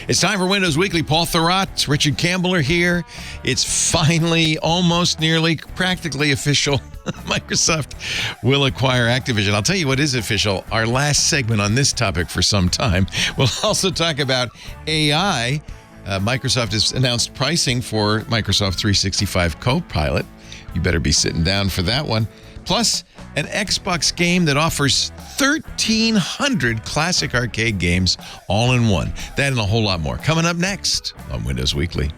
It's time for Windows Weekly. Paul Thurrott, Richard Campbell are here. It's finally, almost nearly, practically official. Microsoft will acquire Activision. I'll tell you what is official. Our last segment on this topic for some time. We'll also talk about AI. Microsoft has announced pricing for Microsoft 365 Copilot. You better be sitting down for that one. Plus, an Xbox game that offers 1,300 classic arcade games all in one. That and a whole lot more coming up next on Windows Weekly.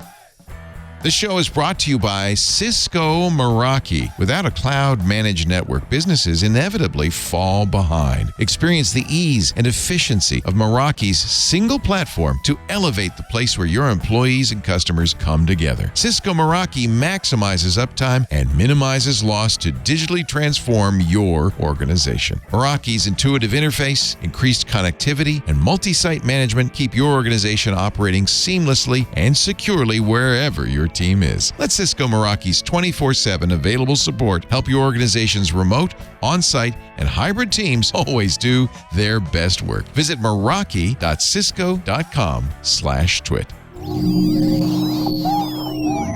This show is brought to you by Cisco Meraki. Without a cloud-managed network, businesses inevitably fall behind. Experience the ease and efficiency of Meraki's single platform to elevate the place where your employees and customers come together. Cisco Meraki maximizes uptime and minimizes loss to digitally transform your organization. Meraki's intuitive interface, increased connectivity, and multi-site management keep your organization operating seamlessly and securely wherever your team is. Let Cisco Meraki's 24/7 available support help your organization's remote, on-site, and hybrid teams always do their best work. Visit meraki.cisco.com/twit.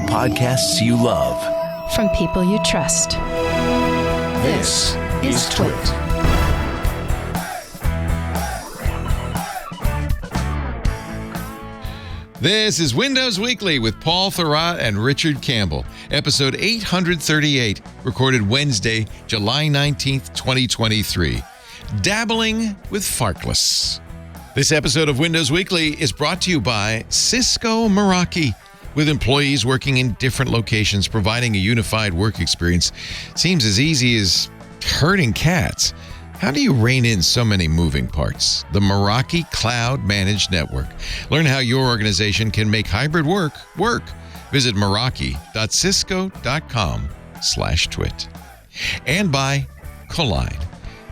Podcasts you love. From people you trust. This is Twit. This is Windows Weekly with Paul Thurrott and Richard Campbell, episode 838, recorded Wednesday, July 19th, 2023. Dabbling with Farclas. This episode of Windows Weekly is brought to you by Cisco Meraki. With employees working in different locations, providing a unified work experience seems as easy as herding cats. How do you rein in so many moving parts? The Meraki Cloud Managed Network. Learn how your organization can make hybrid work work. Visit meraki.cisco.com/twit. And by Collide.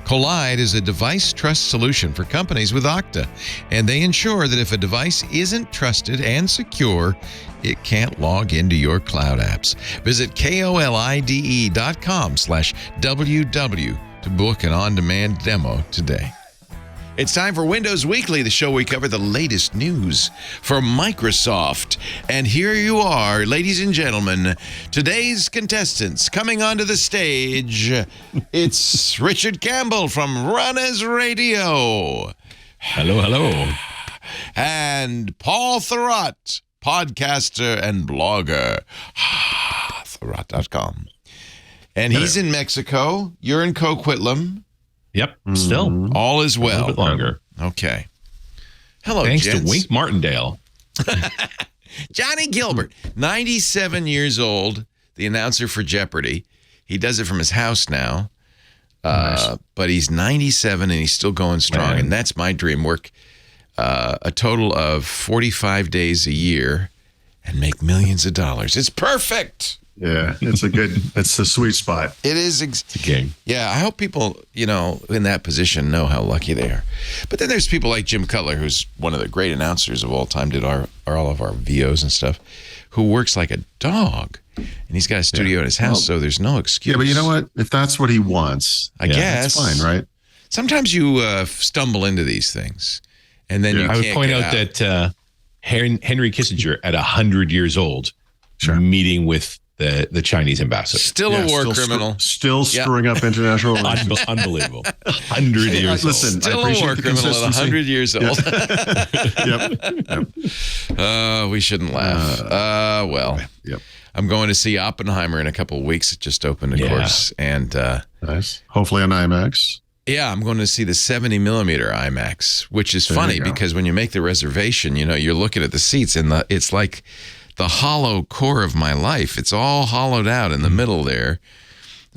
Collide is a device trust solution for companies with Okta, and they ensure that if a device isn't trusted and secure, it can't log into your cloud apps. Visit KOLIDE.com/WW to book an on-demand demo today. It's time for Windows Weekly, the show where we cover the latest news from Microsoft. And here you are, ladies and gentlemen, today's contestants coming onto the stage. It's Richard Campbell from Runners Radio. Hello, hello. And Paul Thurrott, podcaster and blogger. Thurrott.com. And he's in Mexico. You're in Coquitlam. Yep, still. All is well. A little bit longer. Okay. Hello, Thanks gents. to Wink Martindale. Johnny Gilbert, 97 years old, the announcer for Jeopardy. He does it from his house now. Nice. But he's 97 and he's still going strong. Man. And that's my dream. Work a total of 45 days a year and make millions of dollars. It's perfect. Yeah, it's a sweet spot. It is. It's a game. Yeah, I hope people, in that position know how lucky they are. But then there's people like Jim Cutler, who's one of the great announcers of all time, did all of our VOs and stuff, who works like a dog. And he's got a studio in his house, so there's no excuse. Yeah, but you know what? If that's what he wants, I guess. That's fine, right? Sometimes you stumble into these things, and then you can't I would point out that Henry Kissinger, at 100 years old, meeting with the Chinese ambassador. Still a war criminal. Still screwing up international relations. Unbelievable. 100 years old. Still a war criminal at 100 years old. Yep. We shouldn't laugh. Yep. I'm going to see Oppenheimer in a couple of weeks. It just opened, of course. And nice. Hopefully on IMAX. Yeah, I'm going to see the 70 millimeter IMAX, which is funny because when you make the reservation, you're looking at the seats and it's like the hollow core of my life. It's all hollowed out in the middle there.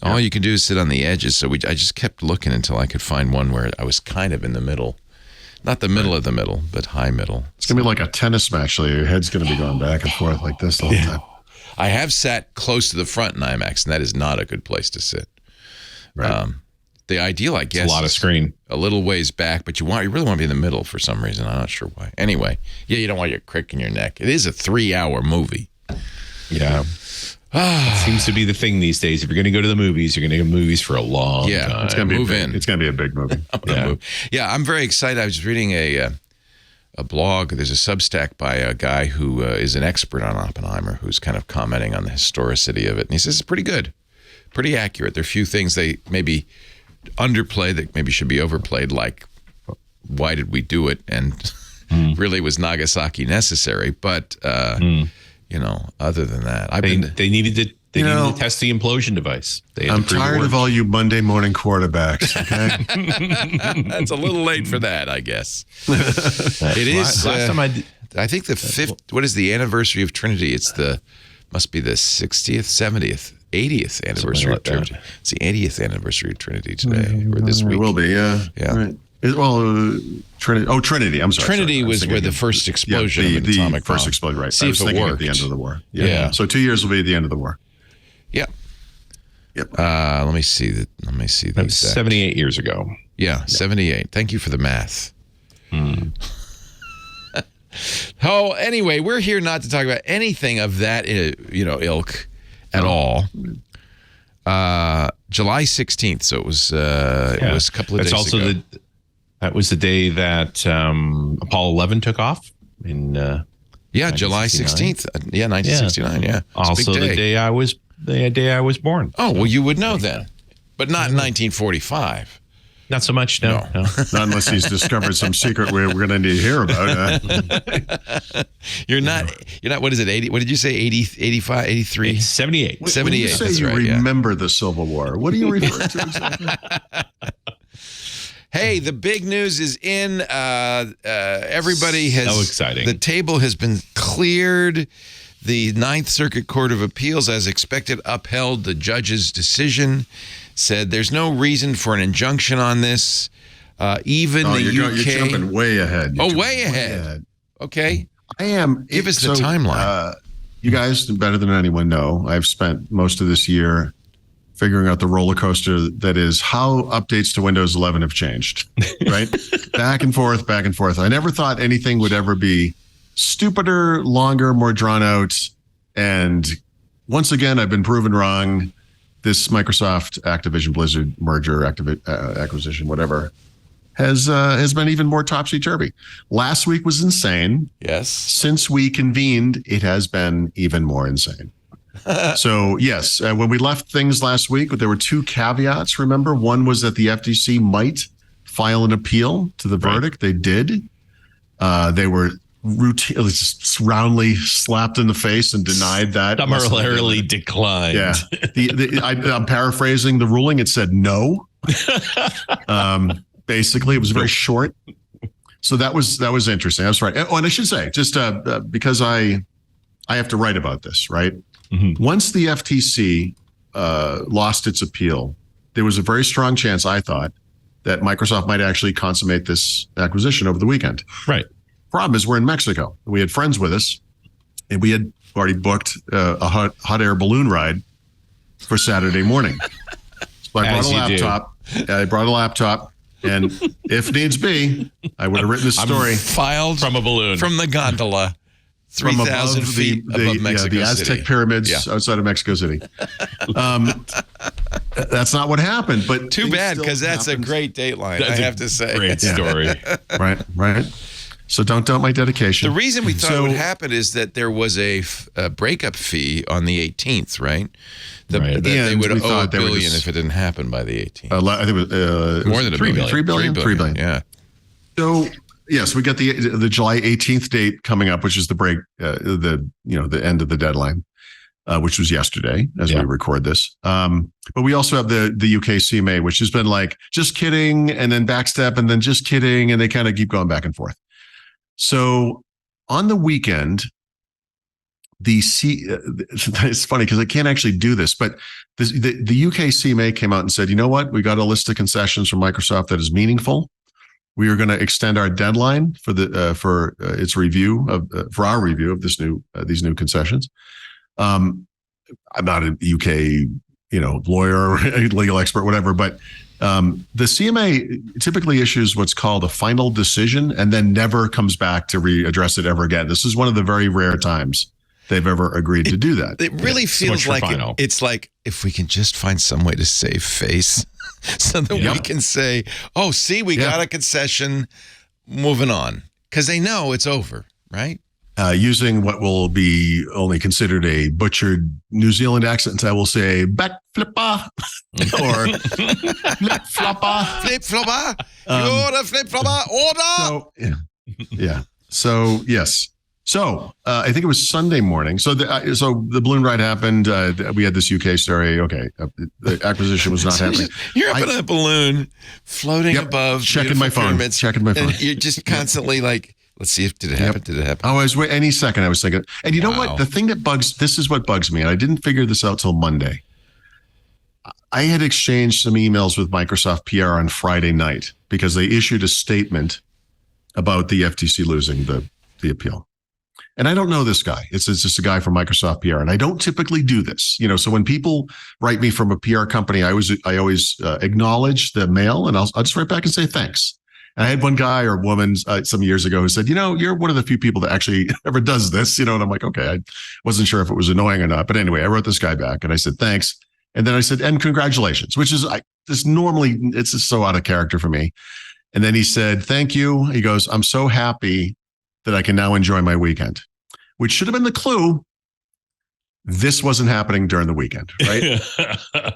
All you can do is sit on the edges. So I just kept looking until I could find one where I was kind of in the middle. Not the middle of the middle, but high middle. It's going to be like a tennis match. So your head's going to be going back and forth like this the whole time. I have sat close to the front in IMAX, and that is not a good place to sit. Right. The ideal, I guess, it's a lot of screen. A little ways back, but you really want to be in the middle for some reason. I'm not sure why. Anyway, you don't want your crick in your neck. It is a 3-hour movie. Yeah. It seems to be the thing these days. If you're going to go to the movies, you're going to go to movies for a long time. It's going to be It's going to be a big movie. I'm very excited. I was reading a a blog. There's a Substack by a guy who is an expert on Oppenheimer, who's kind of commenting on the historicity of it. And he says it's pretty good, pretty accurate. There are a few things they maybe underplay that maybe should be overplayed, like why did we do it? And really was Nagasaki necessary? But, other than that, they needed to. They needed to test the implosion device. I'm tired of all you Monday morning quarterbacks. Okay, it's a little late for that, I guess. It is. Last time I think the fifth. What is the anniversary of Trinity? Must be the 60th, 70th, 80th anniversary of Trinity. That. It's the 80th anniversary of Trinity today or this week. It will be. Yeah. Right. Trinity. Oh, Trinity. I'm sorry. Trinity was where the first explosion of an atomic bomb. First explosion. Right. See I was if it thinking worked. at the end of the war. Yeah. So 2 years will be at the end of the war. Yep. Yep. Let me see the exact. 78 years ago. Yeah, 78. Thank you for the math. Oh, anyway, we're here not to talk about anything of that, ilk at all. July 16th, so it was a couple of days ago. That was the day that Apollo 11 took off in July 16th. 1969, yeah. Also the day I was born. Oh, well, you would know then. But not in 1945. Not so much, no. Not unless he's discovered some secret we're going to need to hear about. You're not, what is it, 80? What did you say, 80, 85, 83? 78. 78, when you say that's you right, remember the Civil War, what are you referring to exactly? Hey, the big news is in. Everybody has. So exciting. The table has been cleared. The Ninth Circuit Court of Appeals, as expected, upheld the judge's decision, said there's no reason for an injunction on this. Even the you're UK. You're jumping way ahead. Way ahead. Okay. I am. Give us the timeline. You guys, better than anyone, know I've spent most of this year figuring out the roller coaster that is how updates to Windows 11 have changed, right? Back and forth, back and forth. I never thought anything would ever be stupider, longer, more drawn out. And once again, I've been proven wrong. This Microsoft Activision Blizzard merger, acquisition, whatever, has been even more topsy-turvy. Last week was insane. Yes. Since we convened, it has been even more insane. So, yes, when we left things last week, there were two caveats, remember? One was that the FTC might file an appeal to the verdict. They did. They were routinely, just roundly slapped in the face and denied that. Summarily declined. Yeah. I'm paraphrasing the ruling. It said no. Basically, it was very short. So that was interesting. That's right. Oh, and I should say, just because I have to write about this, right? Mm-hmm. Once the FTC lost its appeal, there was a very strong chance, I thought, that Microsoft might actually consummate this acquisition over the weekend. Right. Problem is, we're in Mexico. We had friends with us, and we had already booked a hot air balloon ride for Saturday morning. So I brought a laptop. And if needs be, I would have written this story. Filed from a balloon. From the gondola. 3,000 feet above Mexico the Aztec City. pyramids outside of Mexico City. That's not what happened. But too bad, because that's a great dateline, I have to say. Great story. Right. So don't doubt my dedication. The reason we thought it would happen is that there was a breakup fee on the 18th, right? That they would owe $1 billion if it didn't happen by the 18th. I think it was more than $1 billion. $3 billion. Yeah. So yes, we got the July 18th date coming up, which is the break, the end of the deadline, which was yesterday as we record this. But we also have the UK CMA, which has been like just kidding, and then backstep, and then just kidding, and they kind of keep going back and forth. So on the weekend, it's funny because I can't actually do this, but the UK CMA came out and said, you know what? We got a list of concessions from Microsoft that is meaningful. We are going to extend our deadline for its review for our review of these new concessions. I'm not a UK lawyer, legal expert, whatever, but the CMA typically issues what's called a final decision and then never comes back to readdress it ever again. This is one of the very rare times they've ever agreed to do that. It really feels like it's like if we can just find some way to save face so that we can say, oh, see, we got a concession, moving on. because they know it's over, right? Using what will be only considered a butchered New Zealand accent, I will say back flipper or flip flopper. Flip flopper. You're a flip flopper. Order. Yeah. So, yes. So I think it was Sunday morning. So the balloon ride happened. We had this UK story. Okay. The acquisition was not happening. You're up in a balloon floating above. Checking my phone. And you're just constantly like, let's see if did it happen? Did it happen? Oh, I was any second. I was thinking, and you know what? The thing that this is what bugs me. And I didn't figure this out till Monday. I had exchanged some emails with Microsoft PR on Friday night because they issued a statement about the FTC losing the appeal. And I don't know this guy. It's just a guy from Microsoft PR. And I don't typically do this. So when people write me from a PR company, I always acknowledge the mail, and I'll just write back and say thanks. And I had one guy or woman some years ago who said, you're one of the few people that actually ever does this, and I'm like, okay, I wasn't sure if it was annoying or not. But anyway, I wrote this guy back and I said, thanks. And then I said, and congratulations, which is normally it's just so out of character for me. And then he said, thank you. He goes, I'm so happy that I can now enjoy my weekend, which should have been the clue. This wasn't happening during the weekend, right?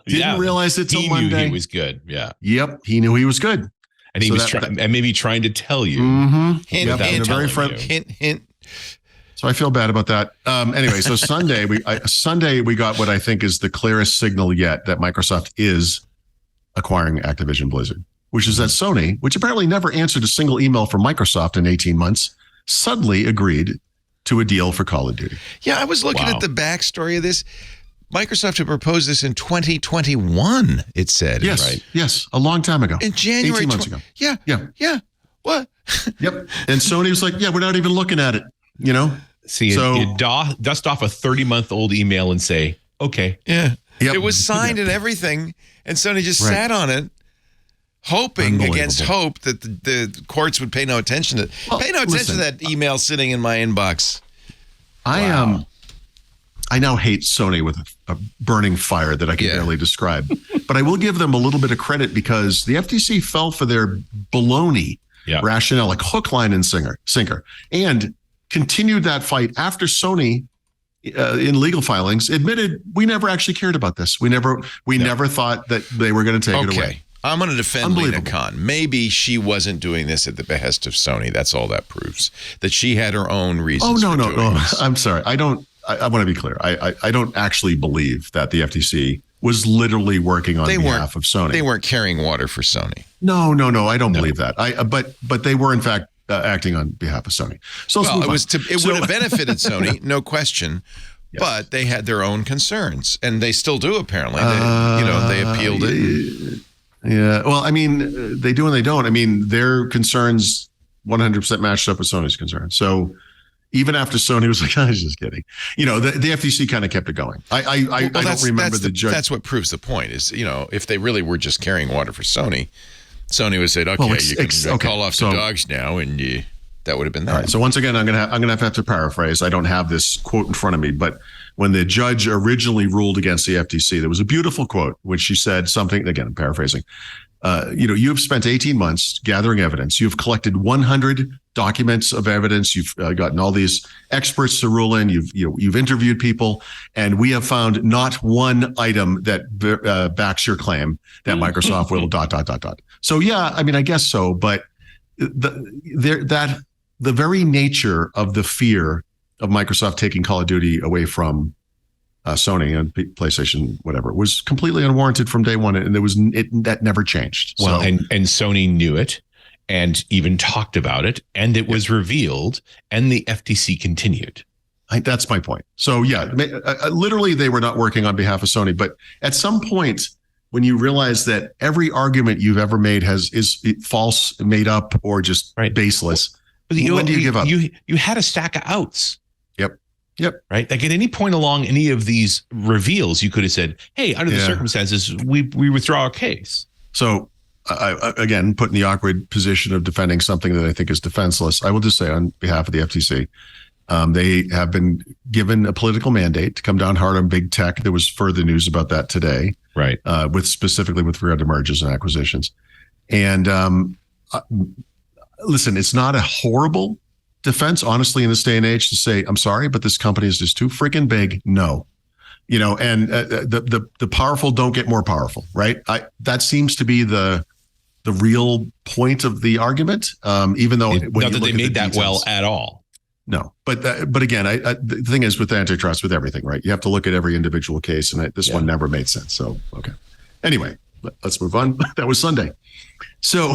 Didn't realize it till Monday. He knew he was good. Yeah. Yep. He knew he was good. And he was maybe trying to tell you. Hint. So I feel bad about that. Anyway, so Sunday we got what I think is the clearest signal yet that Microsoft is acquiring Activision Blizzard, which is that Sony, which apparently never answered a single email from Microsoft in 18 months, suddenly agreed to a deal for Call of Duty. Yeah, I was looking at the backstory of this. Microsoft had proposed this in 2021, it said. Yes, right? Yes, a long time ago. In January. 18 months ago. Yeah. What? Yep. And Sony was like, we're not even looking at it, See, so, you dust off a 30-month-old email and say, okay. Yeah. Yep. It was signed and everything, and Sony just sat on it, hoping against hope that the courts would pay no attention to it. Pay no attention to that email sitting in my inbox. I now hate Sony with a burning fire that I can barely describe. But I will give them a little bit of credit because the FTC fell for their baloney rationale, like hook, line, and sinker, and continued that fight after Sony, in legal filings, admitted we never actually cared about this. We never thought that they were going to take it away. I'm going to defend Lena Khan. Maybe she wasn't doing this at the behest of Sony. That's all that proves. That she had her own reasons. Oh, no. I'm sorry. I want to be clear. I don't actually believe that the FTC was literally working on behalf of Sony. They weren't carrying water for Sony. No. I don't believe that. But they were in fact acting on behalf of Sony. So it would have benefited Sony, no question. Yes. But they had their own concerns, and they still do apparently. They appealed it. Yeah. Well, I mean, they do and they don't. I mean, their concerns 100% matched up with Sony's concerns. So even after Sony was like, I was just kidding. The FTC kind of kept it going. I don't remember the judge. That's what proves the point is, if they really were just carrying water for Sony would say, okay, you can call off the dogs now, and that would have been that. All right. So once again, I'm gonna have to paraphrase. I don't have this quote in front of me, but when the judge originally ruled against the FTC, there was a beautiful quote which she said something. Again, I'm paraphrasing. You've spent 18 months gathering evidence. You've collected 100 documents of evidence. You've gotten all these experts to rule in. You've interviewed people, and we have found not one item that backs your claim that Microsoft will ... So yeah, I mean, I guess so, but the very nature of the fear of Microsoft taking Call of Duty away from Sony and PlayStation, whatever, was completely unwarranted from day one, and that never changed. Well, and Sony knew it, and even talked about it, and it was revealed, and the FTC continued. That's my point. So yeah, literally, they were not working on behalf of Sony, but at some point, when you realize that every argument you've ever made is false, made up, or just baseless, when do you give up? You had a stack of outs. Yep. Right. Like at any point along any of these reveals, you could have said, hey, under the circumstances, we withdraw our case. So I again, put in the awkward position of defending something that I think is defenseless. I will just say on behalf of the FTC, they have been given a political mandate to come down hard on big tech. There was further news about that today. Right. Specifically with regard to mergers and acquisitions. And listen, it's not a horrible defense, honestly, in this day and age to say, I'm sorry, but this company is just too freaking big. No. And the powerful don't get more powerful, right? That seems to be the real point of the argument. Even though not that they made that well at all. No, but again, the thing is with antitrust, with everything, right? You have to look at every individual case, and this one never made sense. So, okay. Anyway, let's move on. That was Sunday. So,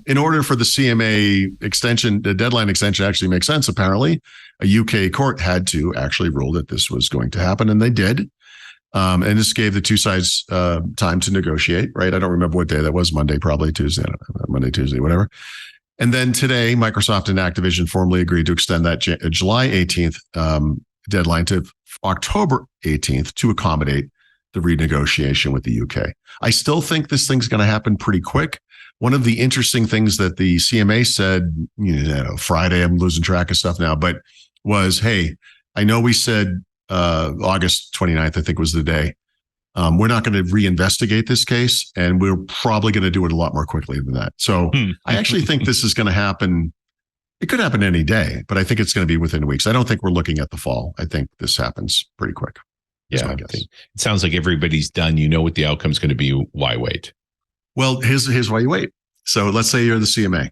in order for the CMA extension, the deadline extension actually make sense, apparently, a UK court had to actually rule that this was going to happen, and they did. And this gave the two sides time to negotiate, right? I don't remember what day that was, Monday, probably Tuesday, I don't know, Monday, Tuesday, whatever. And then today, Microsoft and Activision formally agreed to extend that July 18th deadline to October 18th to accommodate the renegotiation with the UK. I still think this thing's going to happen pretty quick. One of the interesting things that the CMA said, Friday, I'm losing track of stuff now, but was, hey, I know we said August 29th, I think was the day. We're not going to reinvestigate this case, and we're probably going to do it a lot more quickly than that. So I actually think this is going to happen. It could happen any day, but I think it's going to be within weeks. I don't think we're looking at the fall. I think this happens pretty quick. Yeah, it sounds like everybody's done. You know what the outcome's going to be. Why wait? Well, here's why you wait. So let's say you're the CMA.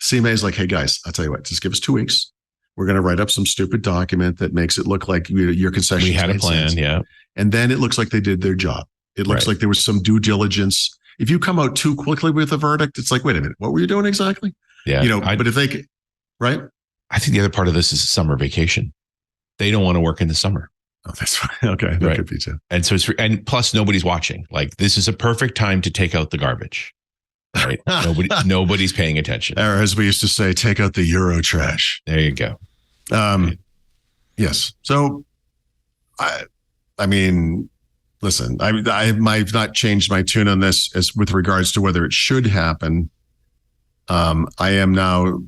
CMA is like, hey guys, I'll tell you what, just give us 2 weeks. We're going to write up some stupid document that makes it look like your concessions. We had a plan, sense. And then it looks like they did their job. It looks like there was some due diligence. If you come out too quickly with a verdict, it's like, wait a minute, what were you doing exactly? Yeah. But if they could, right? I think the other part of this is summer vacation. They don't want to work in the summer. Oh, that's right. Okay. That could be too. And so and plus nobody's watching. Like, this is a perfect time to take out the garbage. Right. Nobody's paying attention. Or as we used to say, take out the Euro trash. There you go. Yes. So I mean, listen, I've not changed my tune on this as with regards to whether it should happen. I am now.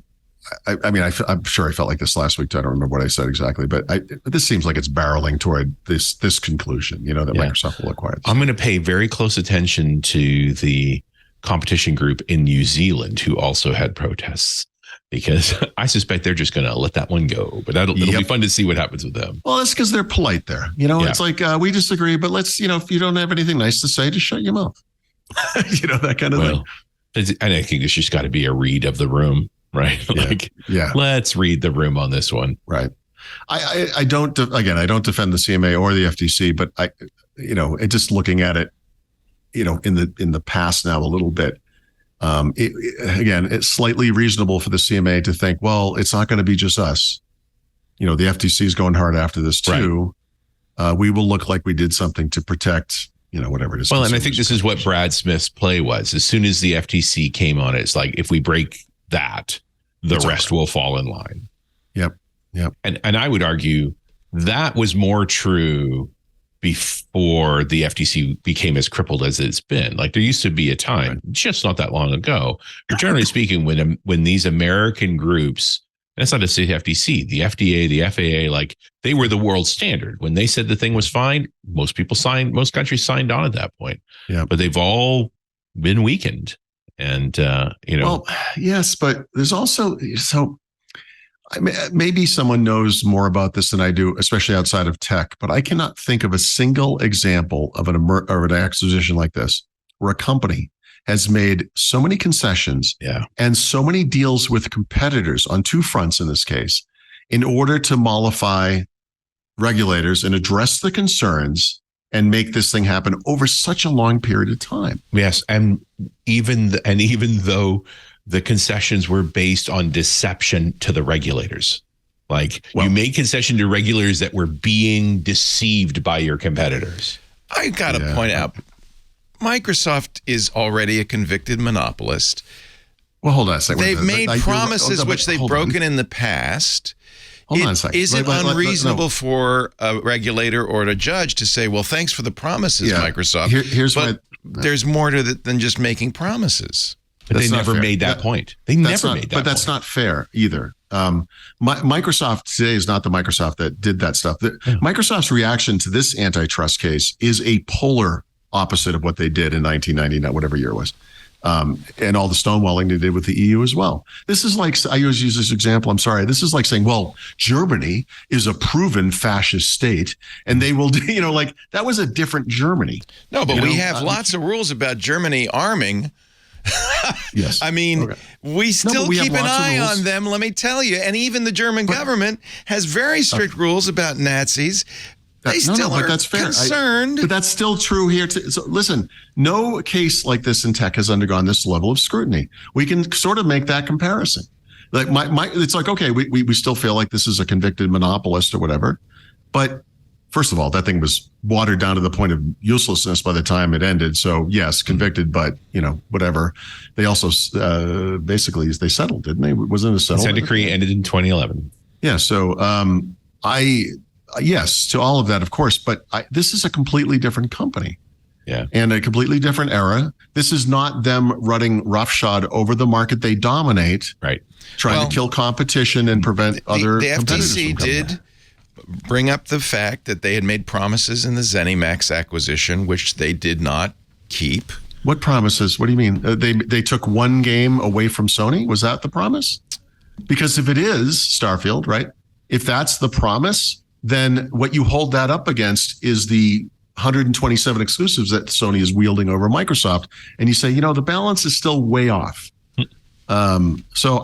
I'm sure I felt like this last week. I don't remember what I said exactly, but this seems like it's barreling toward this conclusion. That Microsoft will acquire this. I'm going to pay very close attention to the competition group in New Zealand who also had protests, because I suspect they're just going to let that one go. But it'll be fun to see what happens with them. Well, that's because they're polite there. It's like, we disagree, but let's, if you don't have anything nice to say, just shut your mouth. That kind of thing. And I think there's just got to be a read of the room, right? Let's read the room on this one. Right. I don't defend the CMA or the FTC, but just looking at it, in the past now a little bit, it's slightly reasonable for the CMA to think, well, it's not going to be just us. The FTC is going hard after this too. Right. We will look like we did something to protect, whatever it is. Well, and I think this is what Brad Smith's play was. As soon as the FTC came on, it's like, if we break that, the rest will fall in line. Yep. And I would argue that was more true before the FTC became as crippled as it's been. Like, there used to be a time, just not that long ago, but generally speaking, when these American groups, and it's not to say the FTC, the FDA, the FAA, like, they were the world standard. When they said the thing was fine, most countries signed on at that point. Yeah. But they've all been weakened. And, Well, yes, but there's also, maybe someone knows more about this than I do, especially outside of tech, but I cannot think of a single example of an acquisition like this where a company has made so many concessions and so many deals with competitors on two fronts in this case in order to mollify regulators and address the concerns and make this thing happen over such a long period of time. Yes, and even though the concessions were based on deception to the regulators. You made concession to regulators that were being deceived by your competitors. I got to point out, Microsoft is already a convicted monopolist. Well, hold on a second. They've made promises which they've broken in the past. Hold on a second. Is it unreasonable for a regulator or a judge to say, well, thanks for the promises, Microsoft, but there's more to it than just making promises? But they never made that point. They never made that point. But that's not fair either. Microsoft today is not the Microsoft that did that stuff. Microsoft's reaction to this antitrust case is a polar opposite of what they did in 1999, whatever year it was. and all the stonewalling they did with the EU as well. This is like, I always use this example, I'm sorry, this is like saying, well, Germany is a proven fascist state, and they will, like, that was a different Germany. No, but we have lots of rules about Germany arming. Yes. I mean, we still keep an eye on them, let me tell you. And even the German government has very strict rules about Nazis. They still are that's fair. concerned. But that's still true here too. So listen, no case like this in tech has undergone this level of scrutiny. We can sort of make that comparison. Like it's like, okay, we still feel like this is a convicted monopolist or whatever. But first of all, that thing was watered down to the point of uselessness by the time it ended. So yes, convicted, but whatever. They also basically they settled, didn't they? Wasn't it a settlement? Consent decree ended in 2011. Yeah. So yes, to all of that, of course, but this is a completely different company. Yeah. And a completely different era. This is not them running roughshod over the market they dominate. Right. Trying to kill competition and prevent other competitors. The FTC did bring up the fact that they had made promises in the ZeniMax acquisition, which they did not keep. What promises? What do you mean? They took one game away from Sony? Was that the promise? Because if it is Starfield, right? If that's the promise, then what you hold that up against is the 127 exclusives that Sony is wielding over Microsoft. And you say, the balance is still way off. So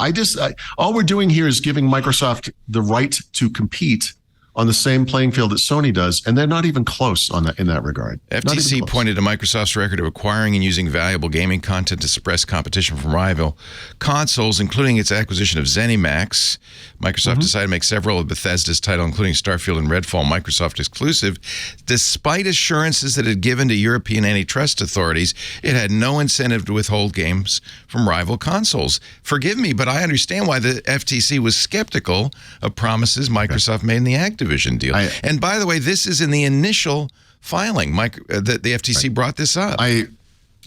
all we're doing here is giving Microsoft the right to compete on the same playing field that Sony does, and they're not even close in that regard. FTC pointed to Microsoft's record of acquiring and using valuable gaming content to suppress competition from rival consoles, including its acquisition of ZeniMax. Microsoft decided to make several of Bethesda's titles, including Starfield and Redfall, Microsoft exclusive. Despite assurances that it had given to European antitrust authorities, it had no incentive to withhold games from rival consoles. Forgive me, but I understand why the FTC was skeptical of promises Microsoft made in the Activision deal. And by the way, this is in the initial filing. The FTC brought this up.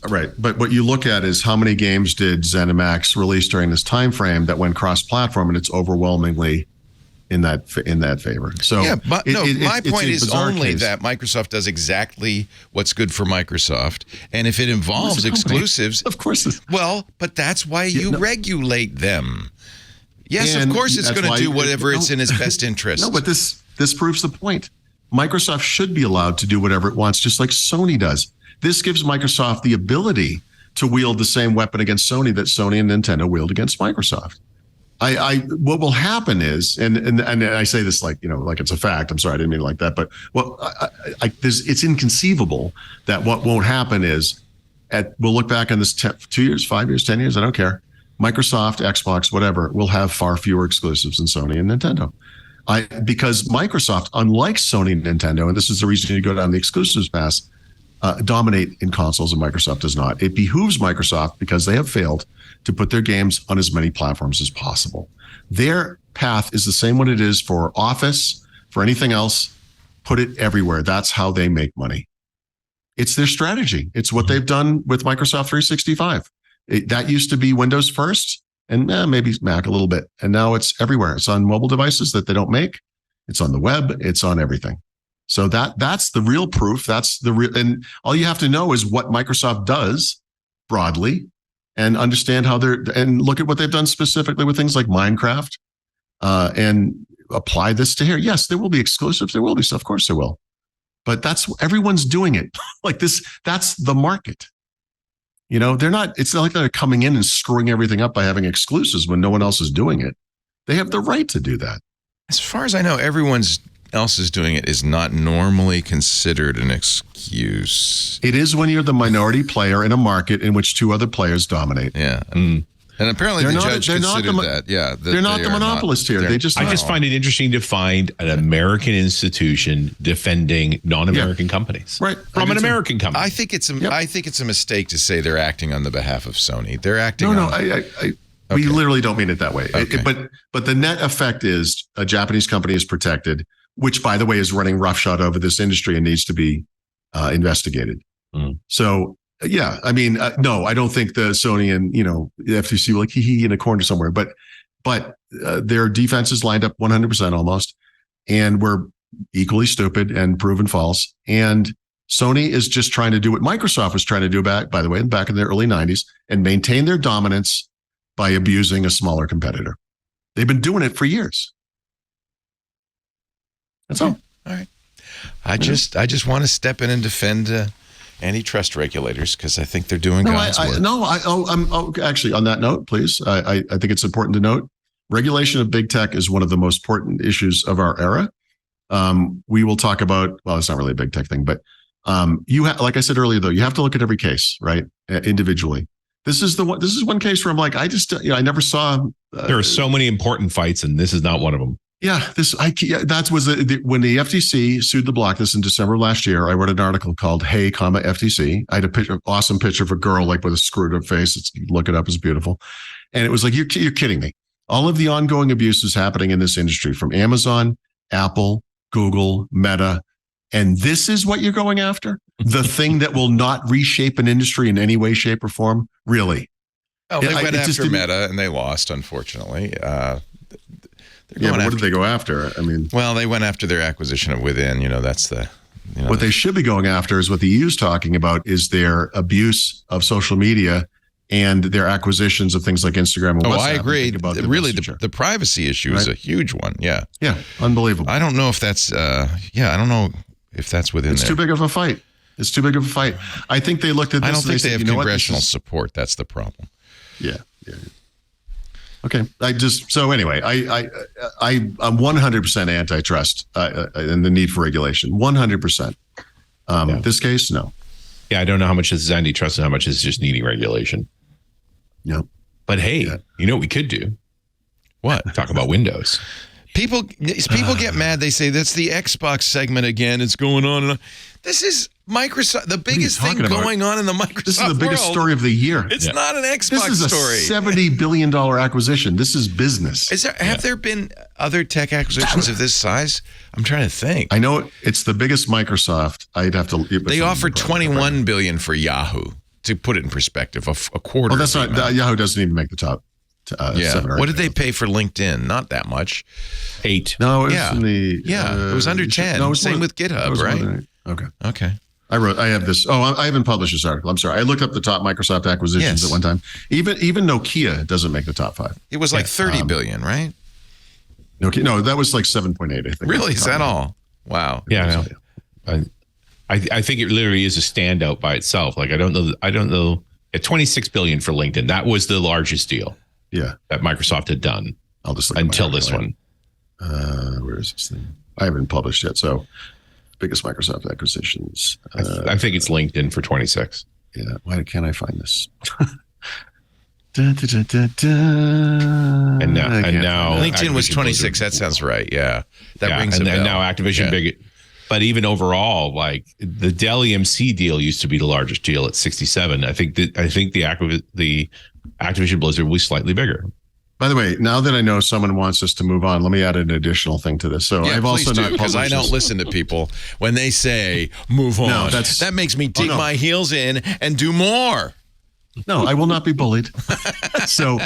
Right. But what you look at is how many games did ZeniMax release during this time frame that went cross-platform, and it's overwhelmingly in that favor. So yeah, but my point is only case. that Microsoft does exactly what's good for Microsoft, and if it involves exclusives, of course. Well, but that's why you regulate them. Yes, And of course it's going to do whatever it's in its best interest. No, but this proves the point. Microsoft should be allowed to do whatever it wants, just like Sony does. This gives Microsoft the ability to wield the same weapon against Sony that Sony and Nintendo wield against Microsoft. What will happen is, and I say this like it's a fact. I'm sorry, I didn't mean it like that. But it's inconceivable that what won't happen is, we'll look back on this 2 years, 5 years, 10 years. I don't care. Microsoft, Xbox, whatever, will have far fewer exclusives than Sony and Nintendo. Because Microsoft, unlike Sony and Nintendo, and this is the reason you go down the exclusives path, dominate in consoles, and Microsoft does not. It behooves Microsoft, because they have failed, to put their games on as many platforms as possible. Their path is the same one it is for Office, for anything else. Put it everywhere. That's how they make money. It's their strategy. It's what they've done with Microsoft 365. That used to be Windows first, and maybe Mac a little bit. And now it's everywhere. It's on mobile devices that they don't make. It's on the web. It's on everything. So that's the real proof. That's the real, and all you have to know is what Microsoft does broadly, and understand how and look at what they've done specifically with things like Minecraft, and apply this to here. Yes, there will be exclusives. There will be stuff. Of course there will. But everyone's doing it like this. That's the market. It's not like they're coming in and screwing everything up by having exclusives when no one else is doing it. They have the right to do that. As far as I know, everyone else is doing it is not normally considered an excuse. It is when you're the minority player in a market in which two other players dominate. Yeah. And apparently the judge considered that. Yeah. They're not the monopolist here. I just find it interesting to find an American institution defending non-American companies. Right. From an American company. I think it's a mistake to say they're acting on the behalf of Sony. They're acting we literally don't mean it that way. Okay. But the net effect is a Japanese company is protected, which, by the way, is running roughshod over this industry and needs to be investigated. So, yeah, I mean, no, I don't think the Sony and, the FTC will in a corner somewhere, but their defense is lined up 100% almost, and we're equally stupid and proven false. And Sony is just trying to do what Microsoft was trying to do back in the early 90s and maintain their dominance by abusing a smaller competitor. They've been doing it for years. That's all. All right. I just want to step in and defend antitrust regulators because I think they're doing God's work. Actually, on that note, please, I think it's important to note regulation of big tech is one of the most important issues of our era. We will talk about, well, it's not really a big tech thing, but like I said earlier, though, you have to look at every case, right, individually. This is one case where I'm like, I never saw. There are so many important fights, and this is not one of them. Yeah, that was when the FTC sued the block. This in December of last year. I wrote an article called "Hey, FTC." I had an awesome picture of a girl like with a screwed up face. Look it up; it's beautiful. And it was like, you're kidding me. All of the ongoing abuses happening in this industry, from Amazon, Apple, Google, Meta, and this is what you're going after? The thing that will not reshape an industry in any way, shape, or form? Really? Oh, they went after Meta and they lost, unfortunately. What did they go after? I mean, well, they went after their acquisition of Within. That's the. What they should be going after is what the EU's talking about is their abuse of social media and their acquisitions of things like Instagram and WhatsApp. I agree. Really, the privacy issue is a huge one. Yeah. Yeah. Unbelievable. I don't know if that's. I don't know if that's within. It's too big of a fight. I think they looked at this. I don't think they have congressional support. That's the problem. Yeah. Okay. Anyway, I'm 100% antitrust and the need for regulation. 100%. This case, no. Yeah, I don't know how much this is antitrust and how much is just needing regulation. Yeah. But hey, you know what we could do? What? Talk about Windows. People get mad. They say that's the Xbox segment again. It's going on and on. This is Microsoft. The biggest thing going on in the Microsoft This is the biggest story of the year. It's not an Xbox story. This is a $70 billion acquisition. This is business. Have there been other tech acquisitions of this size? I'm trying to think. I know it's the biggest Microsoft. I'd have to. They offered $21 billion for Yahoo. To put it in perspective, a quarter. Oh, that's not. Yahoo doesn't even make the top. 7 or 8. What did they pay for LinkedIn? Not that much. 8. No, it was in the. It was under 10. No, same with GitHub, right? Okay. I have this. I haven't published this article. I'm sorry. I looked up the top Microsoft acquisitions at one time. Even Nokia doesn't make the top 5. It was like $30 billion, right? Nokia, no, that was like 7.8. I think. Really? Is that all? Wow. Yeah. I think it literally is a standout by itself. Like I don't know. At $26 billion for LinkedIn, that was the largest deal. Yeah. That Microsoft had done. I'll just look until this one. Where is this thing? I haven't published yet. So biggest Microsoft acquisitions. I think it's LinkedIn for 26. Yeah. Why can't I find this? And now LinkedIn was 26. That sounds right. Yeah. That rings a bell. And now Activision big. But even overall, like the Dell EMC deal used to be the largest deal at 67. I think the Activision Blizzard was slightly bigger. By the way, now that I know someone wants us to move on, let me add an additional thing to this. So I've also not because I don't listen to people when they say move on. No, that makes me dig my heels in and do more. No, I will not be bullied. So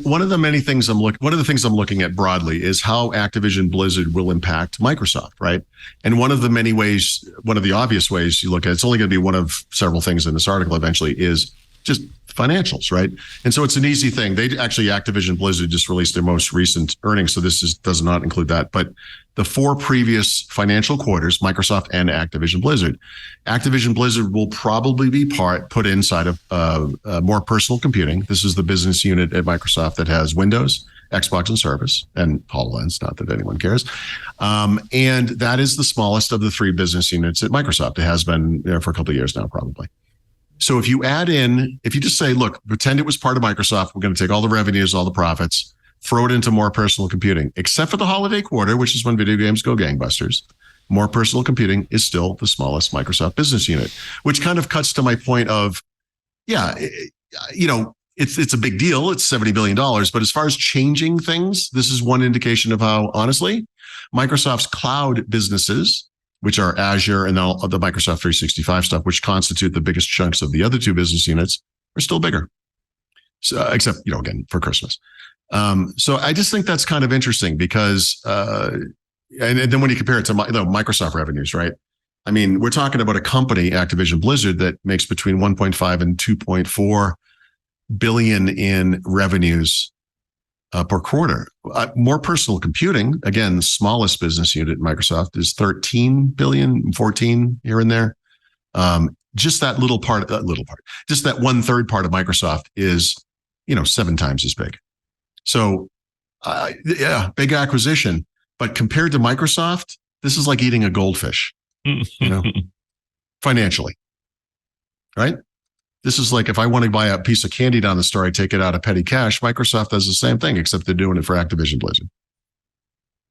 one of the things I'm looking at broadly is how Activision Blizzard will impact Microsoft, right? And one of the obvious ways you look at it's only going to be one of several things in this article eventually is just financials, right? And so it's an easy thing. Activision Blizzard just released their most recent earnings, so does not include that. But the 4 previous financial quarters, Microsoft and Activision Blizzard will probably be put inside of more personal computing. This is the business unit at Microsoft that has Windows, Xbox and Service, and HoloLens, not that anyone cares. And that is the smallest of the 3 business units at Microsoft. It has been for a couple of years now, probably. So if you just say, look, pretend it was part of Microsoft, we're going to take all the revenues, all the profits, throw it into more personal computing, except for the holiday quarter, which is when video games go gangbusters. More personal computing is still the smallest Microsoft business unit, which kind of cuts to my point of, it's a big deal. It's $70 billion. But as far as changing things, this is one indication of how, honestly, Microsoft's cloud businesses, which are Azure and all of the Microsoft 365 stuff, which constitute the biggest chunks of the other 2 business units, are still bigger. So, except, again, for Christmas. So I just think that's kind of interesting because, and then when you compare it to Microsoft revenues, right? I mean, we're talking about a company, Activision Blizzard, that makes between 1.5 and 2.4 billion in revenues per quarter. More personal computing, again, the smallest business unit in Microsoft is 13 billion, 14 here and there. Just that little part, just that 1/3 part of Microsoft is, 7 times as big. So, big acquisition. But compared to Microsoft, this is like eating a goldfish, financially, right? This is like if I want to buy a piece of candy down the store, I take it out of petty cash. Microsoft does the same thing, except they're doing it for Activision Blizzard.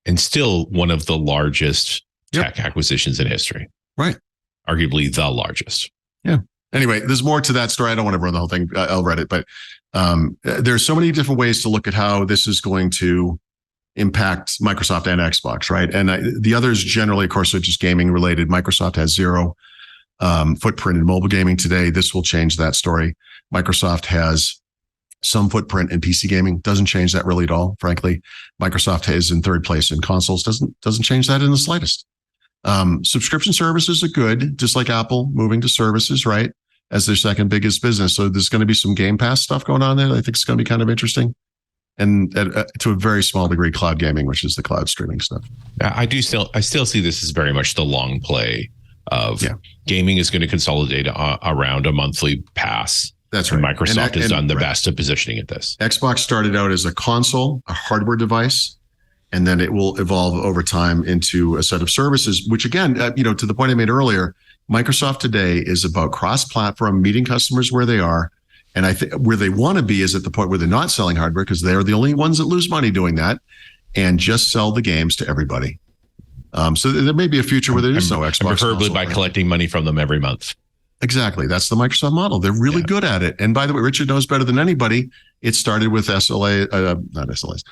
And still one of the largest tech acquisitions in history. Right. Arguably the largest. Yeah. Anyway, there's more to that story. I don't want to run the whole thing. I'll read it. But there's so many different ways to look at how this is going to impact Microsoft and Xbox, right? And the others generally, of course, are just gaming related. Microsoft has zero footprint in mobile gaming today. This will change that story. Microsoft has some footprint in PC gaming. Doesn't change that really at all, frankly. Microsoft is in 3rd place in consoles. Doesn't change that in the slightest. Subscription services are good, just like Apple moving to services, right, as their second biggest business. So there's going to be some Game Pass stuff going on there. I think it's going to be kind of interesting. And to a very small degree, cloud gaming, which is the cloud streaming stuff. I still see this as very much the long play of gaming is going to consolidate around a monthly pass. That's right. And Microsoft has done the best of positioning at this. Xbox started out as a console, a hardware device, and then it will evolve over time into a set of services, which again, to the point I made earlier, Microsoft today is about cross-platform, meeting customers where they are. And I think where they want to be is at the point where they're not selling hardware, because they're the only ones that lose money doing that, and just sell the games to everybody. So there may be a future where there is no Xbox. Preferably by collecting money from them every month. Exactly. That's the Microsoft model. They're really good at it. And by the way, Richard knows better than anybody. It started with SLA, not SLAs,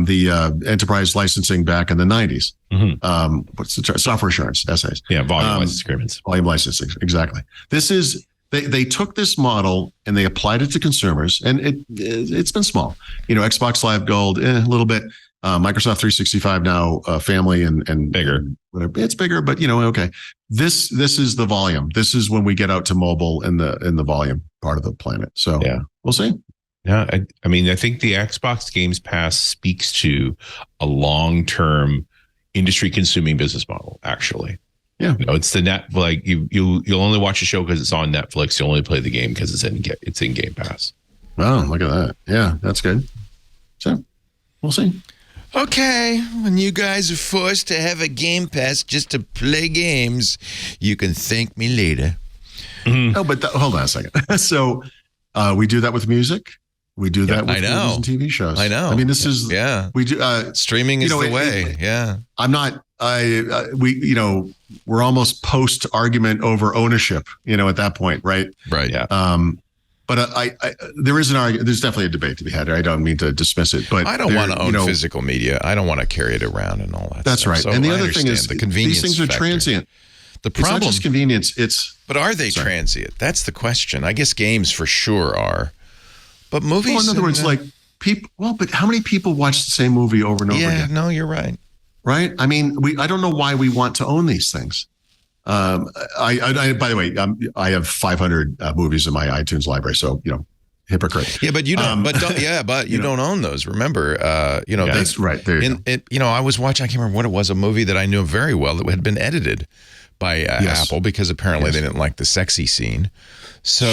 the enterprise licensing back in the 90s. Mm-hmm. What's the term? Software assurance, SAs. Yeah, volume license agreements. Volume licensing, exactly. This is, they took this model and they applied it to consumers, and it's been small. Xbox Live Gold, a little bit. Microsoft 365 now, family and bigger. Whatever. It's bigger, but okay. This is the volume. This is when we get out to mobile in the volume part of the planet. So we'll see. Yeah, I mean, I think the Xbox Games Pass speaks to a long-term industry consuming business model. Actually, it's the net. Like you'll only watch a show because it's on Netflix. You only play the game because it's in Game Pass. Wow, look at that. Yeah, that's good. So we'll see. Okay, when you guys are forced to have a Game Pass just to play games, you can thank me later. Mm-hmm. Oh, but hold on a second. So we do that with music. We do that with movies and TV shows. I know. I mean, this is we do. Streaming is the way. I'm not. We're almost post argument over ownership. At that point, right? Right. Yeah. But there is an argument. There's definitely a debate to be had. I don't mean to dismiss it, but I don't want to own physical media. I don't want to carry it around and all that. That's stuff. right. So and the other thing is, the convenience. These things are transient. The problem, it's not just convenience. But are they transient? That's the question. I guess games for sure are, but movies. Well, in other words, like people. Well, but how many people watch the same movie over and over again? Yeah, no, you're right. Right. I mean, I don't know why we want to own these things. By the way, I have 500 movies in my iTunes library, so hypocrite. Yeah, but you don't. But you don't own those. Remember, that's right. There you go. I was watching. I can't remember what it was. A movie that I knew very well that had been edited by Apple because apparently they didn't like the sexy scene. So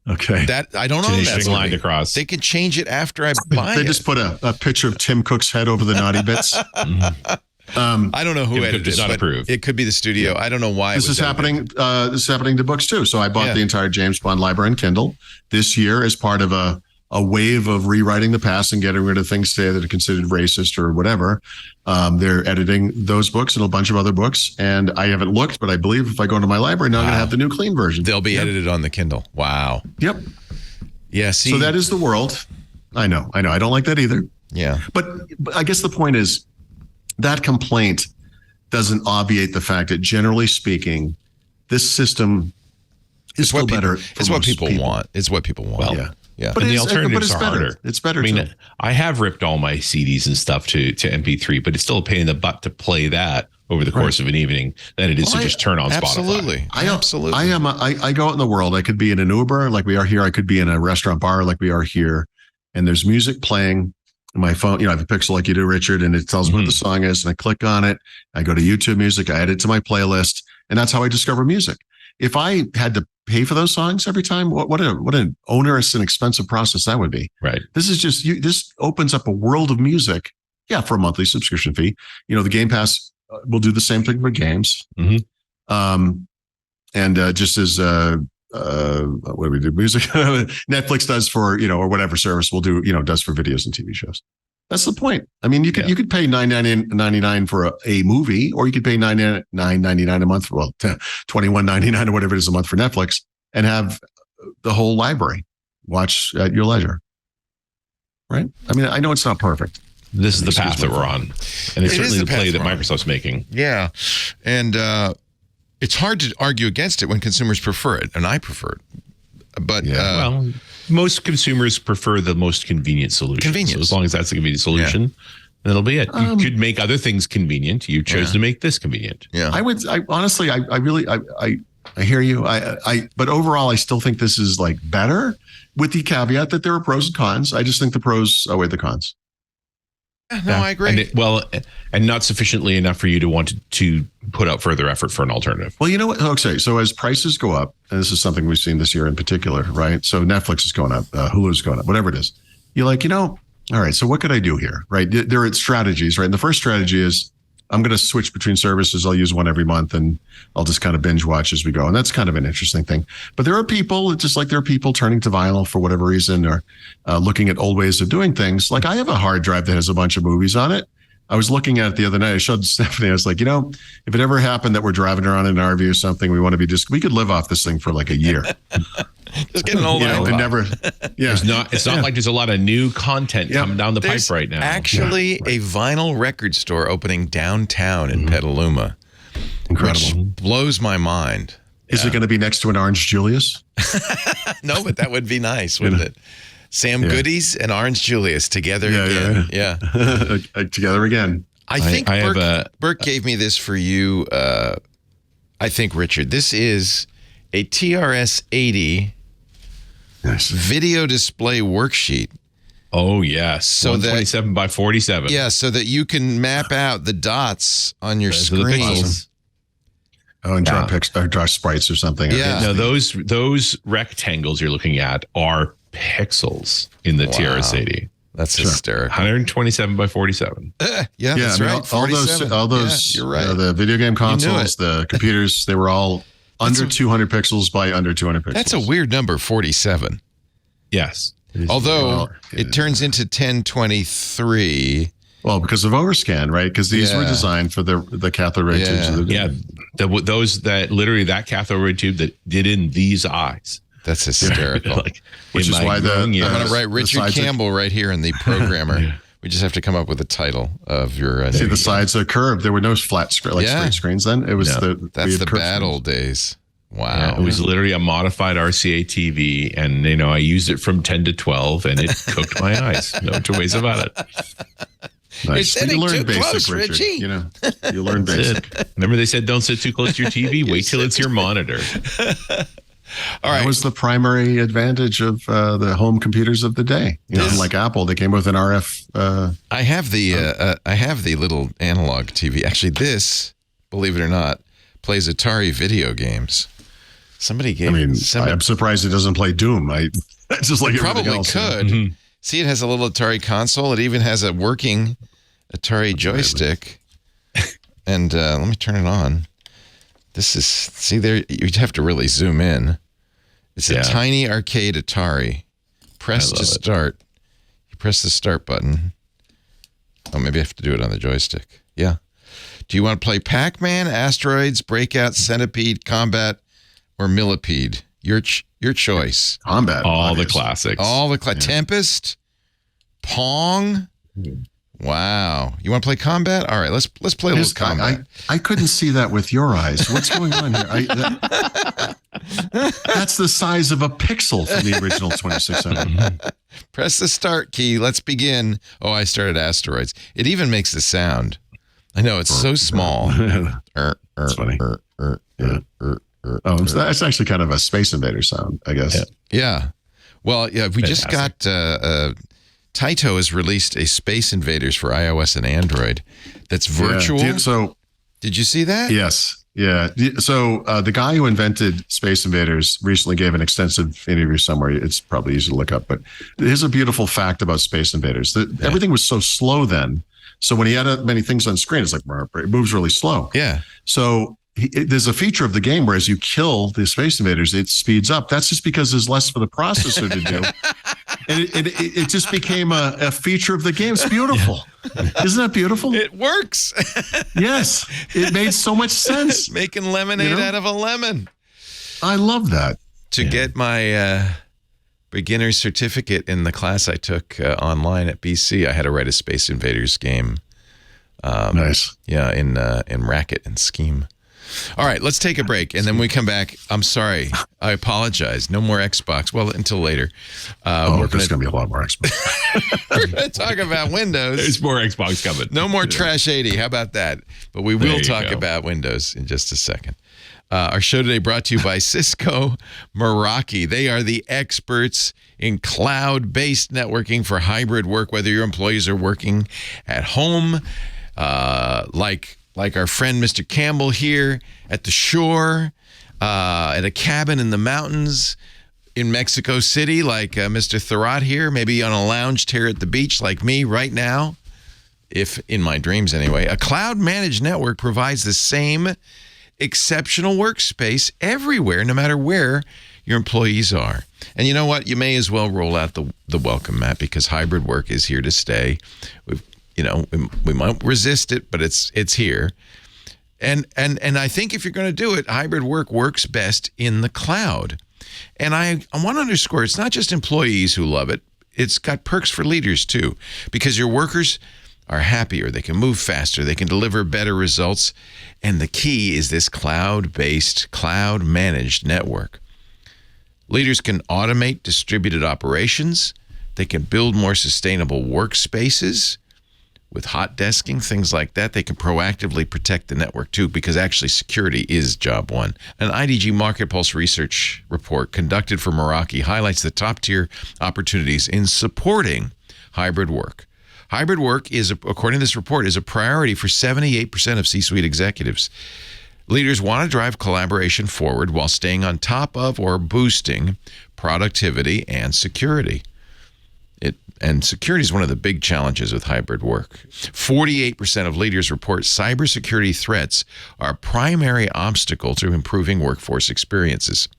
okay, that I don't own that movie. Line across. They can change it after I buy it. They just put a picture of Tim Cook's head over the naughty bits. I don't know who edited it. Not approved. It could be the studio. I don't know why. This is happening. This is happening to books too. So I bought the entire James Bond library in Kindle this year as part of a wave of rewriting the past and getting rid of things today that are considered racist or whatever. They're editing those books and a bunch of other books. And I haven't looked, but I believe if I go into my library now, I'm going to have the new clean version. They'll be edited on the Kindle. Wow. Yep. Yeah. See. So that is the world. I know. I don't like that either. Yeah. But I guess the point is, that complaint doesn't obviate the fact that, generally speaking, this system is still better. It's what people want. It's what people want. Well, yeah. But the alternatives are better. harder. It's better. I mean, I have ripped all my CDs and stuff to MP3, but it's still a pain in the butt to play that over the course of an evening than it is to just turn on absolutely. Spotify. Absolutely. I go out in the world. I could be in an Uber like we are here. I could be in a restaurant bar like we are here. And there's music playing. My phone, I have a Pixel like you do, Richard, and it tells me what the song is. And I click on it. I go to YouTube Music. I add it to my playlist. And that's how I discover music. If I had to pay for those songs every time, what an onerous and expensive process that would be. Right. This is just, this opens up a world of music. Yeah, for a monthly subscription fee. The Game Pass will do the same thing for games. And just as what do we do? Music, Netflix does for or whatever service will do does for videos and TV shows. That's the point. I mean, you could pay $9.99 for a movie, or you could pay $9.99 a month for $21.99 or whatever it is a month for Netflix, and have the whole library. Watch at your leisure. Right? I mean, I know it's not perfect. This is the path that we're on, and it's certainly the play that Microsoft's making. Yeah, and it's hard to argue against it when consumers prefer it, and I prefer it. But most consumers prefer the most convenient solution. Convenience. So as long as that's the convenient solution, that'll be it. You could make other things convenient. You chose to make this convenient. Yeah, I honestly, I really hear you. But overall, I still think this is like better, with the caveat that there are pros and cons. I just think the pros outweigh the cons. No, I agree. And not sufficiently enough for you to want to put out further effort for an alternative. Well, you know what? Okay, so as prices go up, and this is something we've seen this year in particular, right? So Netflix is going up, Hulu's going up, whatever it is. You're like, all right, so what could I do here, right? There are strategies, right? And the first strategy is I'm going to switch between services. I'll use one every month, and I'll just kind of binge watch as we go. And that's kind of an interesting thing. But there are people, just like there are people turning to vinyl for whatever reason, or looking at old ways of doing things. Like I have a hard drive that has a bunch of movies on it. I was looking at it the other night. I showed Stephanie. I was like, if it ever happened that we're driving around in an RV or something, we could live off this thing for like a year. Just getting old. And never. Yeah. It's not like there's a lot of new content coming down the pipe right now. Actually, a vinyl record store opening downtown in Petaluma. Incredible. Which blows my mind. Is it going to be next to an Orange Julius? No, but that would be nice, wouldn't it? Sam Goodies and Orange Julius together again. Yeah. Together again. I think Burke gave me this for you. I think, Richard, this is a TRS-80 video display worksheet. Oh, yes. So 127 by 47. Yeah, so that you can map out the dots on your screen. Oh, and draw sprites or something. Yeah. No, those rectangles you're looking at are pixels in the TRS-80. That's hysterical. 127 by 47. Yeah, that's right. All those, you're right. The video game consoles, the computers, they were all under 200 pixels by under 200 pixels. That's a weird number, 47. Yes. Although it turns into 1023. Well, because of overscan, right? Because these were designed for the cathode ray tubes. That cathode ray tube that did in these eyes. That's hysterical. Which is why I'm going to write Richard Campbell right here in the programmer. We just have to come up with a title of your. See, the sides are curved. There were no flat straight screens then. It was that's the bad old days. Wow. Yeah, it was literally a modified RCA TV, and I used it from 10 to 12, and it cooked my eyes. No two ways about it. Nice. You're you learn basic, close, Richard. Richie. You learn basic. Remember they said don't sit too close to your TV? Wait till it's your monitor. All right. That was the primary advantage of the home computers of the day. Like Apple, they came with an RF. I have the little analog TV. Actually, this, believe it or not, plays Atari video games. Somebody gave. I'm surprised it doesn't play Doom. It's just like probably else, could. Mm-hmm. See, it has a little Atari console. It even has a working Atari joystick. And let me turn it on. This is, see there, you'd have to really zoom in. It's a tiny arcade Atari. Press to start. You press the start button. Oh, maybe I have to do it on the joystick. Yeah. Do you want to play Pac-Man, Asteroids, Breakout, Centipede, Combat, or Millipede? Your choice. Combat. All the classics. Tempest, Pong. Wow. You want to play Combat? All right, let's play a little Combat. I couldn't see that with your eyes. What's going on here? That's the size of a pixel from the original 2600. Press the start key. Let's begin. Oh, I started Asteroids. It even makes the sound. I know, it's so small. That's funny. That's actually kind of a Space Invader sound, I guess. Yeah. Well, yeah, we just got Taito has released a Space Invaders for iOS and Android that's virtual. Yeah. Did you see that? Yes. Yeah. So the guy who invented Space Invaders recently gave an extensive interview somewhere. It's probably easy to look up, but here's a beautiful fact about Space Invaders. Everything was so slow then. So when he had many things on screen, it's like, it moves really slow. Yeah. So there's a feature of the game where as you kill the Space Invaders, it speeds up. That's just because there's less for the processor to do. And it just became a feature of the game. It's beautiful. Isn't that beautiful? It works. Yes. It made so much sense. Making lemonade out of a lemon. I love that. To get my beginner certificate in the class I took online at BC, I had to write a Space Invaders game. Nice. Yeah, in Racket and Scheme. All right, let's take a break, and then when we come back, I'm sorry. I apologize. No more Xbox. Well, until later. There's going to be a lot more Xbox. We're going to talk about Windows. There's more Xbox coming. No more Trash 80. How about that? But we will talk about Windows in just a second. Our show today brought to you by Cisco Meraki. They are the experts in cloud-based networking for hybrid work, whether your employees are working at home, like our friend Mr. Campbell here at the shore, at a cabin in the mountains in Mexico City, like Mr. Thurrott here, maybe on a lounge chair at the beach like me right now, if in my dreams anyway. A cloud-managed network provides the same exceptional workspace everywhere, no matter where your employees are. And you know what? You may as well roll out the welcome mat, because hybrid work is here to stay. We might resist it, but it's here. And I think if you're going to do it, hybrid work works best in the cloud. And I want to underscore, it's not just employees who love it. It's got perks for leaders too, because your workers are happier. They can move faster. They can deliver better results. And the key is this cloud-based, cloud-managed network. Leaders can automate distributed operations. They can build more sustainable workspaces with hot desking, things like that. They can proactively protect the network too, because actually security is job one. An IDG Market Pulse research report conducted for Meraki highlights the top-tier opportunities in supporting hybrid work. Hybrid work is, according to this report, is a priority for 78% of C-suite executives. Leaders want to drive collaboration forward while staying on top of or boosting productivity and security. And security is one of the big challenges with hybrid work. 48% of leaders report cybersecurity threats are a primary obstacle to improving workforce experiences.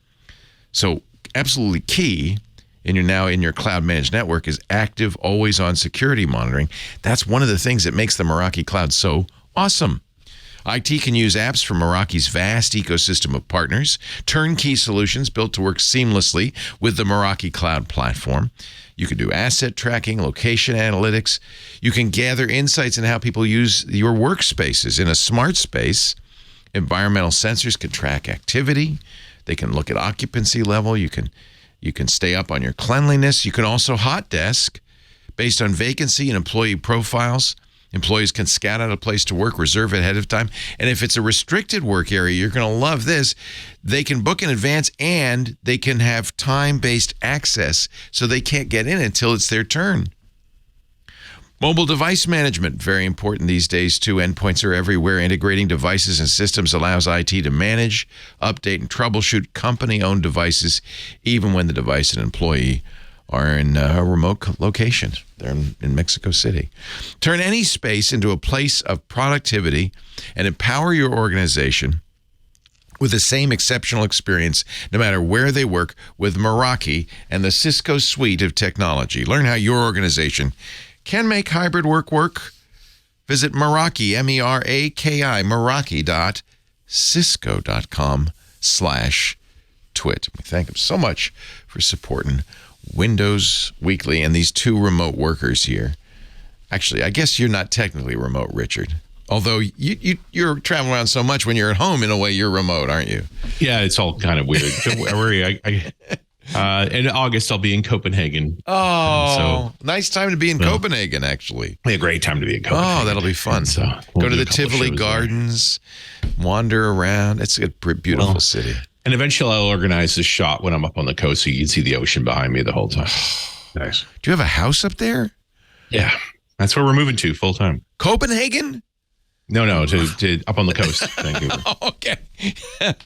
So absolutely key in your cloud-managed network is active, always-on security monitoring. That's one of the things that makes the Meraki cloud so awesome. IT can use apps from Meraki's vast ecosystem of partners, turnkey solutions built to work seamlessly with the Meraki cloud platform. You can do asset tracking, location analytics. You can gather insights in how people use your workspaces. In a smart space, environmental sensors can track activity. They can look at occupancy level. You can stay up on your cleanliness. You can also hot desk based on vacancy and employee profiles. Employees can scout out a place to work, reserve ahead of time. And if it's a restricted work area, you're going to love this. They can book in advance, and they can have time-based access, so they can't get in until it's their turn. Mobile device management, very important these days too. Endpoints are everywhere. Integrating devices and systems allows IT to manage, update, and troubleshoot company-owned devices, even when the device and employee are in a remote location. They're in Mexico City. Turn any space into a place of productivity and empower your organization with the same exceptional experience, no matter where they work, with Meraki and the Cisco suite of technology. Learn how your organization can make hybrid work. Visit Meraki, Meraki, Meraki.cisco.com/twit. We thank them so much for supporting Windows Weekly and these two remote workers here. Actually, I guess you're not technically remote, Richard. Although you're traveling around so much when you're at home, in a way, you're remote, aren't you? Yeah, it's all kind of weird. Don't worry, In August, I'll be in Copenhagen. Oh, nice time to be in Copenhagen, actually. A great time to be in Copenhagen. Oh, that'll be fun. So go to the Tivoli Gardens, wander around. It's a beautiful city. And eventually I'll organize the shot when I'm up on the coast so you can see the ocean behind me the whole time. Nice. Do you have a house up there? Yeah. That's where we're moving to full time. Copenhagen? No, to up on the coast. Thank you. Okay.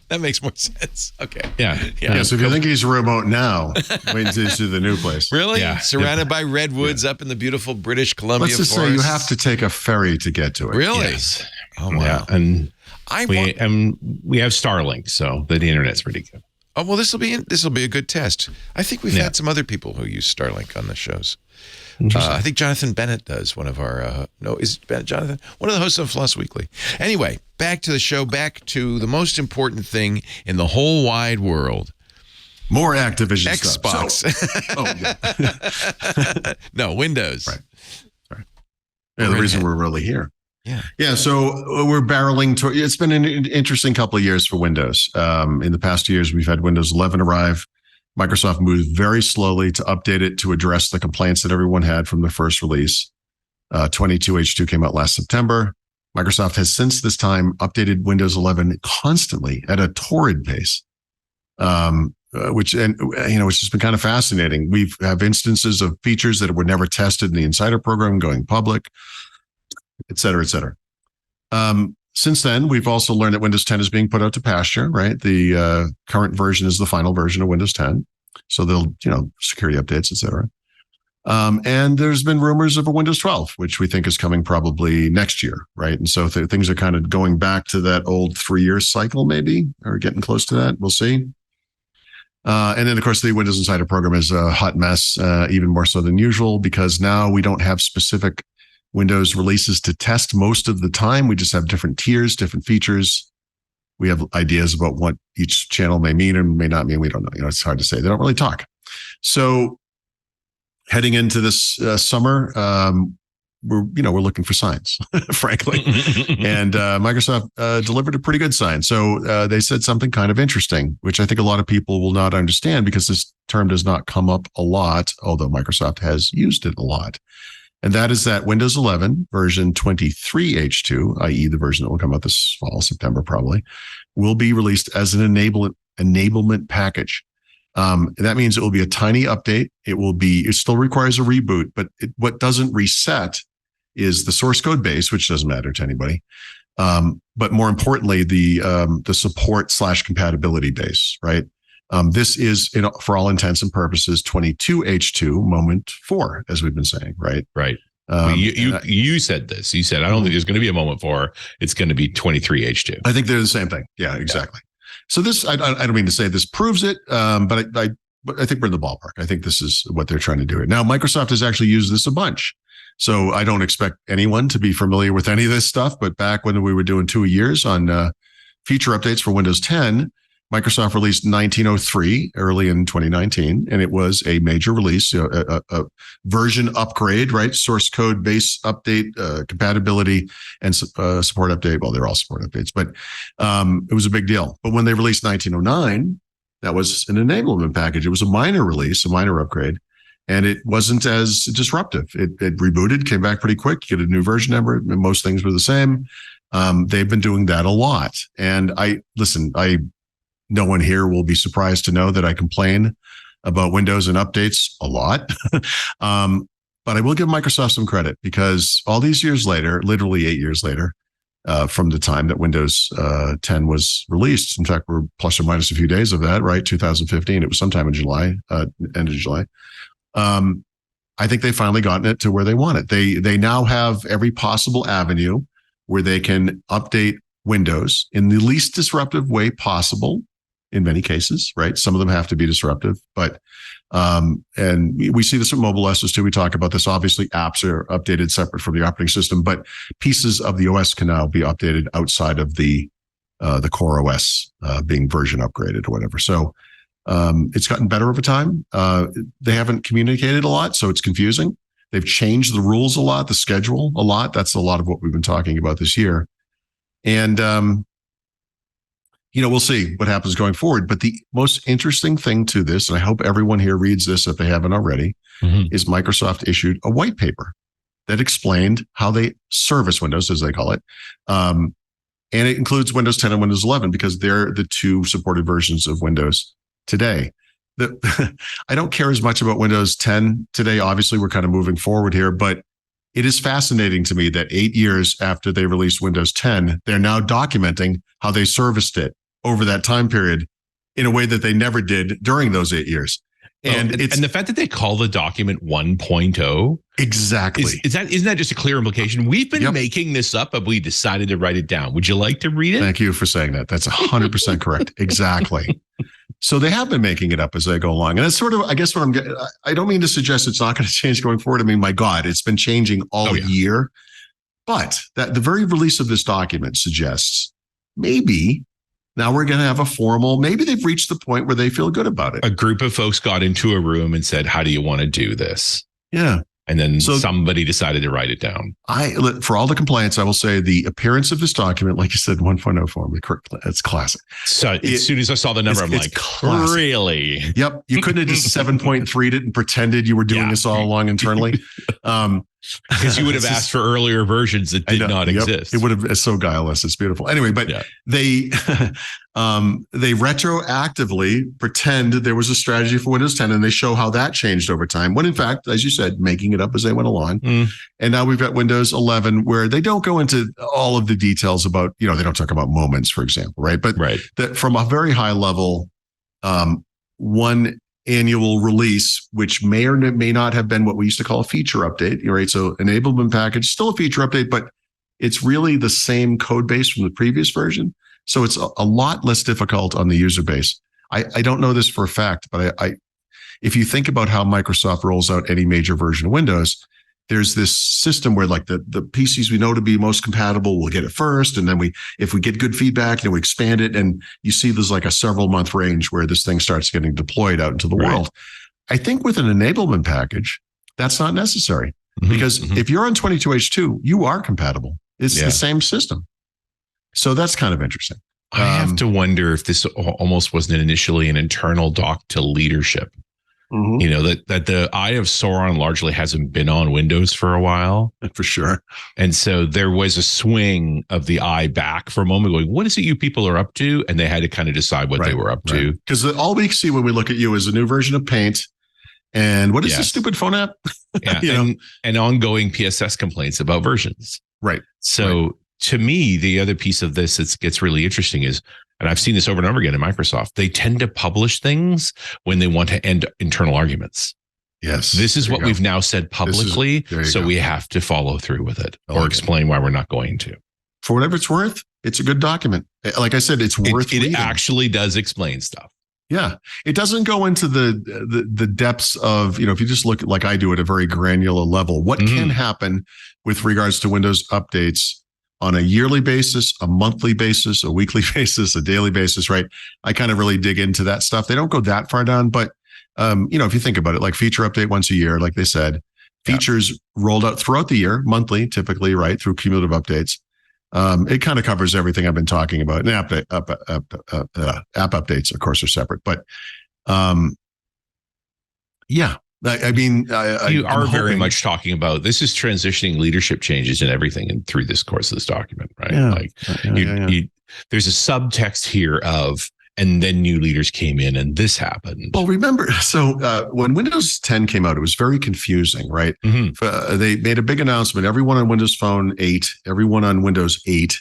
That makes more sense. Okay. Yeah. So if you think he's remote now, wait until you see the new place. Really? Yeah. Surrounded by redwoods up in the beautiful British Columbia Let's just forest. say you have to take a ferry to get to it. Really? Yes. Oh, wow. Yeah. And we have Starlink, so the internet's pretty good. Oh, well, this will be a good test. I think we've had some other people who use Starlink on the shows. I think Jonathan Bennett does. One of our is Bennett Jonathan? One of the hosts of Floss Weekly. Anyway, back to the show. Back to the most important thing in the whole wide world. More Activision Xbox. Stuff. No, Windows. Right. Sorry. Yeah, the reason we're really here. Yeah. So we're barreling toward. It's been an interesting couple of years for Windows. In the past years, we've had Windows 11 arrive. Microsoft moved very slowly to update it to address the complaints that everyone had from the first release. 22H2 came out last September. Microsoft has since this time updated Windows 11 constantly at a torrid pace, which has been kind of fascinating. We have instances of features that were never tested in the Insider program going public, et cetera, et cetera. Since then, we've also learned that Windows 10 is being put out to pasture, right? The current version is the final version of Windows 10. So they'll, security updates, et cetera. And there's been rumors of a Windows 12, which we think is coming probably next year, right? And so things are kind of going back to that old 3-year cycle, maybe, or getting close to that. We'll see. And then, of course, the Windows Insider program is a hot mess, even more so than usual, because now we don't have specific Windows releases to test most of the time. We just have different tiers, different features. We have ideas about what each channel may mean and may not mean. We don't know. It's hard to say. They don't really talk. So heading into this summer, we're looking for signs, frankly. And Microsoft delivered a pretty good sign. So they said something kind of interesting, which I think a lot of people will not understand because this term does not come up a lot, although Microsoft has used it a lot. And that is that Windows 11 version 23H2, i.e. the version that will come out this fall, September probably, will be released as an enablement package. That means it will be a tiny update. It still requires a reboot, but what doesn't reset is the source code base, which doesn't matter to anybody. But more importantly, the support / compatibility base, right? This is, for all intents and purposes, 22H2 moment 4, as we've been saying, right? Right. You said this. You said, I don't think there's going to be a moment 4. It's going to be 23H2. I think they're the same thing. Yeah, exactly. So this, I don't mean to say this proves it, but I think we're in the ballpark. I think this is what they're trying to do. Now, Microsoft has actually used this a bunch. So I don't expect anyone to be familiar with any of this stuff. But back when we were doing 2 years on feature updates for Windows 10, Microsoft released 1903 early in 2019, and it was a major release, a version upgrade, right? Source code base update, compatibility, and support update. Well, they're all support updates, but it was a big deal. But when they released 1909, that was an enablement package. It was a minor release, a minor upgrade, and it wasn't as disruptive. It rebooted, came back pretty quick, get a new version number, and most things were the same. They've been doing that a lot. And no one here will be surprised to know that I complain about Windows and updates a lot. But I will give Microsoft some credit because all these years later, literally 8 years later, from the time that Windows 10 was released, in fact, we're plus or minus a few days of that, right? 2015, it was sometime in July, end of July. I think they've finally gotten it to where they want it. They now have every possible avenue where they can update Windows in the least disruptive way possible. In many cases, right? Some of them have to be disruptive, but and we see this with mobile OSs too. We talk about this. Obviously, apps are updated separate from the operating system, but pieces of the OS can now be updated outside of the core OS being version upgraded or whatever. So it's gotten better over time. They haven't communicated a lot, so it's confusing. They've changed the rules a lot, the schedule a lot. That's a lot of what we've been talking about this year, and we'll see what happens going forward. But the most interesting thing to this, and I hope everyone here reads this if they haven't already, is Microsoft issued a white paper that explained how they service Windows, as they call it. And it includes Windows 10 and Windows 11 because they're the two supported versions of Windows today. I don't care as much about Windows 10 today. Obviously, we're kind of moving forward here, but it is fascinating to me that 8 years after they released Windows 10, they're now documenting how they serviced it over that time period in a way that they never did during those 8 years. And the fact that they call the document 1.0 exactly isn't that just a clear implication? We've been making this up, but we decided to write it down. Would you like to read it? Thank you for saying that. That's 100% correct. Exactly. So they have been making it up as they go along. And that's sort of, I guess, what I'm getting. I don't mean to suggest it's not going to change going forward. I mean, my God, it's been changing all year. But that the very release of this document suggests maybe now we're going to have a formal, maybe they've reached the point where they feel good about it. A group of folks got into a room and said, how do you want to do this? Yeah. And then somebody decided to write it down. For all the complaints, I will say the appearance of this document, like you said, 1.0 form, it's classic. So as soon as I saw the number, I'm like, classic. Really? Yep. You couldn't have just 7.3'd it and pretended you were doing this all along internally. Because you would have asked for earlier versions that did not exist. It would have. It's so guileless. It's beautiful. Anyway, but they retroactively pretend there was a strategy for Windows 10, and they show how that changed over time. When in fact, as you said, making it up as they went along. And now we've got Windows 11, where they don't go into all of the details about, they don't talk about moments, for example, right? But that from a very high level, one annual release, which may or may not have been what we used to call a feature update, right? So enablement package, still a feature update, but it's really the same code base from the previous version. So it's a lot less difficult on the user base. I don't know this for a fact, but if you think about how Microsoft rolls out any major version of Windows, there's this system where like the PCs we know to be most compatible, we'll get it first. And then if we get good feedback, we expand it. And you see there's like a several month range where this thing starts getting deployed out into the world. I think with an enablement package, that's not necessary because if you're on 22H2, you are compatible. It's the same system. So that's kind of interesting. I have to wonder if this almost wasn't initially an internal doc to leadership. That the Eye of Sauron largely hasn't been on Windows for a while. For sure. And so there was a swing of the eye back for a moment going, what is it you people are up to? And they had to kind of decide what they were up to. Because all we see when we look at you is a new version of Paint. And what is this stupid phone app? And ongoing PSS complaints about versions. Right. So to me, the other piece of this that gets really interesting is, and I've seen this over and over again in Microsoft, they tend to publish things when they want to end internal arguments. Yes. This is what we've now said publicly, so we have to follow through with it or explain why we're not going to. For whatever it's worth, it's a good document. Like I said, it's worth reading. It actually does explain stuff. Yeah. It doesn't go into the depths of, if you just look like I do at a very granular level, what can happen with regards to Windows updates on a yearly basis, a monthly basis, a weekly basis, a daily basis, right? I kind of really dig into that stuff. They don't go that far down, but if you think about it, like feature update once a year, like they said, features rolled out throughout the year, monthly, typically, right, through cumulative updates. It kind of covers everything I've been talking about. And app updates, of course, are separate, but I mean, you are very much talking about this is transitioning leadership changes and everything through this course of this document, right? There's a subtext here of, and then new leaders came in and this happened. Well, remember, so when Windows 10 came out, it was very confusing, right? They made a big announcement. Everyone on Windows Phone 8, everyone on Windows 8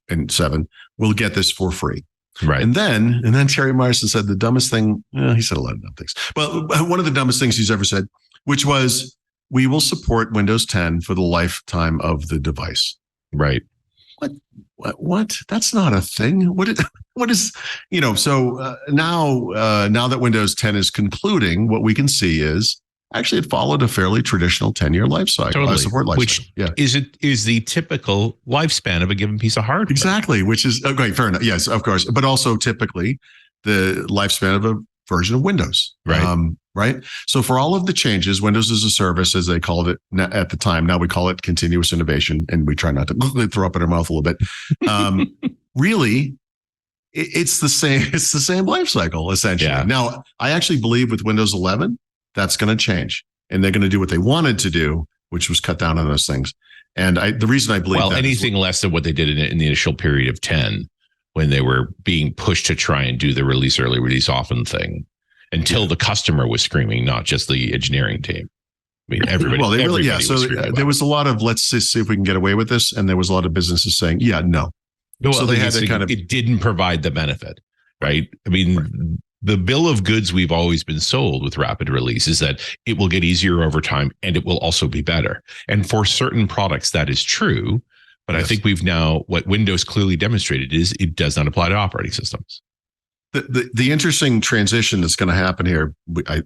and 7 will get this for free. Right. And then Terry Myerson said the dumbest thing. He said a lot of dumb things, but one of the dumbest things he's ever said, which was, we will support Windows 10 for the lifetime of the device. Right. What? That's not a thing. What is, so now that Windows 10 is concluding, what we can see is actually it followed a fairly traditional 10-year life cycle, support life cycle. Is the typical lifespan of a given piece of hardware. Exactly, which is okay, fair enough. Yes, of course, but also typically the lifespan of a version of Windows. Right. Right. So for all of the changes, Windows as a service, as they called it at the time, now we call it continuous innovation, and we try not to throw up in our mouth a little bit. Really, it's the same. It's the same life cycle essentially. Yeah. Now, I actually believe with Windows 11, that's going to change, and they're going to do what they wanted to do, which was cut down on those things. And the reason I believe anything less than what they did in the initial period of 10, when they were being pushed to try and do the release early, release often thing, until the customer was screaming, not just the engineering team. I mean, everybody. Well, everybody was So there was a lot of let's just see if we can get away with this, and there was a lot of businesses saying, yeah, no. Well, so they had to kind of. It didn't provide the benefit, right? I mean, the bill of goods we've always been sold with rapid release is that it will get easier over time, and it will also be better. And for certain products, that is true. But I think what Windows clearly demonstrated is it does not apply to operating systems. The interesting transition that's going to happen here,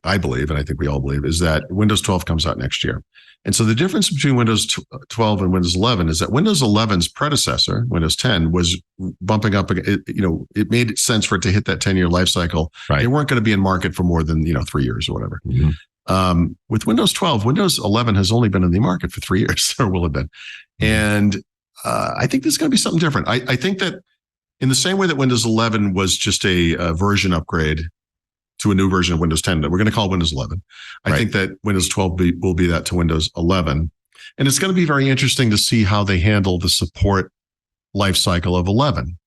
I believe, and I think we all believe, is that Windows 12 comes out next year. And so the difference between Windows 12 and Windows 11 is that Windows 11's predecessor, Windows 10, was bumping up. It made sense for it to hit that 10-year life cycle. Right. They weren't going to be in market for more than 3 years or whatever. Mm-hmm. With Windows 12, Windows 11 has only been in the market for 3 years, or will have been. Mm-hmm. And I think there's going to be something different. I think that in the same way that Windows 11 was just a version upgrade to a new version of Windows 10 that we're going to call Windows 11, I think that Windows 12 will be that to Windows 11. And it's going to be very interesting to see how they handle the support life cycle of 11.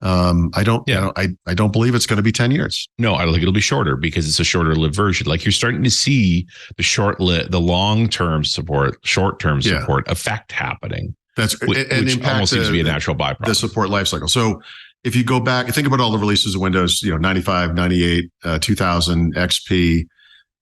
I don't believe it's going to be 10 years. No, I don't think it'll be shorter because it's a shorter lived version. Like, you're starting to see the long-term support, short-term support effect happening. Which almost seems to be a natural byproduct. The support lifecycle. So if you go back and think about all the releases of Windows, 95, 98, 2000, XP,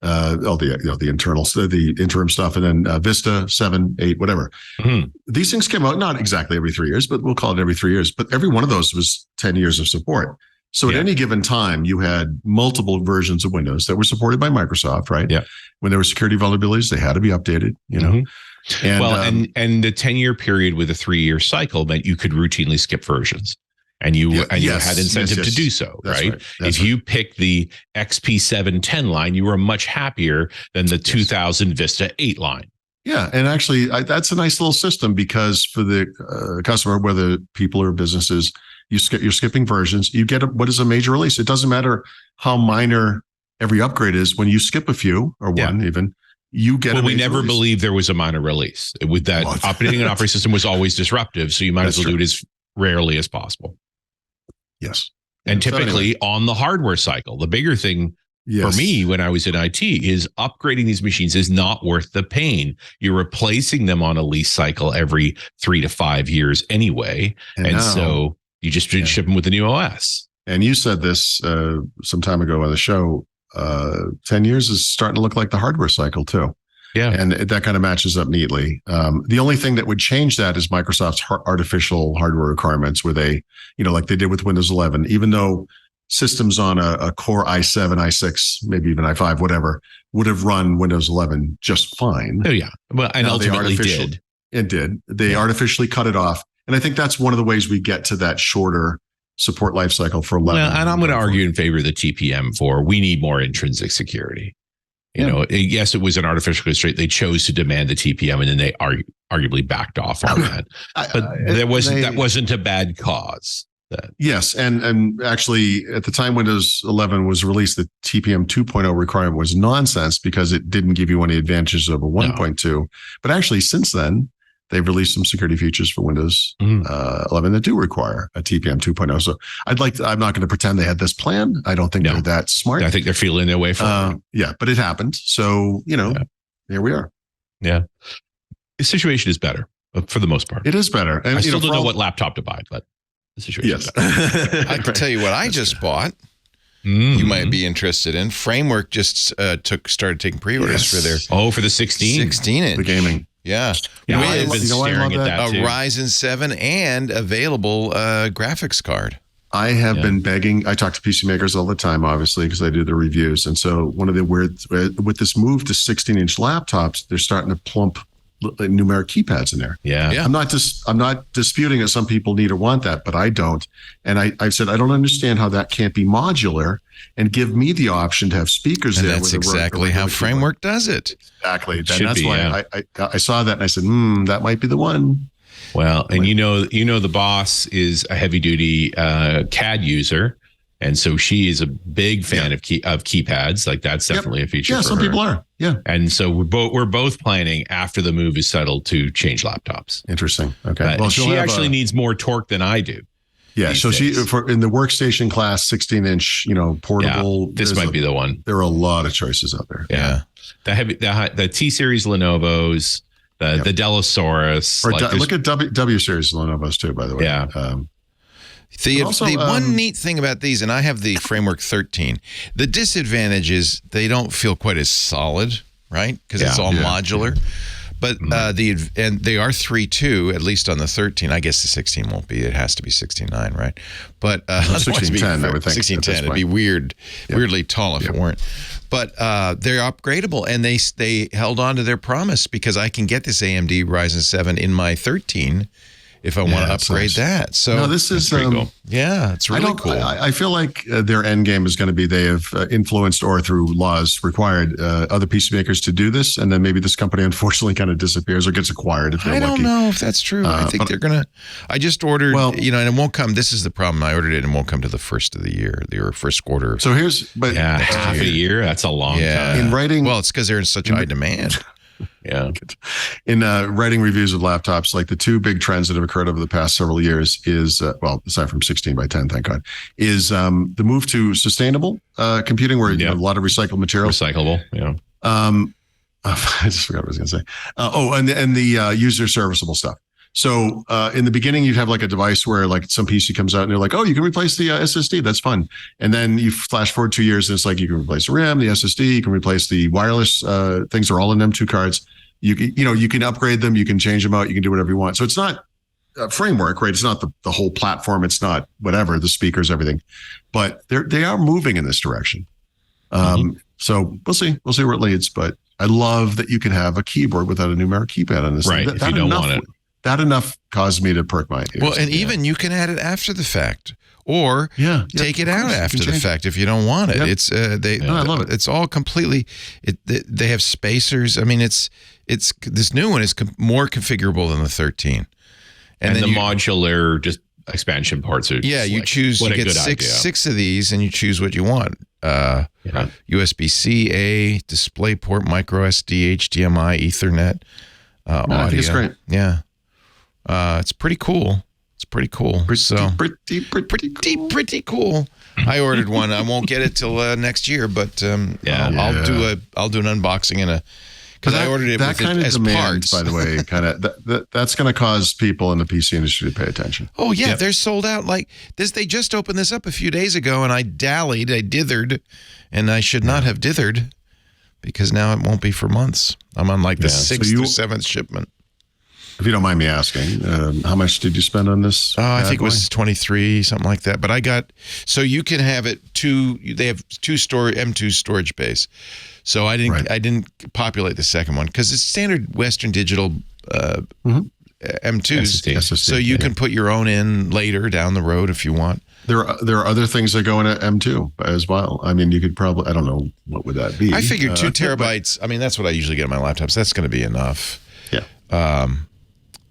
all the internals, the interim stuff, and then Vista, 7, 8, whatever. Mm-hmm. These things came out not exactly every 3 years, but we'll call it every 3 years. But every one of those was 10 years of support. So at any given time, you had multiple versions of Windows that were supported by Microsoft, right? Yeah. When there were security vulnerabilities, they had to be updated, Mm-hmm. And the 10-year period with a 3-year cycle meant you could routinely skip versions, and you had incentive to do so, right? If you picked the XP 710 line, you were much happier than the 2000 Vista 8 line. Yeah, and actually, that's a nice little system because for the customer, whether people or businesses, you're skipping versions. You get what is a major release. It doesn't matter how minor every upgrade is. When you skip a few or one even. You get. Well, we never believed there was a minor release. With that, updating an operating system was always disruptive, so you might as well do it as rarely as possible. Yes, and typically on the hardware cycle, the bigger thing for me when I was in IT is upgrading these machines is not worth the pain. You're replacing them on a lease cycle every 3 to 5 years anyway, and so you just ship them with the new OS. And you said this some time ago on the show. 10 years is starting to look like the hardware cycle too. Yeah. And that kind of matches up neatly. The only thing that would change that is Microsoft's artificial hardware requirements where they, like they did with Windows 11, even though systems on a Core i7, i6, maybe even i5, whatever, would have run Windows 11 just fine. Oh yeah. Well, and ultimately did. It did. They artificially cut it off. And I think that's one of the ways we get to that shorter support lifecycle for 11. Well, and I'm going to argue in favor of the TPM for we need more intrinsic security. Yes, it was an artificial constraint. They chose to demand the TPM, and then they arguably backed off on that. But that wasn't a bad cause. Yes, and actually, at the time Windows 11 was released, the TPM 2.0 requirement was nonsense because it didn't give you any advantages over 1.2. But actually, since then, they've released some security features for Windows 11 that do require a TPM 2.0. So I'm not going to pretend they had this plan. I don't think they're that smart. I think they're feeling their way forward. Yeah, but it happened. So, here we are. Yeah. The situation is better for the most part. It is better. And I still don't know what laptop to buy, but the situation is better. I can tell you what I just bought. You might be interested in. Framework just started taking pre-orders for their for the 16 inch. The gaming. Yeah. I've been staring at that too. A Ryzen 7 and available graphics card. I have been begging. I talk to PC makers all the time, obviously, because I do the reviews. And so one of the with this move to 16-inch laptops, they're starting to plump numeric keypads in there. Yeah. I'm not disputing that some people need or want that, but I don't. And I've said I don't understand how that can't be modular and give me the option to have speakers and there. That's exactly how Framework does it. Exactly. That's why I saw that and I said, that might be the one. Well, and you know, the boss is a heavy duty CAD user. And so she is a big fan of keypads. Like that's definitely a feature. Yeah, for some her. people are. Yeah. And so we're both planning after the move is settled to change laptops. Interesting. Okay. Well, she actually needs more torque than I do. Yeah. So she in the workstation class, 16-inch, portable. Yeah, this might be the one. There are a lot of choices out there. Yeah. The T series Lenovo's, the Delosaurus. Or look at W series Lenovo's too, by the way. Yeah. The one neat thing about these, and I have the Framework 13, the disadvantage is they don't feel quite as solid, right? Because it's all modular. But and they are 3.2, at least on the 13. I guess the 16 won't be. It has to be 16.9, right? But 16.10, I would think. 16.10. It'd be weirdly tall if it weren't. But they're upgradable, and they held on to their promise because I can get this AMD Ryzen 7 in my 13 if I want to upgrade that. So no, this is cool. Yeah, it's really cool. I feel like their end game is going to be they have influenced or through laws required other PC makers to do this, and then maybe this company unfortunately kind of disappears or gets acquired. If I don't know if that's true. I think they're gonna. I just ordered, and it won't come. This is the problem. I ordered it and it won't come to the first of the year, or first quarter. So half a year. That's a long time. In writing, well, it's because they're in such high demand. Yeah. In writing reviews of laptops, like the two big trends that have occurred over the past several years is, aside from 16 by 10, thank God, is the move to sustainable computing, where a lot of recycled materials. Recyclable, yeah. I just forgot what I was going to say. And the user serviceable stuff. So in the beginning, you'd have like a device where like some PC comes out and they're like, oh, you can replace the SSD. That's fun. And then you flash forward 2 years and it's like you can replace the RAM, the SSD, you can replace the wireless things are all in M2 cards. You can upgrade them, you can change them out, you can do whatever you want. So it's not a framework, right? It's not the whole platform. It's not whatever, the speakers, everything. But they are moving in this direction. So we'll see where it leads. But I love that you can have a keyboard without a numeric keypad on this. Right, if you don't want it. That enough caused me to perk my ears. Well, and even you can add it after the fact, or take it out after the fact if you don't want it. Yep. It's I love it. It's all completely. They have spacers. I mean, it's this new one is more configurable than the 13, and then the modular just expansion parts are. Yeah, you choose. You get six of these, and you choose what you want. USB-C, A, DisplayPort, micro SD, HDMI, Ethernet, audio. I think it's great. Yeah. It's pretty cool. Pretty cool. I ordered one. I won't get it till next year, but I'll do an unboxing because I ordered it that kind of as demand, parts. By the way, kind of that's going to cause people in the PC industry to pay attention. Oh yeah, they're sold out. Like this, they just opened this up a few days ago, and I dithered, and I should not have dithered because now it won't be for months. I'm on like the 6th or 7th shipment. If you don't mind me asking, how much did you spend on this? I think it was 23, something like that. But I got, so you can have it they have M2 storage base. So I didn't populate the second one because it's standard Western Digital M2s. SSD, so you can put your own in later down the road if you want. There are other things that go in at M2 as well. I mean, you could probably, I don't know, what would that be? I figured 2 terabytes. I mean, that's what I usually get on my laptops. That's going to be enough. Yeah.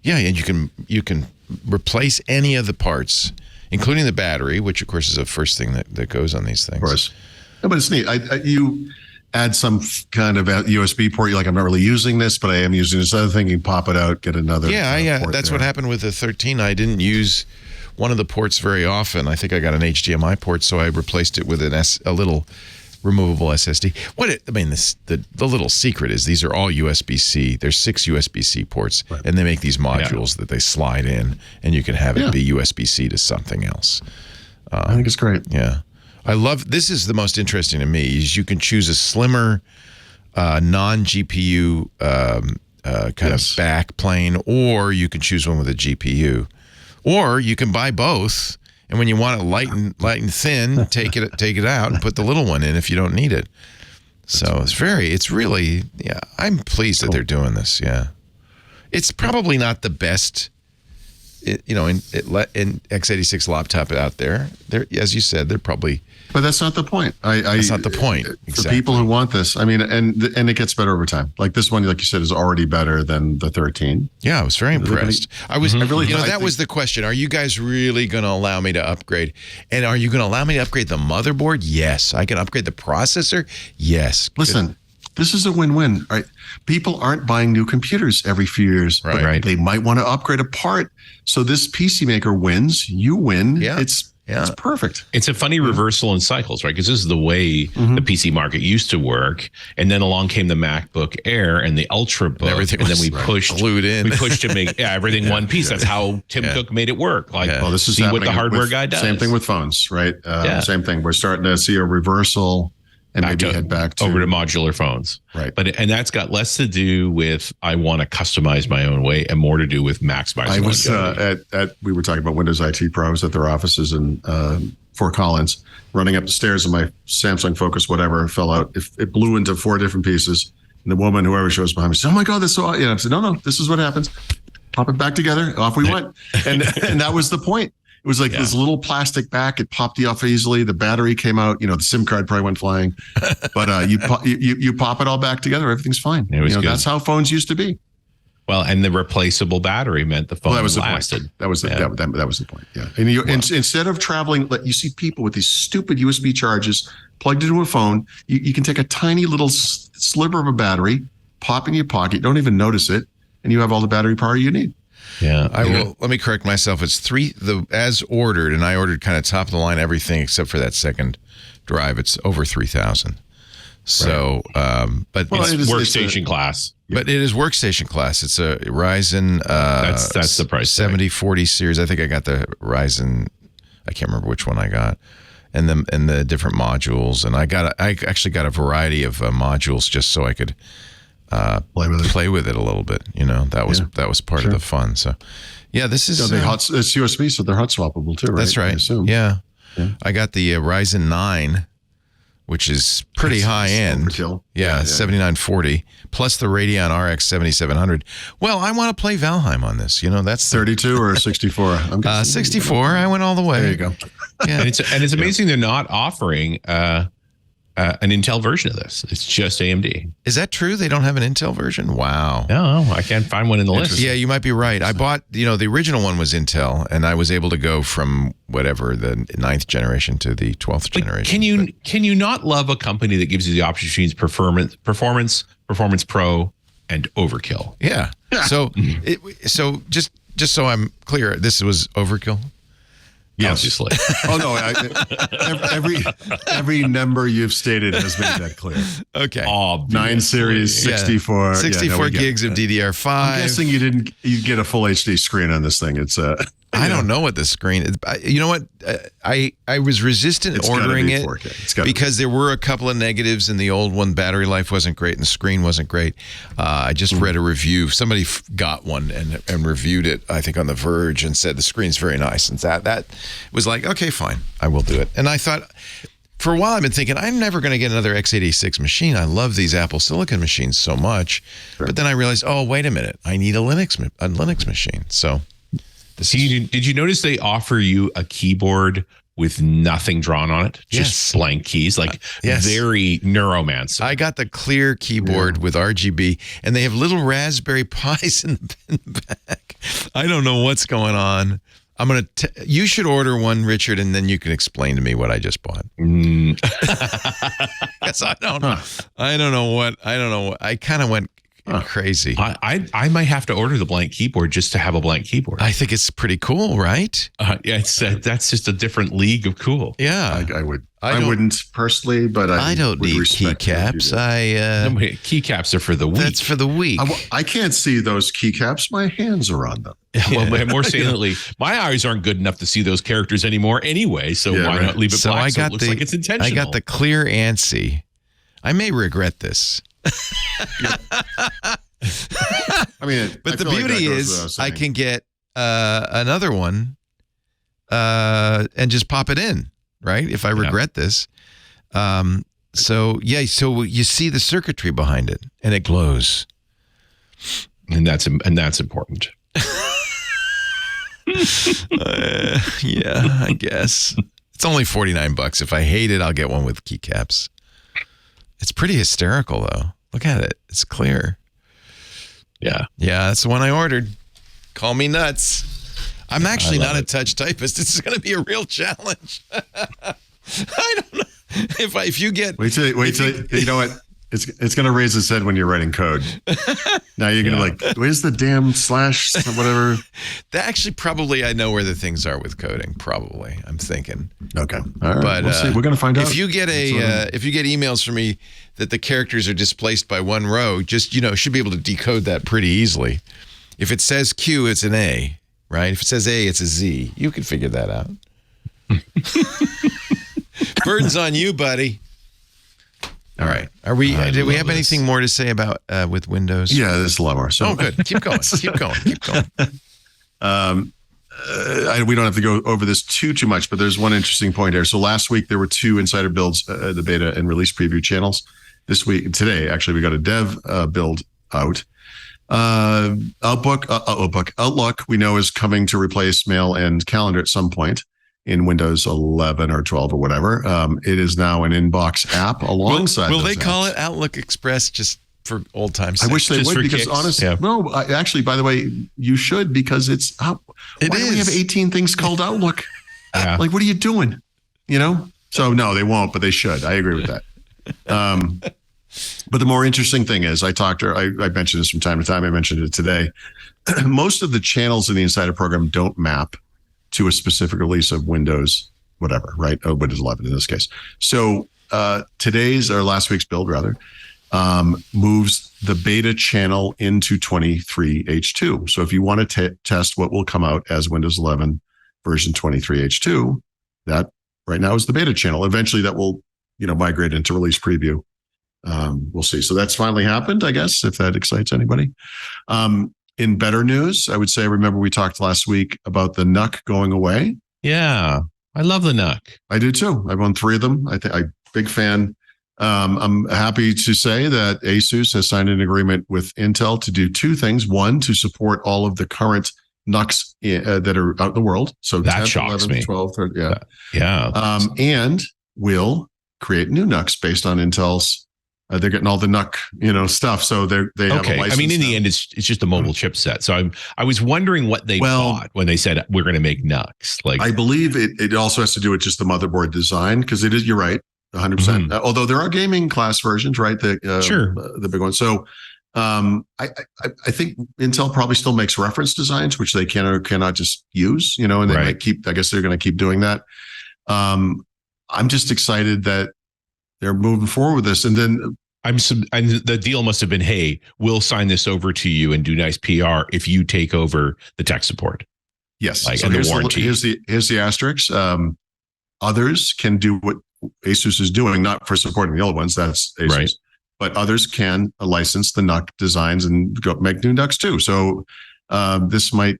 Yeah, and you can replace any of the parts, including the battery, which of course is the first thing that goes on these things. Of course. No, but it's neat. You add some kind of USB port. You're like, I'm not really using this, but I am using this other thing. You can pop it out, get another. Yeah. Port That's there. what happened with the 13. I didn't use one of the ports very often. I think I got an HDMI port, so I replaced it with a little removable SSD. The little secret is these are all USB-C. There's 6 USB-C ports, and they make these modules that they slide in, and you can have it be USB-C to something else. I think it's great. Yeah. This is the most interesting to me, is you can choose a slimmer, non-GPU kind of back plane, or you can choose one with a GPU. Or you can buy both, and when you want it light and thin, take it out and put the little one in if you don't need it. So it's really, I'm pleased that they're doing this. Yeah. It's probably not the best in x86 laptop out there, as you said, they're probably. But that's not the point. That's not the point. For people who want this, I mean, and it gets better over time. Like this one, like you said, is already better than the 13. Yeah, I was very impressed. I was, that was the question. Are you guys really going to allow me to upgrade? And are you going to allow me to upgrade the motherboard? Yes. I can upgrade the processor? Yes. Listen, this is a win-win, right? People aren't buying new computers every few years, but they might want to upgrade a part. So this PC maker wins, you win. Yeah. It's perfect. It's a funny reversal in cycles, right? Because this is the way the PC market used to work. And then along came the MacBook Air and the Ultrabook. And then we pushed glued in. We pushed to make everything one piece. That's how Tim Cook made it work. Like, well, this is see what the hardware guy does. Same thing with phones, right? Same thing. We're starting to see a reversal and maybe head back to over to modular phones. Right. And that's got less to do with I want to customize my own way and more to do with maximizing. I was we were talking about Windows IT pros at their offices in Fort Collins, running up the stairs and my Samsung Focus, whatever, fell out. It blew into 4 different pieces. And the woman, whoever shows behind me, said, "Oh my God, that's so," I said, no, this is what happens. Pop it back together. Off we went. And that was the point. It was like this little plastic back. It popped off easily. The battery came out. The SIM card probably went flying. But you pop it all back together. Everything's fine. It was good. That's how phones used to be. Well, and the replaceable battery meant the phone lasted. That was the point. Yeah. And instead of traveling, you see people with these stupid USB charges plugged into a phone. You can take a tiny little sliver of a battery, pop in your pocket, you don't even notice it, and you have all the battery power you need. Yeah, let me correct myself. It's as ordered, and I ordered kind of top of the line everything except for that second drive. It's over 3,000. So, but it's workstation class. But it is workstation class. It's a Ryzen. That's the price. 7040 series. I think I got the Ryzen. I can't remember which one I got, and the different modules. And I actually got a variety of modules just so I could. Play with it a little bit, that was part of the fun. So, this is it's USB, so they're hot swappable too, right? That's right. I assume. Yeah. I got the Ryzen 9, which is pretty high end. Overkill. 7940 plus the Radeon RX 7700. Well, I want to play Valheim on this. That's 32 or 64. 64. I went all the way. There you go. Yeah. and it's amazing they're not offering an Intel version of this. It's just AMD. Is that true? They don't have an Intel version? Wow. No, I can't find one in the list. Yeah, you might be right. I bought, the original one was Intel, and I was able to go from whatever, the 9th generation to the 12th generation. Can you not love a company that gives you the option to choose performance pro, and overkill? Yeah. So, just so I'm clear, this was overkill? Yes. Obviously. Oh no! Every number you've stated has made that clear. Okay. 9 series, 64, 64 gigs of DDR5. I'm guessing you get a full HD screen on this thing. It's I don't know what the screen is. You know what? I was resistant ordering it because there were a couple of negatives in the old one. Battery life wasn't great and the screen wasn't great. I just read a review. Somebody got one and reviewed it, I think, on The Verge and said the screen's very nice. And that was like, okay, fine, I will do it. And I thought, for a while, I've been thinking, I'm never going to get another x86 machine. I love these Apple Silicon machines so much. Sure. But then I realized, oh, wait a minute, I need a Linux machine. So. Did you notice they offer you a keyboard with nothing drawn on it? Just blank keys, very Neuromancer. I got the clear keyboard with RGB, and they have little Raspberry Pis in the back. I don't know what's going on. I'm gonna. You should order one, Richard, and then you can explain to me what I just bought. Because I don't know what. I kind of went crazy. I might have to order the blank keyboard just to have a blank keyboard. I think it's pretty cool, right? That's just a different league of cool. Yeah, I wouldn't personally, but I don't need keycaps. Keycaps are for the weak. That's for the weak. I can't see those keycaps. My hands are on them. Well, more saliently, my eyes aren't good enough to see those characters anymore anyway. So why not leave it black so it looks like it's intentional? I got the clear ANSI. I may regret this. But the beauty is I can get another one and just pop it in, right? If I regret this. So you see the circuitry behind it and it glows. And that's important. Yeah, I guess. It's only $49. If I hate it, I'll get one with keycaps. It's pretty hysterical, though. Look at it. It's clear. Yeah. Yeah, that's the one I ordered. Call me nuts. I'm actually not a touch typist. This is going to be a real challenge. I don't know. If you get... Wait till you know what? It's going to raise its head when you're writing code. Now you're going to like, where's the damn slash whatever? Actually, probably I know where the things are with coding. Probably, I'm thinking. Okay, all right. But we'll see. We're going to find out. If you get if you get emails from me that the characters are displaced by one row, just should be able to decode that pretty easily. If it says Q, it's an A, right? If it says A, it's a Z. You can figure that out. Burden's on you, buddy. All right. Did we have anything more to say about with Windows? Yeah, there's a lot more. So, good. Keep going. Keep going. We don't have to go over this too much, but there's one interesting point here. So last week there were 2 insider builds, the beta and release preview channels. Today, actually, we got a dev build out. Outlook, we know is coming to replace Mail and Calendar at some point in Windows 11 or 12 or whatever. It is now an inbox app alongside. Will they call it Outlook Express just for old times' sake? I wish they would, because honestly, no. Actually, by the way, you should, because it's. Why do we have 18 things called Outlook? Yeah. Like, what are you doing? So no, they won't, but they should. I agree with that. But the more interesting thing is, I mentioned this from time to time. I mentioned it today. Most of the channels in the Insider program don't map to a specific release of Windows, whatever, right? Windows 11 in this case. So last week's build rather, moves the beta channel into 23H2. So if you want to test what will come out as Windows 11 version 23H2, that right now is the beta channel. Eventually that will, migrate into release preview. We'll see. So that's finally happened, I guess, if that excites anybody. In better news, I would say, remember we talked last week about the NUC going away. Yeah, I love the NUC. I do too. I've owned 3 of them. I'm big fan. I'm happy to say that ASUS has signed an agreement with Intel to do 2 things. One, to support all of the current NUCs that are out in the world. So that 10th, shocks 11th, me. 12th, 13th, Yeah. And will create new NUCs based on Intel's. They're getting all the NUC, stuff. So they have a license. I mean, in now. the end, it's just a mobile chipset. So I was wondering what they thought when they said we're going to make NUCs. Like, I believe it also has to do with just the motherboard design, because it is. You're right, 100%. Although there are gaming class versions, right? The big one. So I think Intel probably still makes reference designs, which they can or cannot just use. And they might keep. I guess they're going to keep doing that. I'm just excited that they're moving forward with this, and then. And the deal must have been, hey, we'll sign this over to you and do nice PR if you take over the tech support. Yes, and the warranty. Here's the asterisk. Others can do what ASUS is doing, not for supporting the old ones. That's ASUS, right. But others can license the NUC designs and go make new NUCs too. So this might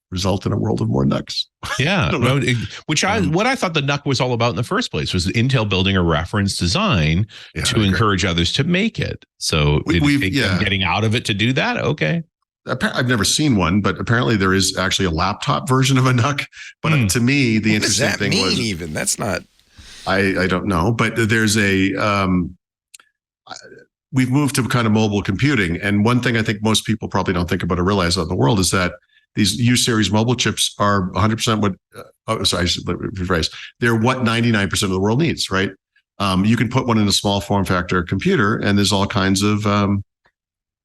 result in a world of more NUCs. Yeah, what I thought the NUC was all about in the first place was Intel building a reference design to encourage others to make it. So getting out of it to do that. Okay. I've never seen one, but apparently there is actually a laptop version of a NUC. But to me, the interesting thing was even that's not. I don't know, but there's we've moved to kind of mobile computing, and one thing I think most people probably don't think about or realize out in the world is that these U-series mobile chips are 100% what, I should rephrase. They're what 99% of the world needs, right? You can put one in a small form factor computer, and there's all kinds of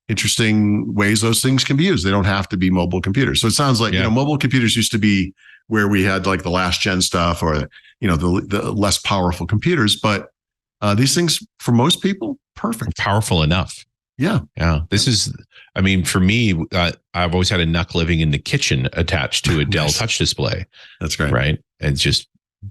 interesting ways those things can be used. They don't have to be mobile computers. So it sounds like, mobile computers used to be where we had like the last gen stuff or, the less powerful computers. But these things, for most people, perfect. Powerful enough. Yeah. This is, for me, I've always had a NUC living in the kitchen attached to a Dell touch display. That's great. Right. And it's just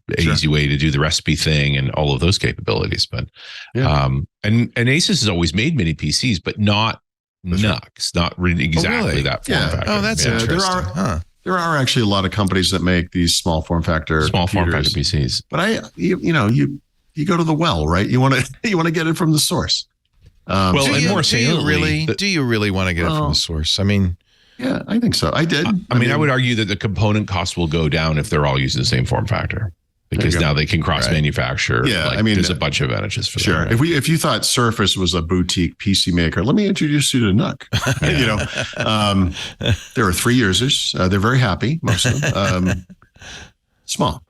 an easy way to do the recipe thing and all of those capabilities. But, and ASUS has always made mini PCs, but not NUCs, not really exactly that form factor. Oh, that's interesting. There are actually a lot of companies that make these small form factor PCs. But you go to the well, right? You want to get it from the source. Do you really want to get it from the source? Yeah, I think so. I did. I mean, I would argue that the component cost will go down if they're all using the same form factor, because now they can cross manufacture. Yeah, I mean, there's a bunch of advantages for sure. that. If you thought Surface was a boutique PC maker, let me introduce you to NUC. There are 3 users. They're very happy, most of them. Small.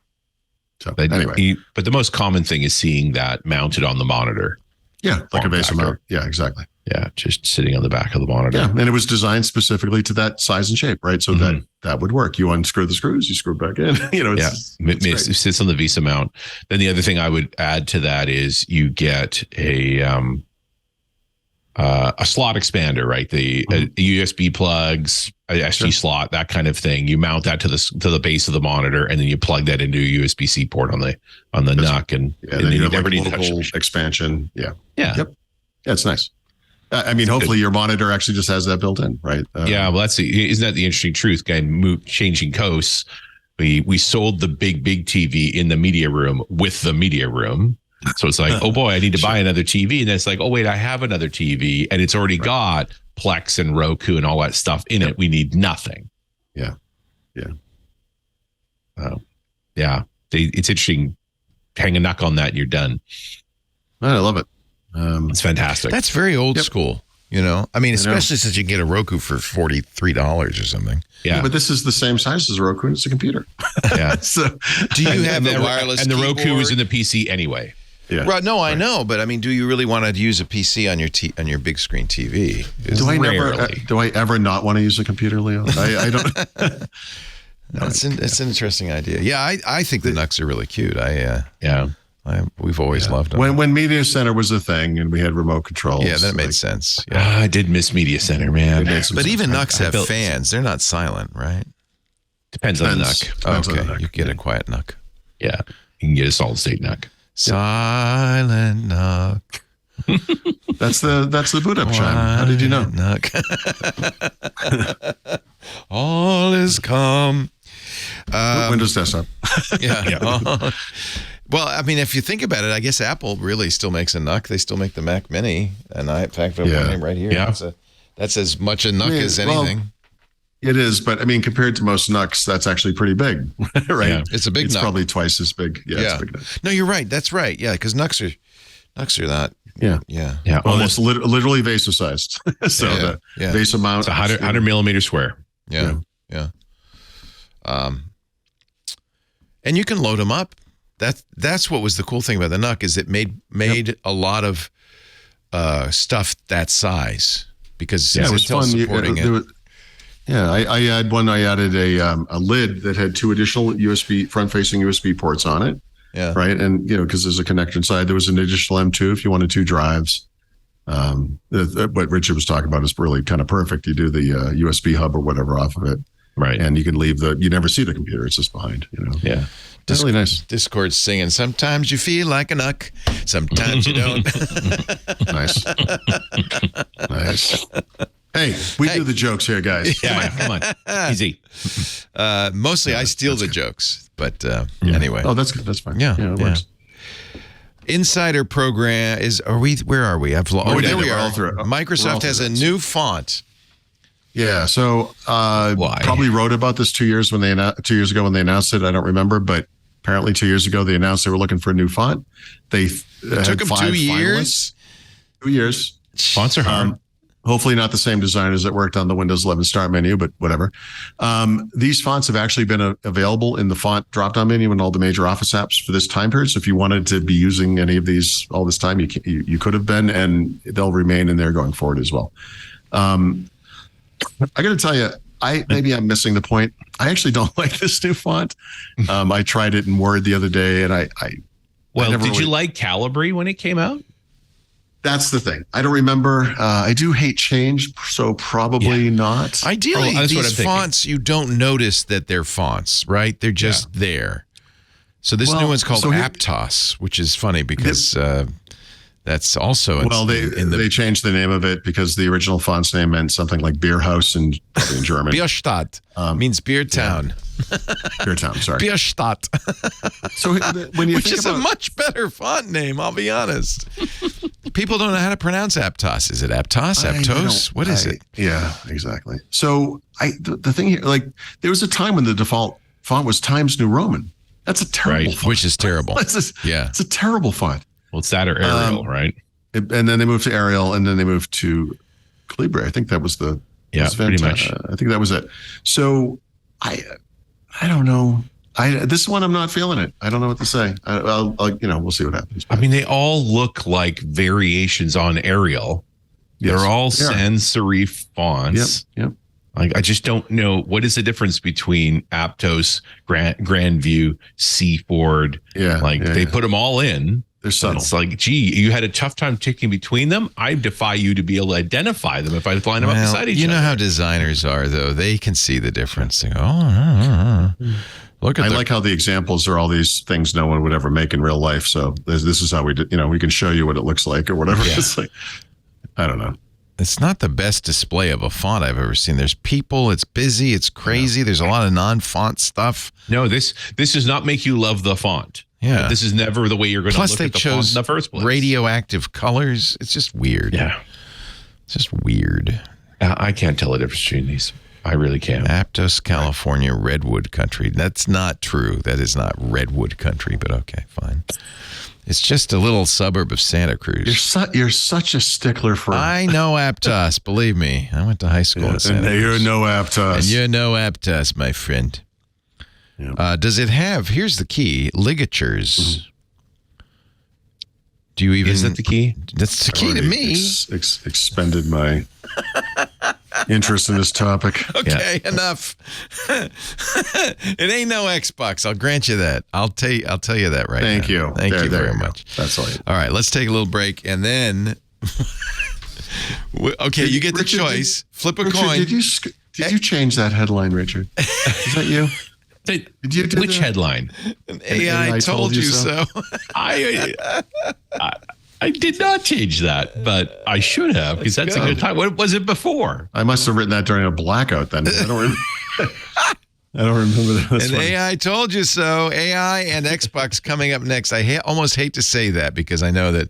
So anyway, but the most common thing is seeing that mounted on the monitor. Yeah, like a VESA mount. Yeah, exactly. Yeah, just sitting on the back of the monitor. Yeah, and it was designed specifically to that size and shape, right? So that would work. You unscrew the screws, you screw it back in. It sits on the VESA mount. Then the other thing I would add to that is you get a slot expander, right? The USB plugs, a SD slot, that kind of thing. You mount that to the base of the monitor, and then you plug that into a USB-C port on the NUC, and then you never need local expansion. Yeah. Yep. Yeah, it's nice. I mean, hopefully your monitor actually just has that built in, right? Well, isn't that the interesting truth? Changing coasts. We sold the big TV in the media room with the media room. So it's like, oh boy, I need to buy another TV. And then it's like, oh wait, I have another TV and it's already got Plex and Roku and all that stuff in it. We need nothing. Yeah. It's interesting. Hang a NUC on that and you're done. I love it. It's fantastic. That's very old school. I mean, especially since you can get a Roku for $43 or something. Yeah, but this is the same size as a Roku, and it's a computer. Yeah. So, do you have the wireless? And the keyboard? Roku is in the PC anyway. Yeah. Right. No, I know, but I mean, do you really want to use a PC on your big screen TV? Do I ever not want to use a computer, Leo? I don't. It's an interesting idea. Yeah, I think the NUCs are really cute. We've always loved them. When Media Center was a thing and we had remote controls. Yeah, that made sense. Yeah. I did miss Media Center, man. But even NUCs have fans. They're not silent, right? Depends on the NUC. Okay, you get a quiet NUC. Yeah, you can get a solid state NUC. Silent NUC. That's the boot up chime. How did you know? NUC. All is calm. Windows desktop. Yeah. Well, I mean, if you think about it, I guess Apple really still makes a NUC. They still make the Mac Mini, and in fact, I have one name right here. Yeah. That's as much a NUC as anything. Well, it is, but I mean, compared to most NUCs, that's actually pretty big, right? Yeah. It's a big NUC. It's probably twice as big. Yeah, it's a big NUC. No, you're right. That's right. Yeah, because NUCs are not. Yeah. Yeah. Well, it's literally VESA sized. So the VESA mount. It's 100 millimeter square. Yeah. And you can load them up. That's what was the cool thing about the NUC is it made a lot of stuff that size because it was fun supporting it. I had one. I added a lid that had 2 additional front-facing USB ports on it. Yeah. Right. And because there's a connector inside, there was an additional M2 if you wanted 2 drives. What Richard was talking about is really kind of perfect. You do the USB hub or whatever off of it. Right. And you can leave you never see the computer. It's just behind, Yeah. Really nice. Discord's singing, sometimes you feel like a NUC, sometimes you don't. Nice. Hey, we do the jokes here, guys. Yeah, come on. Easy. Mostly I steal the jokes, but anyway. Oh, that's good. That's fine. Yeah, it works. Insider program where are we? There we are. Microsoft has a new font. Yeah, so probably wrote about this 2 years ago when they announced it. I don't remember, but apparently 2 years ago they announced they were looking for a new font. It took them 2 years. 2 years. Fonts are hard. Hopefully not the same designers that worked on the Windows 11 Start menu, but whatever. These fonts have actually been available in the font drop-down menu in all the major Office apps for this time period. So if you wanted to be using any of these all this time, you could have been, and they'll remain in there going forward as well. I got to tell you, maybe I'm missing the point. I actually don't like this new font. I tried it in Word the other day, and did you like Calibri when it came out? That's the thing. I don't remember. I do hate change, so probably not. Ideally, these fonts, you don't notice that they're fonts, right? They're just there. So this new one's called Aptos, which is funny because that's also they changed the name of it because the original font's name meant something like beer house in German. Bierstadt means beer town. Beer town, sorry. Bierstadt. So when you which is a much better font name, I'll be honest. People don't know how to pronounce Aptos. Is it Aptos? Aptos? What is it? Yeah, exactly. So the thing here, like, there was a time when the default font was Times New Roman. That's a terrible font. Which is terrible. It's a terrible font. Well, it's that or Arial, right? And then they moved to Arial, and then they moved to Calibri. I think that was pretty much. I think that was it. So I don't know. This one, I'm not feeling it. I don't know what to say. I'll we'll see what happens. I mean, they all look like variations on Arial. Yes, They're all sans serif fonts. Yep. Like, I just don't know what is the difference between Aptos, Grandview, Seaford. They put them all in. They're subtle. It's like, gee, you had a tough time ticking between them. I defy you to be able to identify them if I line them up beside each other. You know how designers are, though. They can see the difference. They go, look at. I like how the examples are all these things no one would ever make in real life. So this is how we did. We can show you what it looks like or whatever. Yeah. It's like, I don't know. It's not the best display of a font I've ever seen. There's people. It's busy. It's crazy. There's a lot of non-font stuff. No, this does not make you love the font. Yeah. This is never the way you're going to look at the font in the first place. Radioactive colors. It's just weird. Yeah. It's just weird. I can't tell the difference between these. I really can't. Aptos, California, Redwood Country. That's not true. That is not Redwood Country, but okay, fine. It's just a little suburb of Santa Cruz. You're such a stickler for. I know Aptos. Believe me. I went to high school in Santa Cruz. You're no Aptos. And you're no Aptos, my friend. Yep. Does it have, here's the key, ligatures? Mm-hmm. Do you even... Is that the key? That's the key to me. Expended my interest in this topic. Okay, enough. It ain't no Xbox. I'll grant you that. I'll tell you that right Thank now. you. Thank you very much. That's all. All right, let's take a little break, and then... Okay, you get the choice. Flip a coin. Did you change that headline, Richard? Is that you? Did you do Which headline? AI told you so. I did not change that, but I should have, because that's a good time. What was it before? I must have written that during a blackout then. I don't remember that. And AI told you so. AI and Xbox coming up next. I almost hate to say that because I know that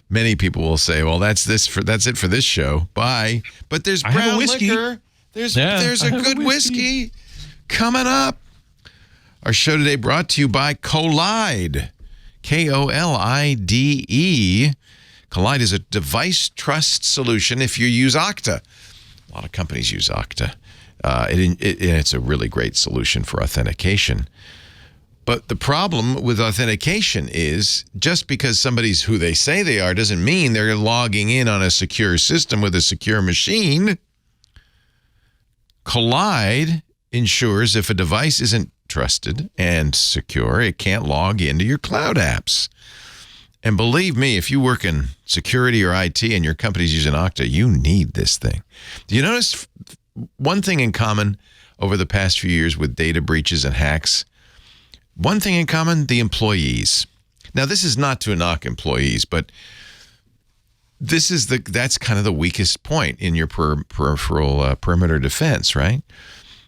many people will say, well, that's it for this show. Bye. But there's brown liquor. There's a good whiskey coming up. Our show today brought to you by Collide. Kolide. Collide is a device trust solution if you use Okta. A lot of companies use Okta. It's a really great solution for authentication. But the problem with authentication is just because somebody's who they say they are doesn't mean they're logging in on a secure system with a secure machine. Collide ensures if a device isn't trusted and secure, it can't log into your cloud apps. And believe me, if you work in security or IT and your company's using Okta, you need this thing. Do you notice one thing in common over the past few years with data breaches and hacks? One thing in common, the employees. Now, this is not to knock employees, but that's kind of the weakest point in your peripheral perimeter defense, right?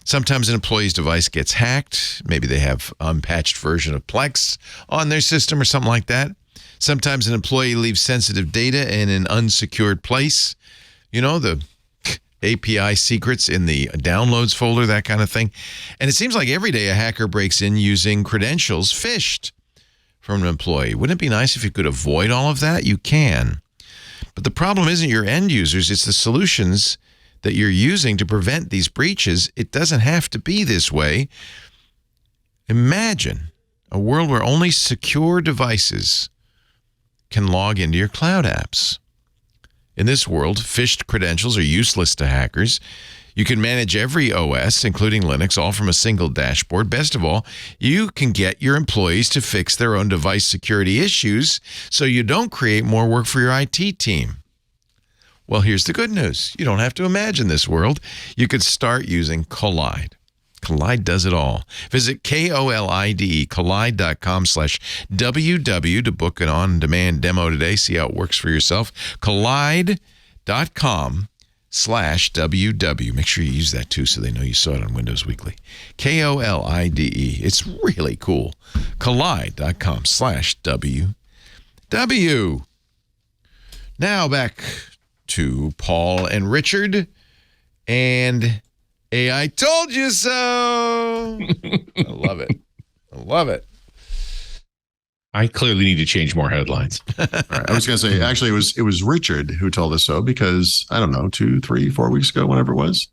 Sometimes an employee's device gets hacked. Maybe they have unpatched version of Plex on their system or something like that. Sometimes an employee leaves sensitive data in an unsecured place. The API secrets in the downloads folder, that kind of thing. And it seems like every day a hacker breaks in using credentials phished from an employee. Wouldn't it be nice if you could avoid all of that? You can. But the problem isn't your end users. It's the solutions that you're using to prevent these breaches. It doesn't have to be this way. Imagine a world where only secure devices can log into your cloud apps. In this world, phished credentials are useless to hackers. You can manage every OS, including Linux, all from a single dashboard. Best of all, you can get your employees to fix their own device security issues so you don't create more work for your IT team. Well, here's the good news. You don't have to imagine this world. You could start using Collide. Collide does it all. Visit Kolide, collide.com/WW to book an on-demand demo today. See how it works for yourself. Collide.com/WW. Make sure you use that too so they know you saw it on Windows Weekly. Kolide. It's really cool. Collide.com/WW. Now back to Paul and Richard and I told you so. I love it. I love it. I clearly need to change more headlines. All right. I was going to say, actually, it was Richard who told us so because, I don't know, 2, 3, 4 weeks ago, whenever it was,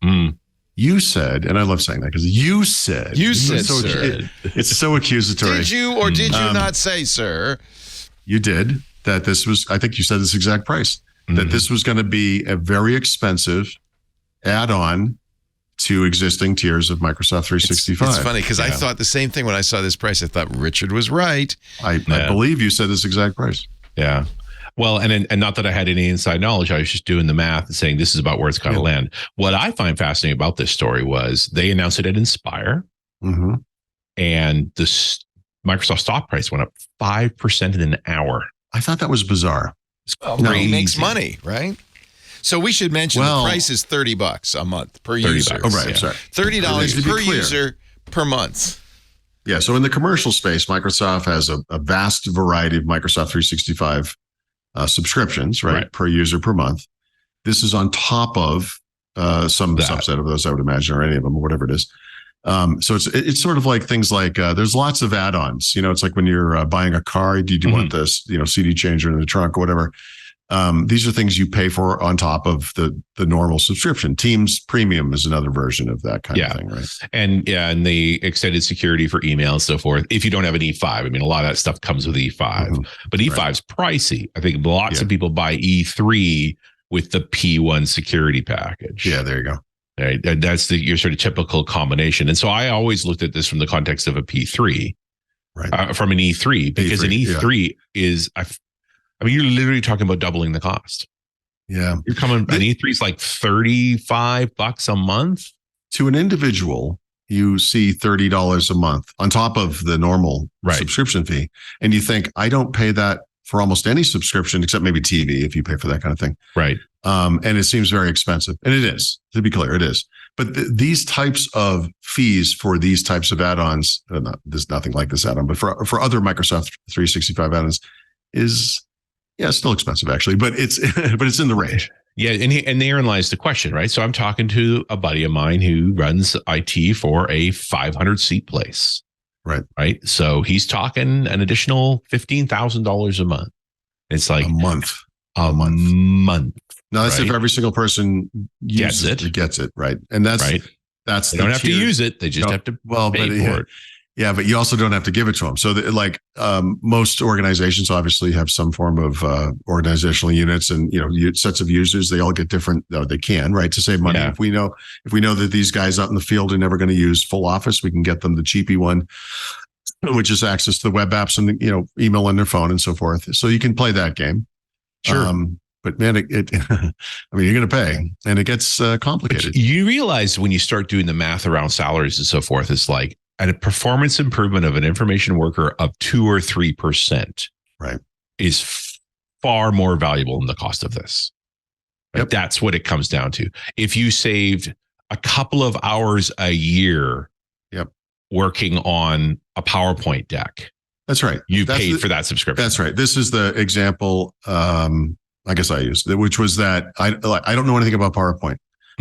you said, and I love saying that because you said, sir. It's so accusatory. Did you or did you not say, sir? You did that this was, I think you said this exact price, that this was going to be a very expensive add-on to existing tiers of Microsoft 365. It's funny because I thought the same thing when I saw this price. I thought Richard was right. I believe you said this exact price. Yeah. Well, and not that I had any inside knowledge. I was just doing the math and saying this is about where it's going to land. What I find fascinating about this story was they announced it at Inspire, and the Microsoft stock price went up 5% in an hour. I thought that was bizarre. No, he makes money, right? So we should mention the price is $30 a month per user. Oh, right. Sorry. $30 per user per month. Yeah. So in the commercial space, Microsoft has a vast variety of Microsoft 365 subscriptions, right? Per user per month. This is on top of some subset of those, I would imagine, or any of them, or whatever it is. So it's sort of like things like there's lots of add-ons. It's like when you're buying a car, do you want this, CD changer in the trunk or whatever. These are things you pay for on top of the normal subscription. Teams Premium is another version of that kind of thing, right? And the extended security for email and so forth. If you don't have an E5, I mean, a lot of that stuff comes with E5, but E5's pricey. I think lots of people buy E3 with the P1 security package. Yeah, there you go. Right, that's your sort of typical combination. And so I always looked at this from the context of a P3, right? From an E3, because an E3 is. I mean, you're literally talking about doubling the cost. Yeah. You're coming, an E3 is like $35 a month. To an individual, you see $30 a month on top of the normal subscription fee. And you think, I don't pay that for almost any subscription, except maybe TV, if you pay for that kind of thing. Right. And it seems very expensive. And it is, to be clear, it is. But these types of fees for these types of add-ons, there's nothing like this add-on, but for other Microsoft 365 add-ons is... Yeah, it's still expensive actually, but it's in the range. Yeah, and therein lies the question, right? So I'm talking to a buddy of mine who runs IT for a 500-seat place. Right. So he's talking an additional $15,000 a month. It's like a month. Now that's if every single person gets it, right? And that's they don't have to use it; they just have to pay for it. Yeah, but you also don't have to give it to them. So most organizations obviously have some form of organizational units and, sets of users. They all get different, they can, right? To save money. Yeah. If we know that these guys out in the field are never going to use full Office, we can get them the cheapy one, which is access to the web apps and, email on their phone and so forth. So you can play that game. Sure. But man, I mean, you're going to pay and it gets complicated. But you realize when you start doing the math around salaries and so forth, it's like, and a performance improvement of an information worker of 2 or 3%, is far more valuable than the cost of this. Right? Yep. That's what it comes down to. If you saved a couple of hours a year, working on a PowerPoint deck, that's right. You paid for that subscription. That's right. This is the example. I guess I used, which was that I don't know anything about PowerPoint.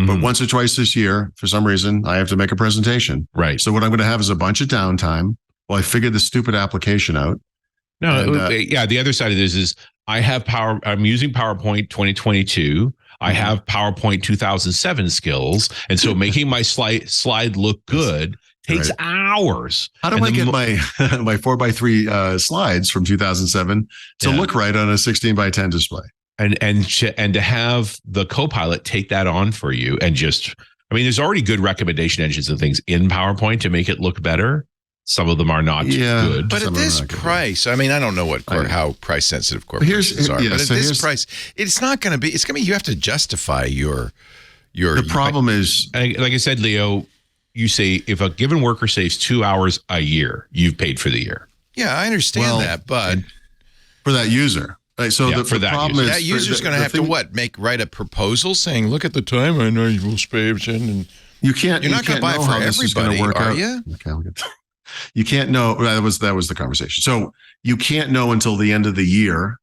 But once or twice this year, for some reason, I have to make a presentation. Right. So what I'm going to have is a bunch of downtime while I figure the stupid application out. The other side of this is I'm using PowerPoint 2022. I have PowerPoint 2007 skills. And so making my slide look good takes hours. How do I get my 4x3 slides from 2007 to look right on a 16x10 display? And to have the Copilot take that on for you and there's already good recommendation engines and things in PowerPoint to make it look better. Some of them are not good. But at this price, I mean, I don't know how price sensitive corporations are. But at this price, it's not going to be. It's going to be. You have to justify your. The problem is, like I said, Leo, you say if a given worker saves 2 hours a year, you've paid for the year. Yeah, I understand that, but for that user. Right, so the problem is that user's going to have to write a proposal saying, "Look at the time I know you will spave," and you can't. You're not going to buy it for everybody, are you? Okay, you can't know. That was the conversation. So you can't know until the end of the year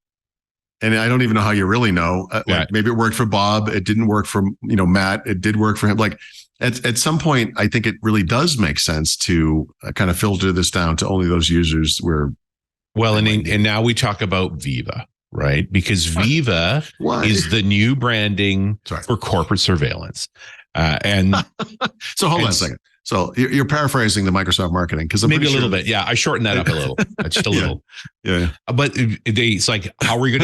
And I don't even know how you really know. Like maybe it worked for Bob. It didn't work for, Matt. It did work for him. Like at some point, I think it really does make sense to kind of filter this down to only those users where. Well, and now we talk about Viva, right? Because Viva is the new branding for corporate surveillance. And so hold on a second. So you're paraphrasing the Microsoft marketing because maybe a little bit. Yeah, I shortened that up a little. Just a little. Yeah. But it's like, how are we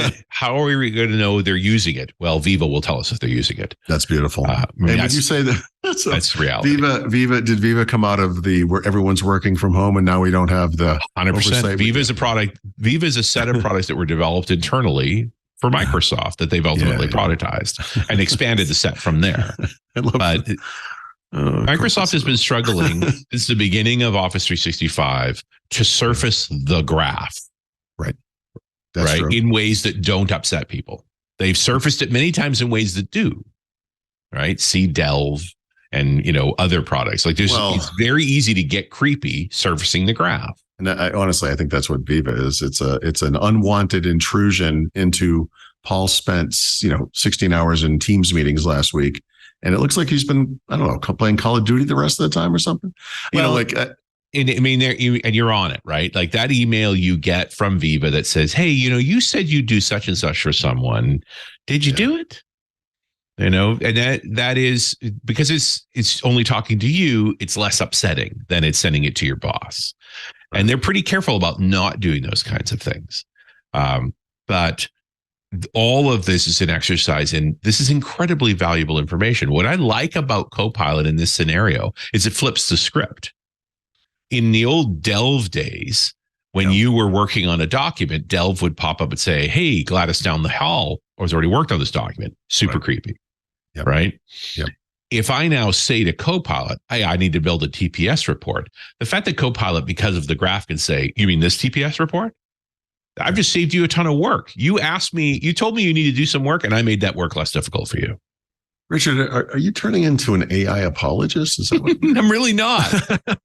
going to know they're using it? Well, Viva will tell us if they're using it. That's beautiful. And would you say that that's reality? Did Viva come out of where everyone's working from home and now we don't have the 100%? Viva is a product. Viva is a set of products that were developed internally for Microsoft that they've ultimately productized and expanded the set from there. But Microsoft has been struggling since the beginning of Office 365 to surface the graph. Right. That's true. In ways that don't upset people. They've surfaced it many times in ways that do. Right. See Delve and, other products. Like it's very easy to get creepy surfacing the graph. And honestly, I think that's what Viva is. It's an unwanted intrusion into Paul spent, 16 hours in Teams meetings last week. And it looks like he's been, I don't know, playing Call of Duty the rest of the time or something. And you're on it, right? Like that email you get from Viva that says, hey, you said you'd do such and such for someone. Did you do it? And that is because it's only talking to you. It's less upsetting than it's sending it to your boss. And they're pretty careful about not doing those kinds of things. But all of this is an exercise, and this is incredibly valuable information. What I like about Copilot in this scenario is it flips the script. In the old Delve days, when you were working on a document, Delve would pop up and say, hey, Gladys down the hall has already worked on this document. Super creepy, right? Yep. If I now say to Copilot, hey, I need to build a TPS report, the fact that Copilot, because of the graph, can say, you mean this TPS report? I've just saved you a ton of work. You told me you need to do some work, and I made that work less difficult for you. Richard, are you turning into an AI apologist? Is that what I'm really not.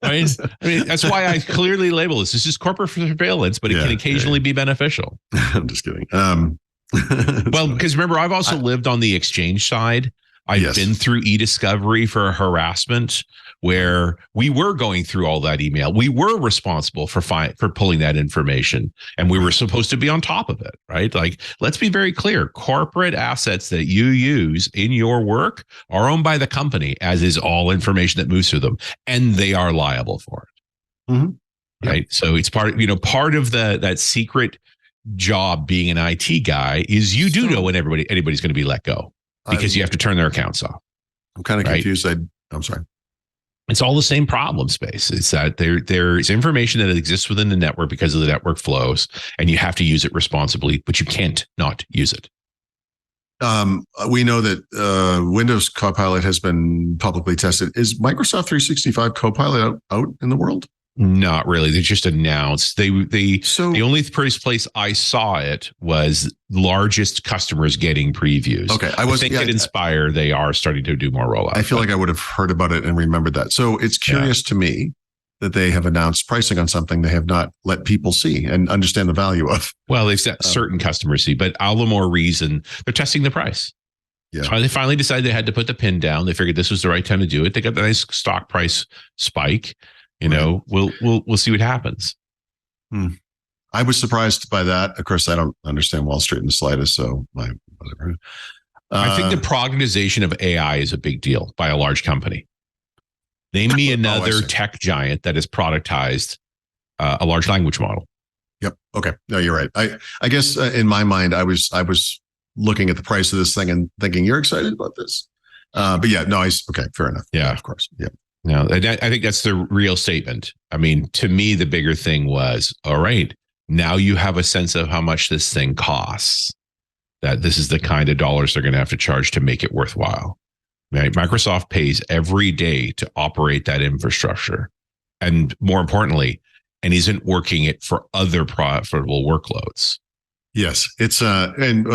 I mean, that's why I clearly label this. This is corporate surveillance, but it can occasionally be beneficial. I'm just kidding. Well, because remember, I've also lived on the exchange side. I've been through e-discovery for harassment, where we were going through all that email. We were responsible for pulling that information, and we were supposed to be on top of it, right? Like, let's be very clear. Corporate assets that you use in your work are owned by the company, as is all information that moves through them, and they are liable for it. Mm-hmm. Right. So it's part of that secret job being an IT guy is you do know when anybody's going to be let go. Because you have to turn their accounts off. I'm kind of confused. I'm sorry. It's all the same problem space. It's that there's information that exists within the network because of the network flows, and you have to use it responsibly, but you can't not use it. We know that Windows Copilot has been publicly tested. Is Microsoft 365 Copilot out in the world? Not really. They just announced the only place I saw it was largest customers getting previews. Okay, I think at Inspire they are starting to do more rollout. I feel like I would have heard about it and remembered that. So it's curious to me that they have announced pricing on something they have not let people see and understand the value of. Well, they've set certain customers see, but all the more reason they're testing the price. Yeah. So they finally decided they had to put the pin down. They figured this was the right time to do it. They got the nice stock price spike. We'll see what happens. I was surprised by that. Of course, I don't understand Wall Street in the slightest, so whatever. I think the productization of AI is a big deal by a large company. Name me another tech giant that has productized a large language model. Yep. Okay. No, you're right. I guess in my mind, I was looking at the price of this thing and thinking, you're excited about this. But yeah, no, okay, fair enough. Yeah, of course. Yeah. No, I think that's the real statement. I mean, to me, the bigger thing was, all right, now you have a sense of how much this thing costs, that this is the kind of dollars they're going to have to charge to make it worthwhile. Right? Microsoft pays every day to operate that infrastructure. And more importantly, and isn't working it for other profitable workloads. Yes, it's and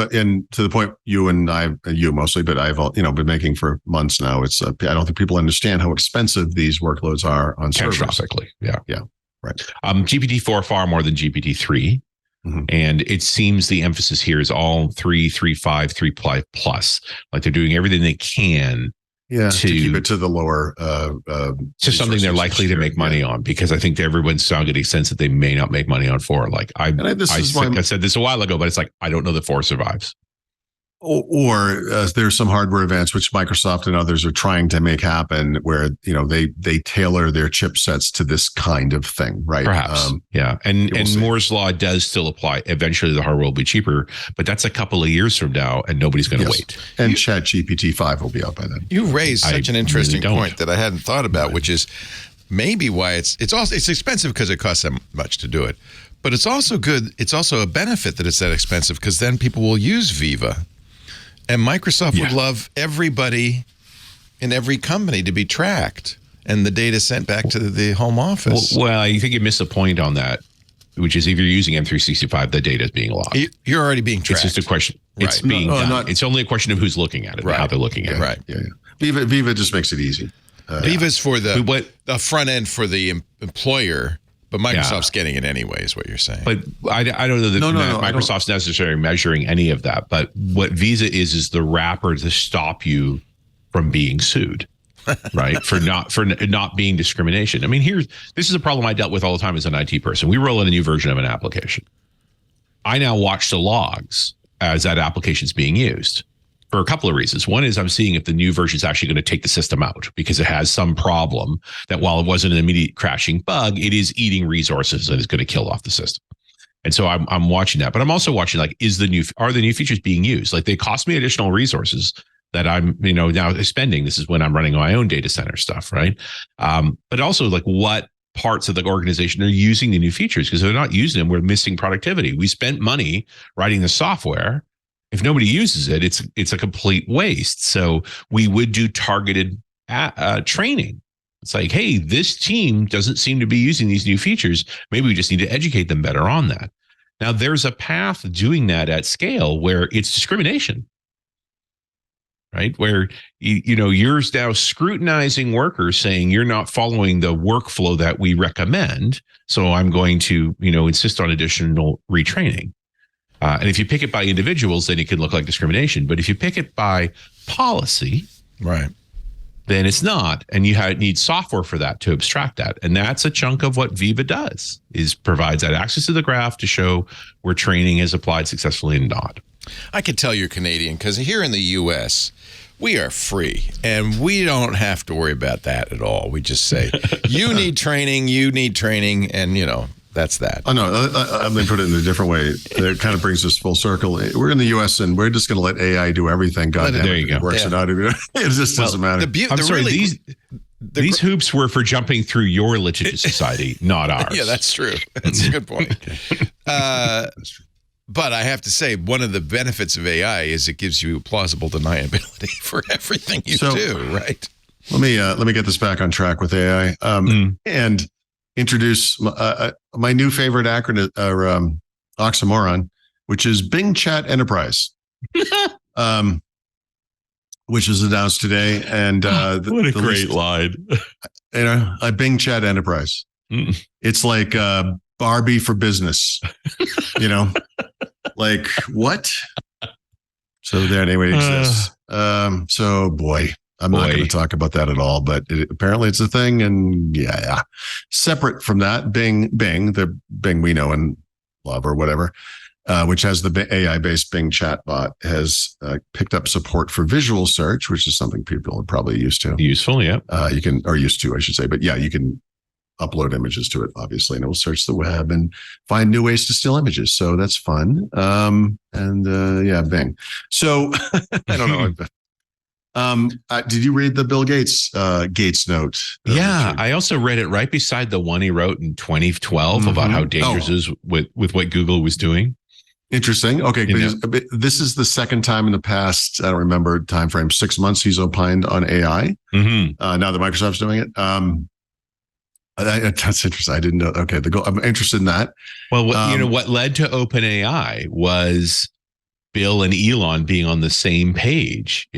to the point you and I, you mostly, but I've been making for months now. It's I don't think people understand how expensive these workloads are on servers. Catastrophically, yeah, right. GPT-4 far more than GPT-3. Mhm. And it seems the emphasis here is all 3.5, 3 plus. Like they're doing everything they can to keep to it to the lower something they're likely to make money on, because I think everyone's now getting a sense that they may not make money on 4. Like I said this a while ago, but it's like I don't know that 4 survives. Or there's some hardware advance which Microsoft and others are trying to make happen, where they tailor their chipsets to this kind of thing, right? Perhaps, yeah. And Moore's law does still apply. Eventually, the hardware will be cheaper, but that's a couple of years from now, and nobody's going to wait. And ChatGPT 5 will be out by then. You raised such an interesting point that I hadn't thought about, which is maybe why it's expensive because it costs that much to do it, but it's also good. It's also a benefit that it's that expensive because then people will use Viva. And Microsoft would love everybody in every company to be tracked and the data sent back to the home office. Well, I think you missed a point on that, which is if you're using M365, the data is being logged. You're already being tracked. It's just a question. It's being done. It's only a question of who's looking at it and how they're looking at it. Right. Yeah. Viva just makes it easy. Viva's for the front end for the employer. But Microsoft's getting it anyway, is what you're saying. But I don't know that Microsoft's necessarily measuring any of that. But what Visa is the wrapper to stop you from being sued, right? for not being discrimination. I mean, this is a problem I dealt with all the time as an IT person. We roll in a new version of an application. I now watch the logs as that application is being used. For a couple of reasons. One is I'm seeing if the new version is actually going to take the system out because it has some problem that while it wasn't an immediate crashing bug, it is eating resources and is going to kill off the system. And so I'm watching that, but I'm also watching like, are the new features being used? Like they cost me additional resources that I'm, now spending. This is when I'm running my own data center stuff, right? But also like what parts of the organization are using the new features, because if they're not using them, we're missing productivity. We spent money writing the software. If nobody uses it, it's a complete waste. So we would do targeted training. It's like, hey, this team doesn't seem to be using these new features. Maybe we just need to educate them better on that. Now, there's a path doing that at scale where it's discrimination, right? Where you're now scrutinizing workers saying you're not following the workflow that we recommend. So I'm going to, insist on additional retraining. And if you pick it by individuals, then it can look like discrimination. But if you pick it by policy, right, then it's not. And you need software for that to abstract that. And that's a chunk of what Viva does, is provides that access to the graph to show where training is applied successfully and not. I could tell you're Canadian because here in the U.S., we are free and we don't have to worry about that at all. We just say, you need training, and, that's that. Oh, no, let me put it in a different way. It kind of brings us full circle. We're in the U.S. and we're just going to let AI do everything. God damn it, it works or not. It just doesn't matter. These hoops were for jumping through your litigious society, not ours. Yeah, that's true. That's a good point. But I have to say, one of the benefits of AI is it gives you plausible deniability for everything you do, right? Let me get this back on track with AI and introduce my new favorite acronym or oxymoron, which is Bing Chat Enterprise, which was announced today. And what a great line! A Bing Chat Enterprise. It's like Barbie for business. Like what? So there anyway exists. So boy. I'm not going to talk about that at all, but apparently it's a thing. And yeah. Separate from that, Bing, the Bing we know and love or whatever, which has the AI-based Bing chatbot, has picked up support for visual search, which is something people are probably used to. Useful, yeah. Used to, I should say. But yeah, you can upload images to it, obviously, and it will search the web and find new ways to steal images. So that's fun. Bing. So I don't know. Did you read the Bill Gates note? Yeah, I also read it right beside the one he wrote in 2012 about how dangerous it is with what Google was doing. Interesting. Okay, this is the second time in the past, I don't remember time frame, 6 months he's opined on AI. Now that Microsoft's doing it. That's interesting. I didn't know. Okay, I'm interested in that. Well, what led to OpenAI was Bill and Elon being on the same page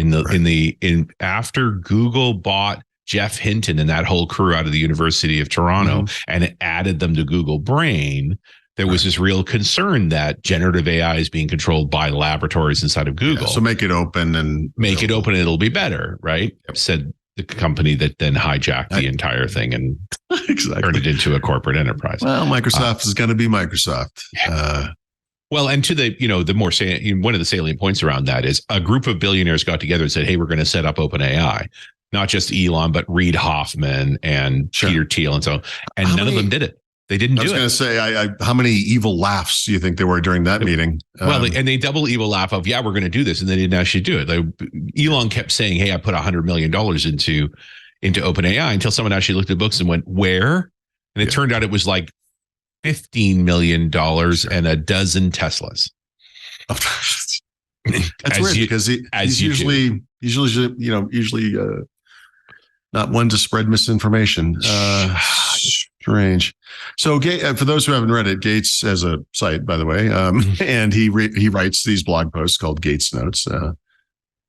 after Google bought Jeff Hinton and that whole crew out of the University of Toronto and it added them to Google Brain. there was this real concern that generative AI is being controlled by laboratories inside of Google. So make it open and it'll be better, right? Yep. Said the company that then hijacked the entire thing and turned it into a corporate enterprise. Well, Microsoft is going to be Microsoft. Well, and to the, the more one of the salient points around that is a group of billionaires got together and said, hey, we're going to set up OpenAI, not just Elon, but Reid Hoffman and Peter Thiel and so on. And none of them did it. They didn't do it. I was going to say, how many evil laughs do you think there were during that meeting? Well, they double evil laugh of, we're going to do this. And they didn't actually do it. Elon kept saying, hey, I put $100 million into OpenAI until someone actually looked at the books and went, where? And it turned out it was like $15 million and a dozen Teslas. That's weird because he's usually not one to spread misinformation. Strange. So for those who haven't read it, Gates has a site, by the way, and he writes these blog posts called Gates Notes.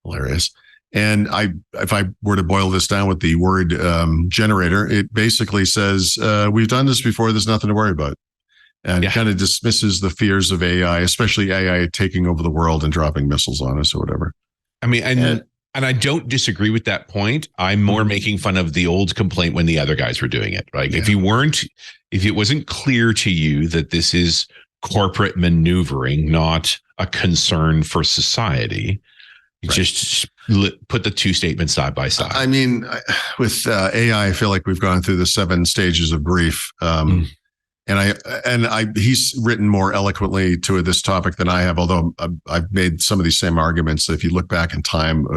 Hilarious. And if I were to boil this down with the word generator, it basically says, we've done this before, there's nothing to worry about. And kind of dismisses the fears of AI, especially AI taking over the world and dropping missiles on us or whatever. I mean, and I don't disagree with that point. I'm more making fun of the old complaint when the other guys were doing it. Like if it wasn't clear to you that this is corporate maneuvering, not a concern for society, just put the two statements side by side. I mean, with AI, I feel like we've gone through the 7 stages of grief. And he's written more eloquently to this topic than I have, although I've made some of these same arguments. If you look back in time,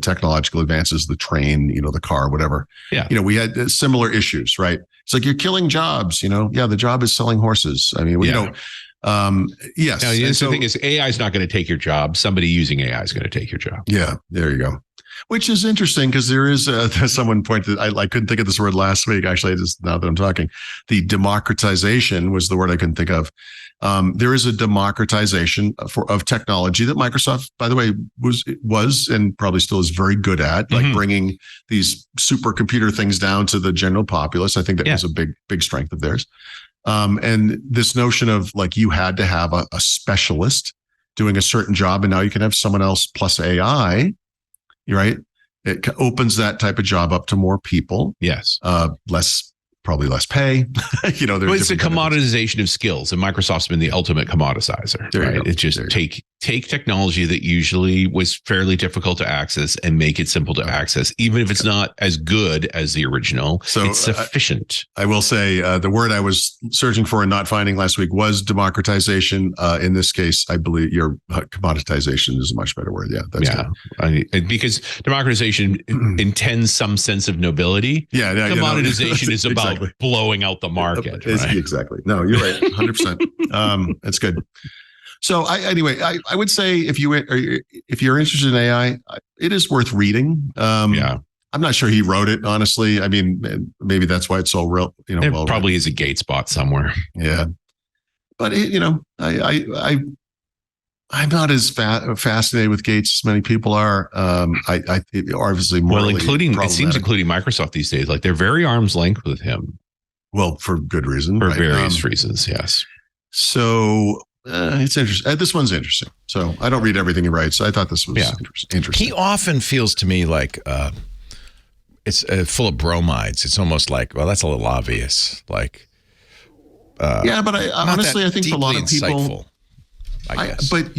technological advances, the train, the car, whatever, we had similar issues, right? It's like you're killing jobs, the job is selling horses. I mean, yes. Now, the thing is, AI is not going to take your job. Somebody using AI is going to take your job. Yeah, there you go. Which is interesting because there is someone pointed, I couldn't think of this word last week, actually, just now that I'm talking. The democratization was the word I couldn't think of. There is a democratization of technology that Microsoft, by the way, was and probably still is very good at, like bringing these supercomputer things down to the general populace. I think that was a big strength of theirs. And this notion of like you had to have a specialist doing a certain job, and now you can have someone else plus AI. Right. It opens that type of job up to more people. Yes. Probably less pay. Well, it's a commoditization of skills, and Microsoft's been the ultimate commoditizer. Right? It's just take technology that usually was fairly difficult to access and make it simple to access, even if it's not as good as the original. So it's sufficient. I will say the word I was searching for and not finding last week was democratization. In this case, I believe your commoditization is a much better word. Yeah, that's good. Because democratization intends some sense of nobility. Commoditization is about blowing out the market. Right? Exactly. No, you're right. 100%. That's good. So I would say if you're interested in AI, it is worth reading. I'm not sure he wrote it, honestly. I mean, maybe that's why it's so real. It probably is a Gates bot somewhere. Yeah, but I'm not as fascinated with Gates as many people are. I obviously morally including Microsoft these days. Like they're very arm's length with him. Well, for good reason, for various reasons. Yes. So it's interesting. This one's interesting. So I don't read everything he writes. I thought this was interesting. He often feels to me like it's full of bromides. It's almost like, well, that's a little obvious. Like, but I honestly, I think for a lot of people. Insightful. I guess. But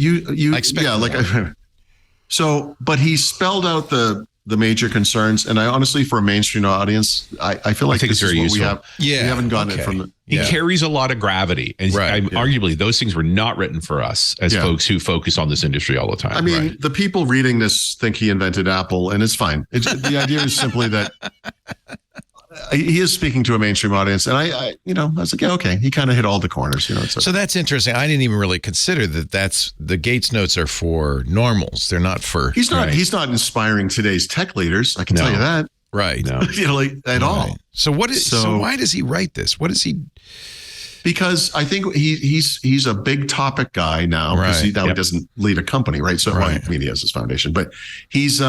but he spelled out the major concerns, and I honestly, for a mainstream audience, I feel like this is what we have. Yeah, we haven't gotten it from. He carries a lot of gravity, and arguably those things were not written for us as folks who focus on this industry all the time. I mean, the people reading this think he invented Apple, and it's fine. The idea is simply that. He is speaking to a mainstream audience, and I was like, okay, he kind of hit all the corners, So that's interesting. I didn't even really consider that's the Gates notes are for normals. They're not for. He's not inspiring today's tech leaders. I can tell you that. Right. No. At all. So why does he write this? What is he? Because I think he's a big topic guy now. Because he doesn't lead a company, right? So I mean, he has his foundation, but he's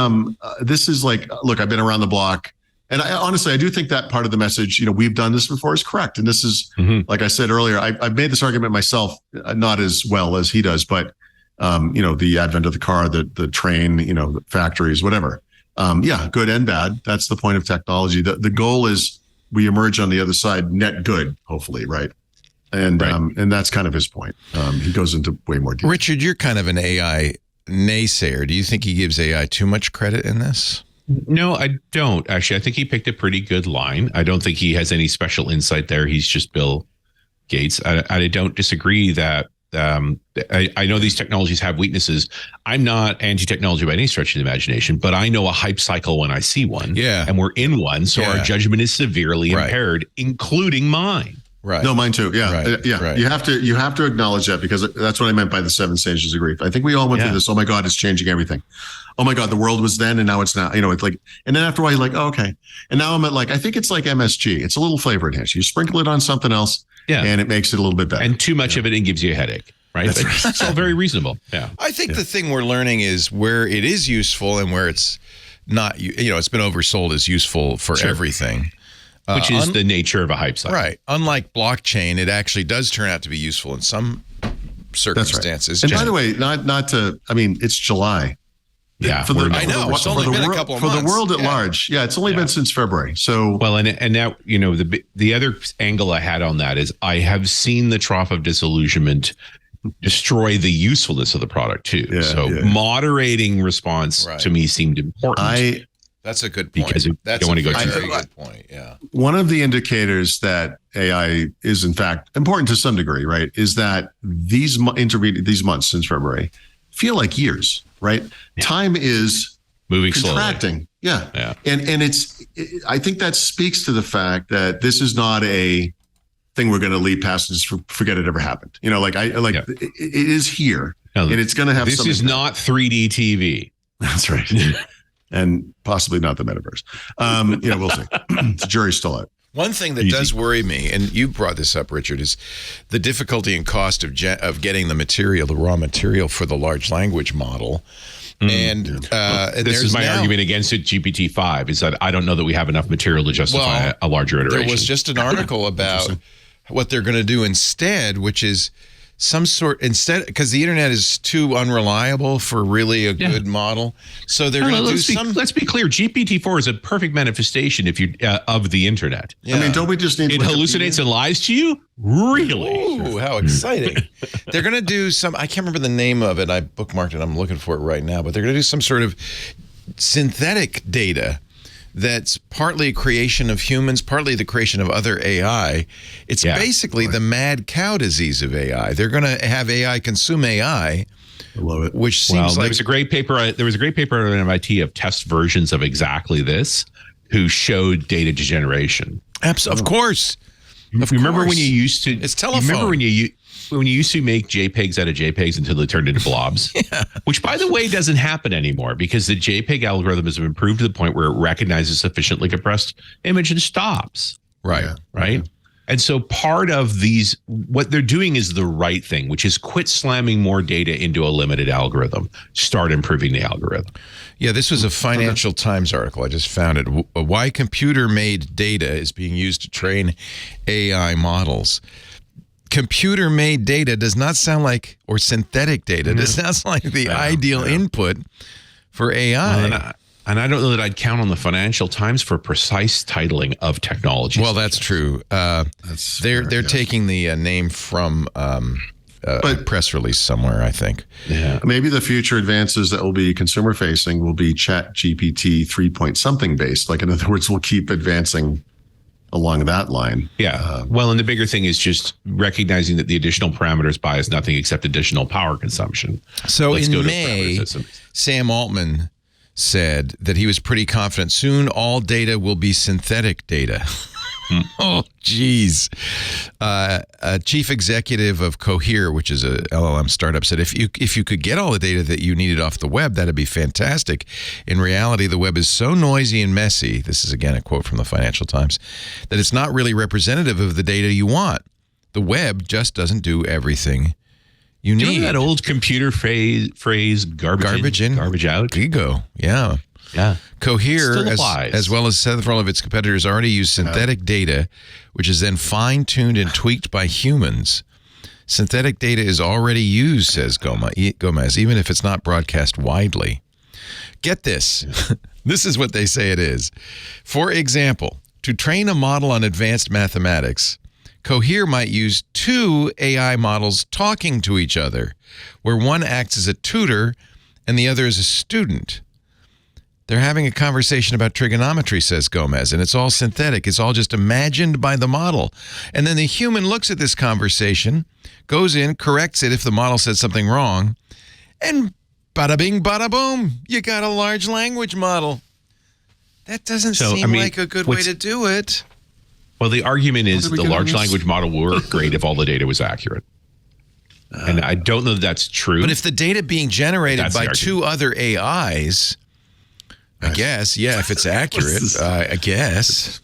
this is like, look, I've been around the block. And honestly, I do think that part of the message, we've done this before, is correct. And this is, like I said earlier, I've made this argument myself, not as well as he does, but, the advent of the car, the train, the factories, whatever. Good and bad. That's the point of technology. The goal is we emerge on the other side net good, hopefully, right? And and that's kind of his point. He goes into way more detail. Richard, you're kind of an AI naysayer. Do you think he gives AI too much credit in this? No, I don't. Actually, I think he picked a pretty good line. I don't think he has any special insight there. He's just Bill Gates. I don't disagree that I know these technologies have weaknesses. I'm not anti-technology by any stretch of the imagination, but I know a hype cycle when I see one. Yeah. And we're in one. So our judgment is severely impaired, including mine. Right. No, mine too. Yeah. Right. Yeah. Right. You have to acknowledge that, because that's what I meant by the 7 stages of grief. I think we all went through this. Oh my God, it's changing everything. Oh my God, the world was then and now it's not. It's like, and then after a while you're like, oh, okay. And now I'm at I think it's like MSG. It's a little flavor enhancer. You sprinkle it on something else and it makes it a little bit better. And too much of it and gives you a headache. Right. It's all very reasonable. Yeah. I think the thing we're learning is where it is useful and where it's not, it's been oversold as useful for everything. Which is the nature of a hype cycle. Right. Unlike blockchain, it actually does turn out to be useful in some circumstances. That's right. And by the way, not to, it's July. Yeah. I know. It's only been a couple of months. For the world at large. Yeah. It's only been since February. So. Well, and now, the other angle I had on that is I have seen the trough of disillusionment destroy the usefulness of the product too. Moderating response to me seemed important. That's a good point. Because that's a very good point. Yeah. One of the indicators that AI is in fact important to some degree, right, is that these months since February feel like years, right? Yeah. Time is moving contracting. Slowly. Yeah. And I think that speaks to the fact that this is not a thing we're going to leave past and just forget it ever happened. It is here, and it's going to have. This is not 3D TV. That's right. And possibly not the metaverse. We'll see. The jury's still out. One thing that does worry me, and you brought this up, Richard, is the difficulty and cost of getting the raw material for the large language model. And this is my argument against it. GPT-5 is that I don't know that we have enough material to justify a larger iteration. There was just an article about what they're going to do instead, which is because the internet is too unreliable for really a good model. So they're going to do Let's be clear. GPT-4 is a perfect manifestation of the internet. Yeah. Don't we just need? It hallucinates and lies to you. Really? Ooh, how exciting! They're going to do some. I can't remember the name of it. I bookmarked it. I'm looking for it right now. But they're going to do some sort of synthetic data that's partly a creation of humans, partly the creation of other AI. It's basically the mad cow disease of AI. They're going to have AI consume AI. I love it. Which seems like there was a great paper. There was a great paper at MIT of test versions of exactly this, who showed data degeneration. Of course. Remember when you used to? It's telephone. Remember when you used to make JPEGs out of JPEGs until they turned into blobs? Which, by the way, doesn't happen anymore because the JPEG algorithm has improved to the point where it recognizes sufficiently compressed image and stops. Right. Yeah. Right. And so part of what they're doing is the right thing, which is quit slamming more data into a limited algorithm. Start improving the algorithm. Yeah, this was a Financial Times article. I just found it. Why computer-made data is being used to train AI models. Computer-made data does not sound like, or synthetic data, does not sound like the ideal input for AI. Well, and I don't know that I'd count on the Financial Times for precise titling of technology. Well, that's true. They're taking the name from a press release somewhere, I think. Yeah. Maybe the future advances that will be consumer facing will be Chat GPT 3 point something based. Like, in other words, we'll keep advancing along that line. Yeah. Well, and the bigger thing is just recognizing that the additional parameters buy is nothing except additional power consumption. So in May, Sam Altman said that he was pretty confident soon all data will be synthetic data. Oh, geez. Chief executive of Cohere, which is a LLM startup, said if you could get all the data that you needed off the web, that'd be fantastic. In reality, the web is so noisy and messy, this is again a quote from the Financial Times, that it's not really representative of the data you want. The web just doesn't do everything you need. Remember that old computer phrase, garbage in, garbage out? Ego, yeah. Yeah. Cohere, Still applies. as well as several of its competitors, already use synthetic data, which is then fine-tuned and tweaked by humans. Synthetic data is already used, says Gomez, even if it's not broadcast widely. Get this. This is what they say it is. For example, to train a model on advanced mathematics, Cohere might use 2 AI models talking to each other, where one acts as a tutor and the other as a student. They're having a conversation about trigonometry, says Gomez, and it's all synthetic. It's all just imagined by the model. And then the human looks at this conversation, goes in, corrects it if the model said something wrong, and bada bing, bada boom, you got a large language model. That doesn't seem like a good way to do it. Well, the argument is the large language model would work great if all the data was accurate. And I don't know that that's true. But if the data being generated by 2 other AIs, I guess, if it's accurate, I guess.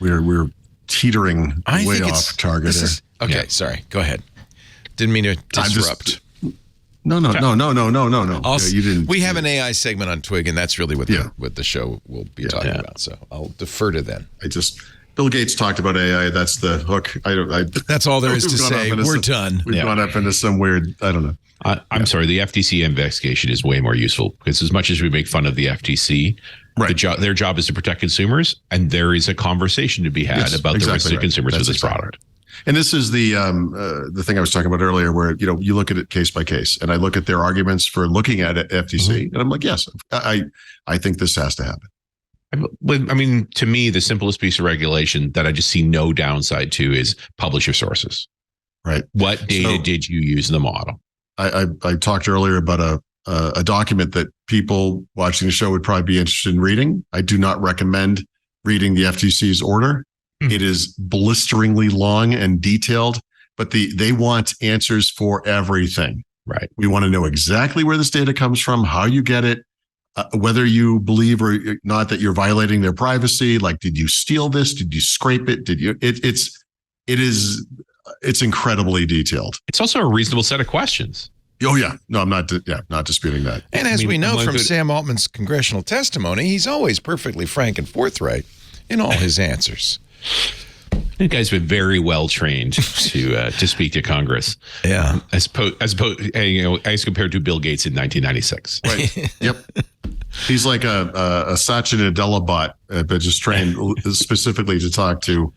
We're teetering way off target here. Okay, sorry. Go ahead. Didn't mean to disrupt. No. You didn't. We have an AI segment on Twig, and that's really what the show will be talking about. So I'll defer to them. Bill Gates talked about AI. That's the hook. That's all there is to say. We're done. We've gone up into some weird, I don't know. I'm sorry. The FTC investigation is way more useful because as much as we make fun of the FTC, their job is to protect consumers, and there is a conversation to be had about the risks to consumers with this product. And this is the thing I was talking about earlier, where you look at it case by case, and I look at their arguments for looking at it, FTC, and I'm like, yes, I think this has to happen. I mean, to me, the simplest piece of regulation that I just see no downside to is publish your sources. Right. What data did you use in the model? I talked earlier about a document that people watching the show would probably be interested in reading. I do not recommend reading the FTC's order. It is blisteringly long and detailed, but they want answers for everything. Right. We want to know exactly where this data comes from, how you get it, whether you believe or not that you're violating their privacy. Like, did you steal this? Did you scrape it? Did you? It's incredibly detailed. It's also a reasonable set of questions. Oh yeah, no, I'm not. Not disputing that. And as we know from Sam Altman's congressional testimony, he's always perfectly frank and forthright in all his answers. You guys have been very well trained to speak to Congress. Yeah, as compared to Bill Gates in 1996. Right. Yep. He's like a Satya Nadella bot, but just trained specifically to talk to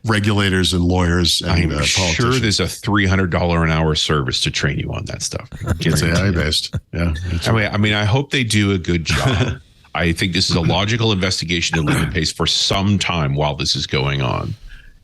regulators and lawyers and I'm politicians. sure there's a $300 an hour service to train you on that stuff. It's AI based. Yeah. I mean, I hope they do a good job. I think this is a logical investigation to leave the pace for some time while this is going on.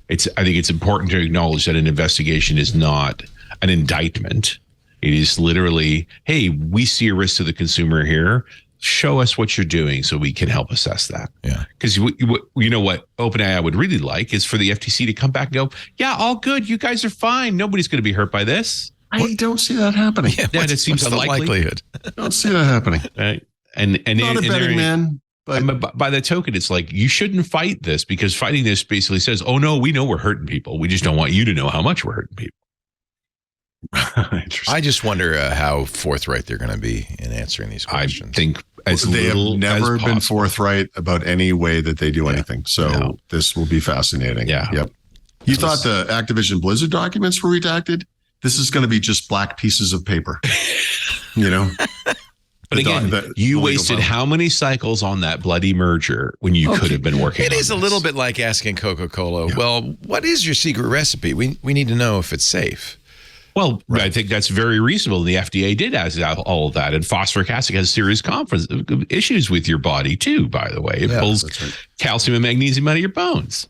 I think it's important to acknowledge that an investigation is not an indictment. It is literally, hey, we see a risk to the consumer here. Show us what you're doing so we can help assess that. Yeah. Because you know what OpenAI would really like is for the FTC to come back and go, yeah, all good. You guys are fine. Nobody's going to be hurt by this. I don't see that happening. Yeah, it seems unlikely. Likelihood? I don't see that happening. Right. And not a betting man. But by the token, it's like you shouldn't fight this because fighting this basically says, oh, no, we know we're hurting people. We just don't want you to know how much we're hurting people. I just wonder how forthright they're going to be in answering these questions. I think they have never been forthright about any way that they do anything. So this will be fascinating. Yeah. Yep. You thought the Activision Blizzard documents were redacted? This is going to be just black pieces of paper. But again, you wasted how many cycles on that bloody merger when you could have been working on it? It is a little bit like asking Coca-Cola, well, what is your secret recipe? We need to know if it's safe. Well, I think that's very reasonable. The FDA did ask all of that. And phosphoric acid has serious issues with your body, too, by the way. It pulls calcium and magnesium out of your bones.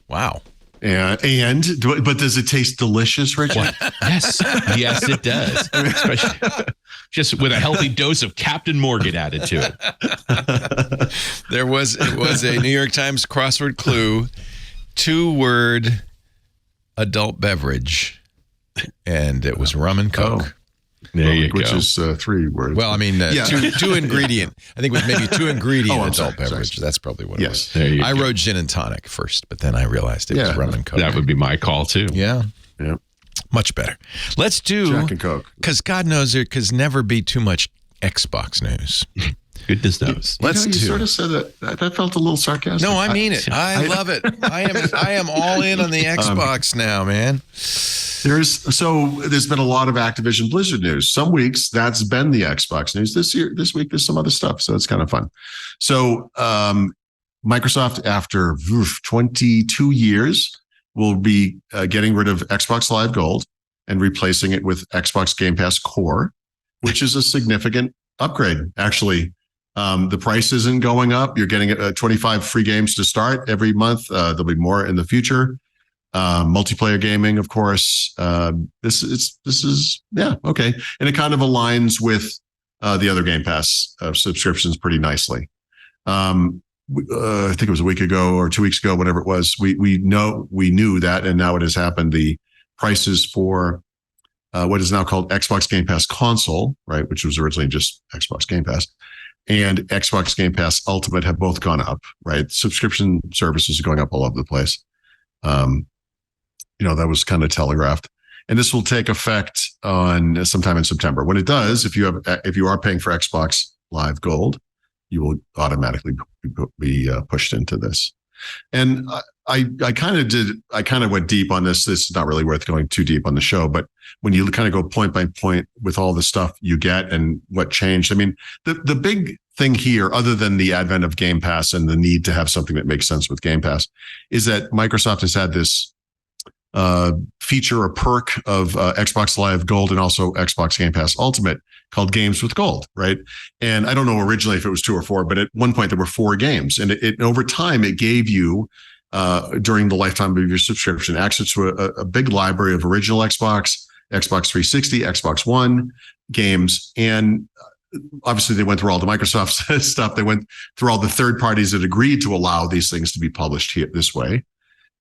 Wow. But does it taste delicious, Richard? Yes, it does. Especially just with a healthy dose of Captain Morgan added to it. It was a New York Times crossword clue, 2-word adult beverage, and it was rum and Coke. There you go. Which is 3 words. Well, I mean, two ingredient. I think it was maybe 2 ingredient adult beverage. That's probably what it was. There you I go. wrote gin and tonic first, but then I realized it was rum and Coke. That would be my call, too. Yeah. Yeah. Much better. Let's do Jack and Coke. Because God knows there could never be too much Xbox news. Goodness knows. Let's you do. sort of said that felt a little sarcastic. No, I mean it. I love it. I am all in on the Xbox now, man. There's been a lot of Activision Blizzard news. Some weeks that's been the Xbox news. This week there's some other stuff, so it's kind of fun. So Microsoft, after 22 years, will be getting rid of Xbox Live Gold and replacing it with Xbox Game Pass Core, which is a significant upgrade. Actually, the price isn't going up. You're getting 25 free games to start every month. There'll be more in the future. Multiplayer gaming, of course. This is okay, and it kind of aligns with the other Game Pass subscriptions pretty nicely. I think it was a week ago or 2 weeks ago, whatever it was. We knew that, and now it has happened. The prices for what is now called Xbox Game Pass Console, right, which was originally just Xbox Game Pass, and Xbox Game Pass Ultimate have both gone up, right? Subscription services are going up all over the place. That was kind of telegraphed. And this will take effect on sometime in September. When it does, if you are paying for Xbox Live Gold, you will automatically be pushed into this. And I kind of went deep on this. This is not really worth going too deep on the show, but when you kind of go point by point with all the stuff you get and what changed, I mean, the big thing here, other than the advent of Game Pass and the need to have something that makes sense with Game Pass, is that Microsoft has had this feature or perk of Xbox Live Gold and also Xbox Game Pass Ultimate called Games with Gold, right? And I don't know originally if it was 2 or 4, but at one point there were 4 games, and it over time it gave you during the lifetime of your subscription access to a big library of original Xbox 360, Xbox One games, and obviously they went through all the Microsoft stuff. They went through all the third parties that agreed to allow these things to be published here this way.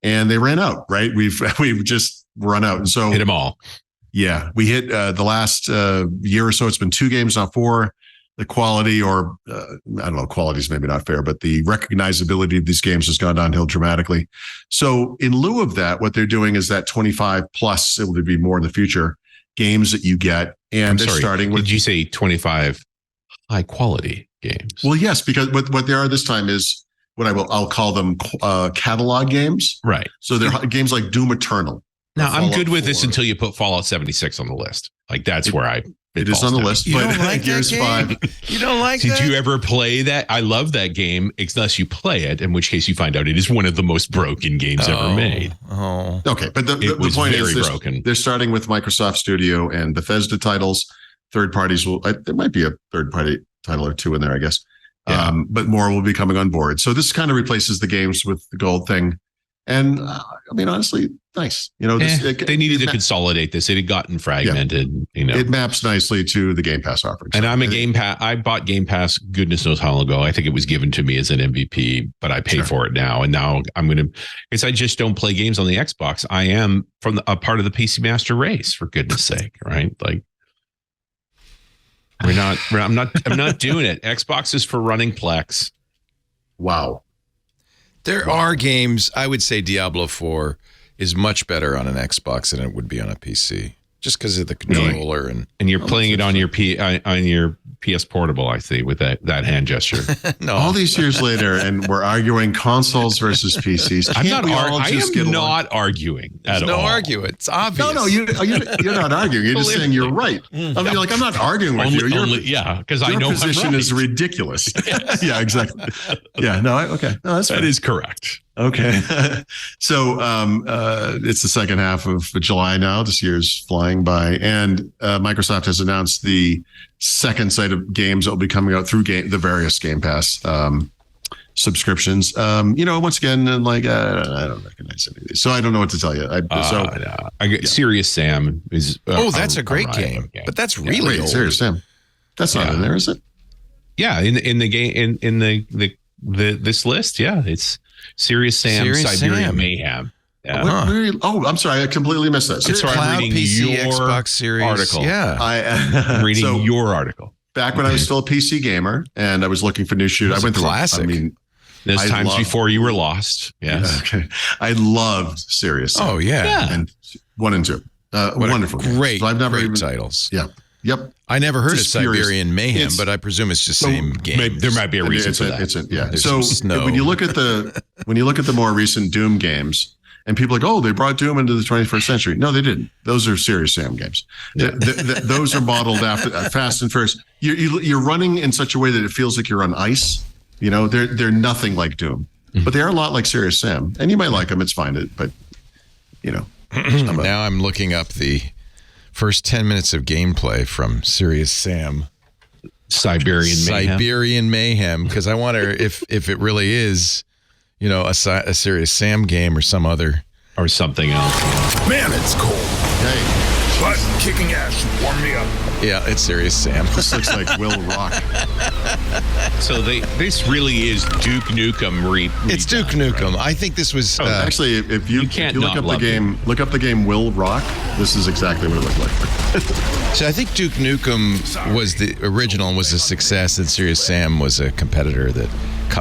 And they ran out, right? We've just run out. And so hit them all. Yeah. We hit the last year or so. It's been 2 games, not 4. The quality, or I don't know, quality is maybe not fair, but the recognizability of these games has gone downhill dramatically. So in lieu of that, what they're doing is that 25 plus, it will be more in the future, games that you get. And they're starting with. Did you say 25 high quality games? Well, yes, because what they are this time is what I'll call them catalog games. Right. So they're games like Doom Eternal. Now, I'm good with this until you put Fallout 76 on the list. Like, that's where it is on the list. You but don't like Gears that game? 5. You don't like that? Did you ever play that? I love that game, unless you play it, in which case you find out it is one of the most broken games ever made. Oh. Okay, but the point is broken. They're starting with Microsoft Studio and Bethesda titles. Third parties there might be a third party title or 2 in there, I guess. Yeah. But more will be coming on board. So this kind of replaces the games with the gold thing. And I mean, honestly, nice. They needed to consolidate this. It had gotten fragmented. Yeah. It maps nicely to the Game Pass offering. And I'm a Game Pass. I bought Game Pass goodness knows how long ago. I think it was given to me as an MVP, but I pay for it now. And now I'm going to, because I just don't play games on the Xbox. I am from a part of the PC Master race, for goodness sake, right? Like, I'm not doing it. Xbox is for running Plex. Wow. There are games, I would say Diablo 4 is much better on an Xbox than it would be on a PC, just because of the controller. And you're playing it on your PS Portable, I see, with that hand gesture. No. All these years later, and we're arguing consoles versus PCs. I am not arguing at all. No arguing. It's obvious. No, you're not arguing. You're just saying you're right. I mean, I'm not arguing with you. Because I know your position is ridiculous. Yeah, exactly. Yeah, no, okay. No, that is correct. Okay. So it's the second half of July now. This year's flying by. And Microsoft has announced the second set of games that will be coming out through the various Game Pass subscriptions. Once again, and I don't recognize any of these, so I don't know what to tell you. Serious Sam is. That's a great game, but that's really old. Serious Sam. That's not in there, is it? Yeah, in the game in the this list, yeah, it's Serious Sam, Siberian Mayhem. Yeah. I'm sorry, I completely missed that. It's Cloud PC, Xbox Series article. Yeah, I'm reading your article. Back when I was still a PC gamer and I was looking for new shooters, I went through classic. I mean, there's times before you were lost. Yes. Okay. I loved Serious Sam. Oh yeah. And 1 and 2. Wonderful. Great. So I've never great titles. Yeah. Yep. I never heard of Just furious. Siberian Mayhem, It's- but I presume it's just same game. There might be a reason for that. Yeah. There's So some snow. when you look at the more recent Doom games, and people are like, oh, they brought Doom into the 21st century. No, they didn't. Those are serious Sam games. Those are modeled after Fast and Furious. You're running in such a way that it feels like you're on ice. You know, they're nothing like Doom, but they are a lot like Serious Sam, and you might like them. It's fine, but you know. Now I'm looking up the first 10 minutes of gameplay from Serious Sam. Siberian Mayhem. Because I wonder if it really is, you know, a Serious Sam game or some other. Or something else. Man, it's cold. Hey, But kicking ass should warm me up. Yeah, it's Serious Sam. this looks like Will Rock. So this really is Duke Nukem It's Duke Nukem. Right? I think this was Actually, if you look up the game Will Rock, this is exactly what it looked like. So I think Duke Nukem was the original and was a success, and Serious Sam was a competitor that.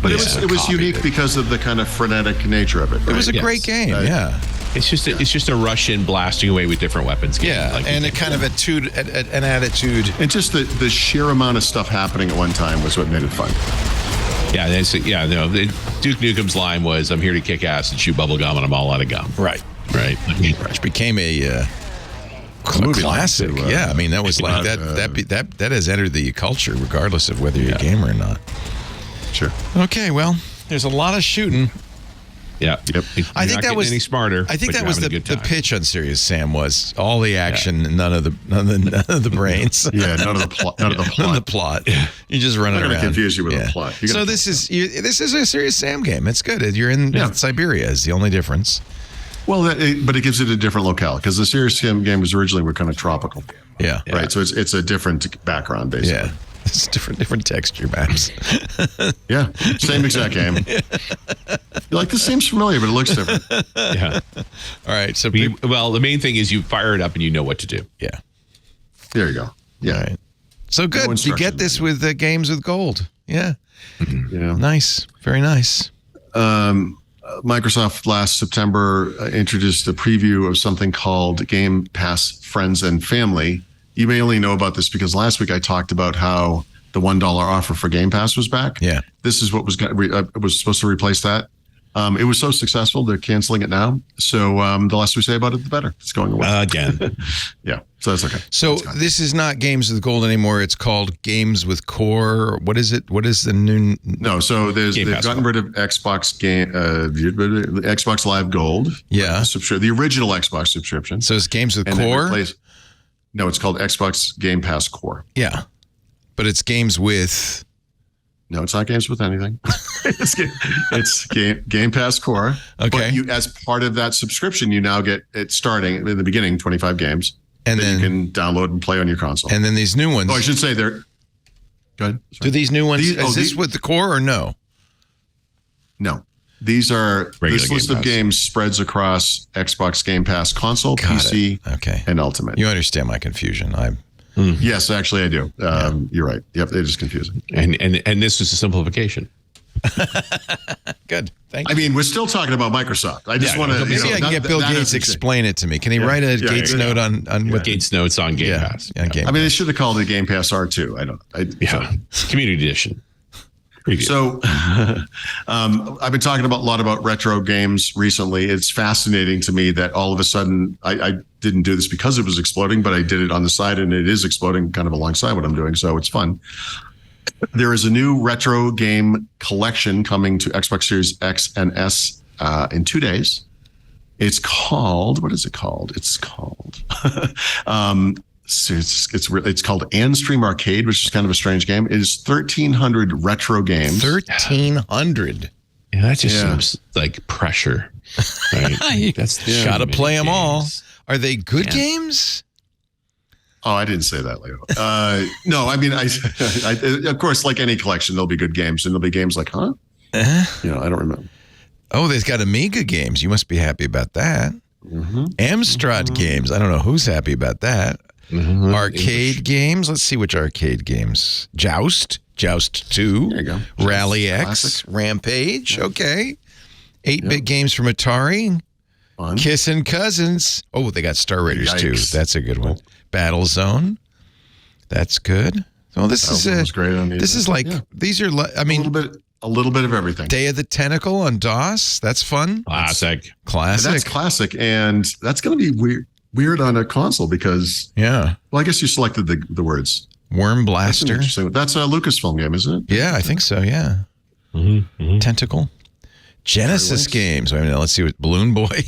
But it was unique because of the kind of frenetic nature of it. Right? It was a great game. Yeah. It's just a Russian blasting away with different weapons game. Yeah, like and a kind of an attitude. And just the sheer amount of stuff happening at one time was what made it fun. Yeah, Duke Nukem's line was, "I'm here to kick ass and chew bubble gum, and I'm all out of gum." Right. Which became a classic. Yeah, I mean that was like that has entered the culture, regardless of whether you're a gamer or not. Sure. Okay, well, there's a lot of shooting. Yeah. Yep. I think that was any smarter. I think that was the pitch on Serious Sam was all the action, and none of the brains. Yeah, none of the plot. None of the plot. Yeah. You're just running around. I'm going to confuse you with the plot. So this is a Serious Sam game. It's good. You're in Siberia is the only difference. Well, but it gives it a different locale because the Serious Sam game was originally kind of tropical. Yeah. Right. So it's a different background basically. Yeah. It's different texture maps. Yeah, same exact game. You're like, this seems familiar, but it looks different. Yeah. All right. So, the main thing is you fire it up and you know what to do. Yeah. There you go. Yeah. All right. So good. No you get this with games with gold. Yeah. Yeah. Nice. Very nice. Microsoft last September introduced a preview of something called Game Pass Friends and Family. You may only know about this because last week I talked about how the $1 offer for Game Pass was back. Yeah. This is what was supposed to replace that. It was so successful, they're canceling it now. So the less we say about it, the better. It's going away. Again. Yeah. So that's okay. So this is not Games with Gold anymore. It's called Games with Core. What is it? What is the new? No. So they've gotten rid of Xbox Xbox Live Gold. Yeah. The original Xbox subscription. So it's Games with Core? No, it's called Xbox Game Pass Core. Yeah. But it's games with... No, it's not games with anything. it's Game Pass Core. Okay. But as part of that subscription, you now get it starting in the beginning, 25 games. And then you can download and play on your console. And then these new ones. Oh, I should say they're... Go ahead. Sorry. Do these new ones... Is this with the Core or no? No. These are... Regular this list Game of Pass. games spreads across Xbox Game Pass console, PC, and Ultimate. You understand my confusion. Yes, actually I do. You're right. Yep, it is confusing. And this is a simplification. Good. Thank you. I mean, we're still talking about Microsoft. I just want to... Maybe I can get Bill Gates explain it to me. Can he write a Gates note on what Gates notes on Game Pass? Yeah, Game I mean, they should have called it Game Pass R2. I don't know. Community edition. Preview. So I've been talking a lot about retro games recently. It's fascinating to me that all of a sudden I didn't do this because it was exploding, but I did it on the side and it is exploding kind of alongside what I'm doing. So it's fun. There is a new retro game collection coming to Xbox Series X and S in 2 days. It's called, what is it called? It's called... It's called Anstream Arcade, which is kind of a strange game. It is 1,300 retro games. 1,300. Yeah, that just seems like pressure. Right? Got to play them all. Are they good games? Oh, I didn't say that, Leo. No, I mean, I of course, like any collection, there'll be good games, and there'll be games like, I don't remember. Oh, they've got Amiga games. You must be happy about that. Amstrad games. I don't know who's happy about that. Arcade games. Let's see which arcade games. Joust 2. There you go. Rally X. Classic. Rampage. Okay. 8-bit games from Atari. Fun. Kissin' Cousins. Oh, they got Star Raiders too. That's a good one. Battlezone. That's good. Well, this is great on the this is like these are. I mean, a little bit of everything. Day of the Tentacle on DOS. That's fun. Classic. That's classic, and that's going to be weird on a console because well, I guess you selected the words. Worm Blaster. That's a Lucasfilm game, isn't it? Yeah, I think so. Yeah. Tentacle. Genesis games. I mean, let's see what Balloon Boy.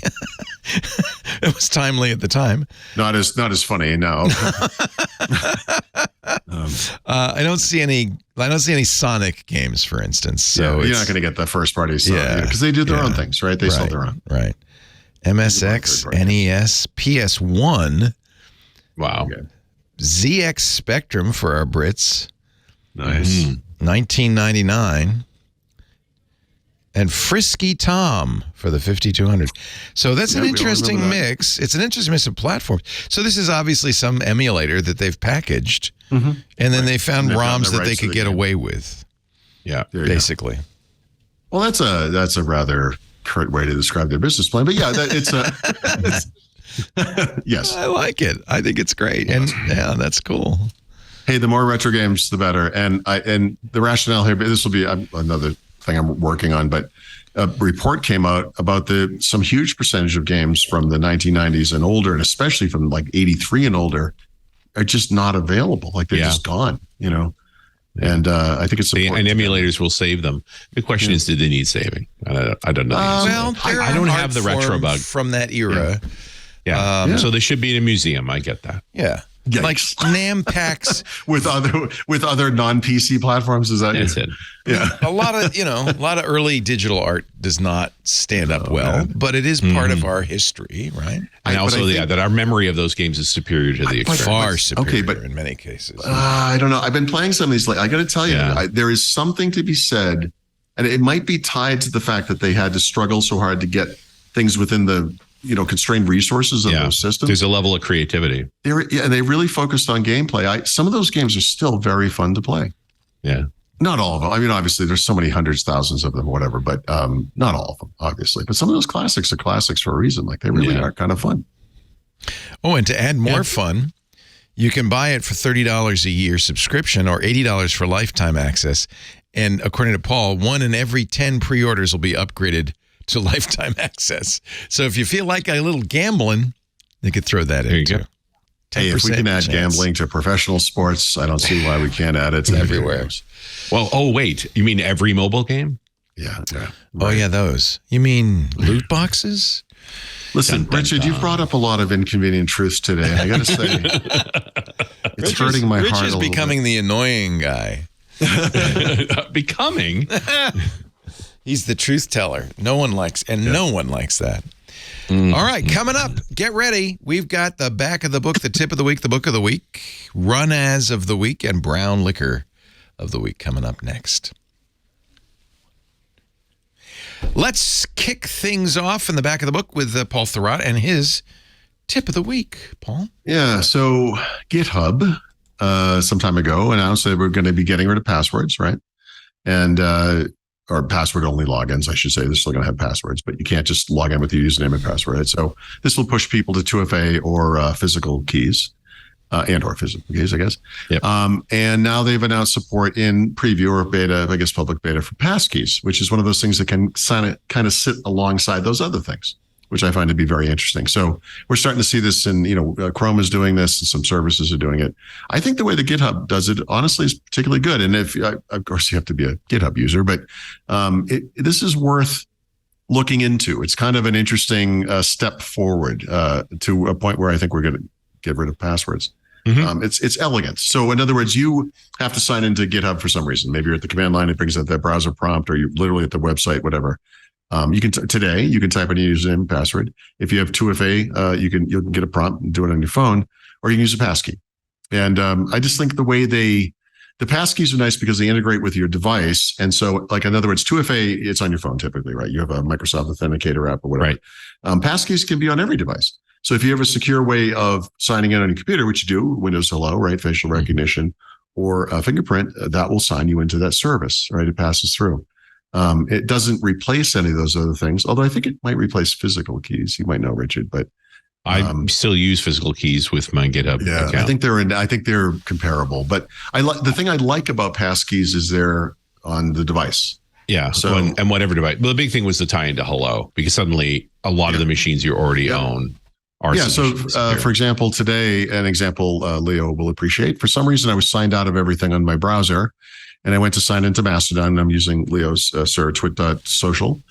It was timely at the time. Not as funny now. I don't see any Sonic games, for instance. So you're not going to get the first party Sonic because they do their own things, right? They sell their own. Right. MSX, NES, PS1. Wow. Okay. ZX Spectrum for our Brits. Nice. 1999. And Frisky Tom for the 5200. So that's an interesting mix. It's an interesting mix of platforms. So this is obviously some emulator that they've packaged, and then they found ROMs that they could get away with. Yeah, basically. Well, that's a rather curt way to describe their business plan, but yeah, it's yes, I like it. I think it's great, and that's cool. Hey, the more retro games, the better. And the rationale here, this will be another thing I'm working on, but a report came out about some huge percentage of games from the 1990s and older, and especially from like 83 and older, are just not available. Like they're just gone, And I think it's important. And emulators will save them. The question is, do they need saving? I don't know. I don't have the retro bug from that era. Yeah. So they should be in a museum. I get that. Yeah. Yikes. Like Nampacks with other non-PC platforms. Is that That's it? Yeah. A lot of early digital art does not stand up well, but it is part of our history, right? And also, that our memory of those games is superior to the experience. Far superior in many cases. I don't know. I've been playing some of these. I got to tell you, there is something to be said, and it might be tied to the fact that they had to struggle so hard to get things within the constrained resources of those systems. There's a level of creativity. They really focused on gameplay. Some of those games are still very fun to play. Yeah. Not all of them. I mean, obviously, there's so many hundreds, thousands of them, whatever, but not all of them, obviously. But some of those classics are classics for a reason. Like, they really are kind of fun. Oh, and to add more fun, you can buy it for $30 a year subscription or $80 for lifetime access. And according to Paul, 1 in every 10 pre-orders will be upgraded to lifetime access. So if you feel like a little gambling, they could throw that in too. Hey, if we can add gambling to professional sports, I don't see why we can't add it to everywhere. Well, wait, you mean every mobile game? Yeah. Right. Oh yeah, those. You mean loot boxes? Listen, Richard, you've brought up a lot of inconvenient truths today. I got to say, it's hurting my heart a little bit. Rich is becoming the annoying guy. Becoming? He's the truth teller. No one likes that. All right, coming up, get ready. We've got the back of the book, the tip of the week, the book of the week, run as of the week, and brown liquor of the week coming up next. Let's kick things off in the back of the book with Paul Thurrott and his tip of the week. Paul? Yeah, so GitHub some time ago announced that we're going to be getting rid of passwords, right? And or password-only logins, I should say. They're still going to have passwords, but you can't just log in with your username and password. Right? So this will push people to 2FA or physical keys, or physical keys, I guess. Yep. And now they've announced support in preview or beta, I guess public beta, for passkeys, which is one of those things that can kind of sit alongside those other things, which I find to be very interesting. So we're starting to see this in, Chrome is doing this and some services are doing it. I think the way that GitHub does it, honestly, is particularly good. And of course, you have to be a GitHub user, but this is worth looking into. It's kind of an interesting step forward to a point where I think we're going to get rid of passwords. Mm-hmm. It's elegant. So in other words, you have to sign into GitHub for some reason. Maybe you're at the command line, it brings up that browser prompt, or you're literally at the website, whatever. You can today you can type in your username and password. If you have 2FA, you can get a prompt and do it on your phone, or you can use a passkey. And I just think the way the passkeys are nice because they integrate with your device. And so, like, in other words, 2FA, it's on your phone typically, right? You have a Microsoft Authenticator app or whatever. Right. Passkeys can be on every device. So if you have a secure way of signing in on your computer, which you do, Windows Hello, right? Facial recognition or a fingerprint, that will sign you into that service, right? It passes through. It doesn't replace any of those other things, although I think it might replace physical keys. You might know, Richard, but I still use physical keys with my GitHub account. I think they're comparable. But the thing I like about passkeys is they're on the device. Yeah. So and whatever device. Well, the big thing was the tie into Hello, because suddenly a lot of the machines you already own are. Yeah. So for example, today, an example Leo will appreciate. For some reason, I was signed out of everything on my browser, and I went to sign into Mastodon. And I'm using Leo's twit.social.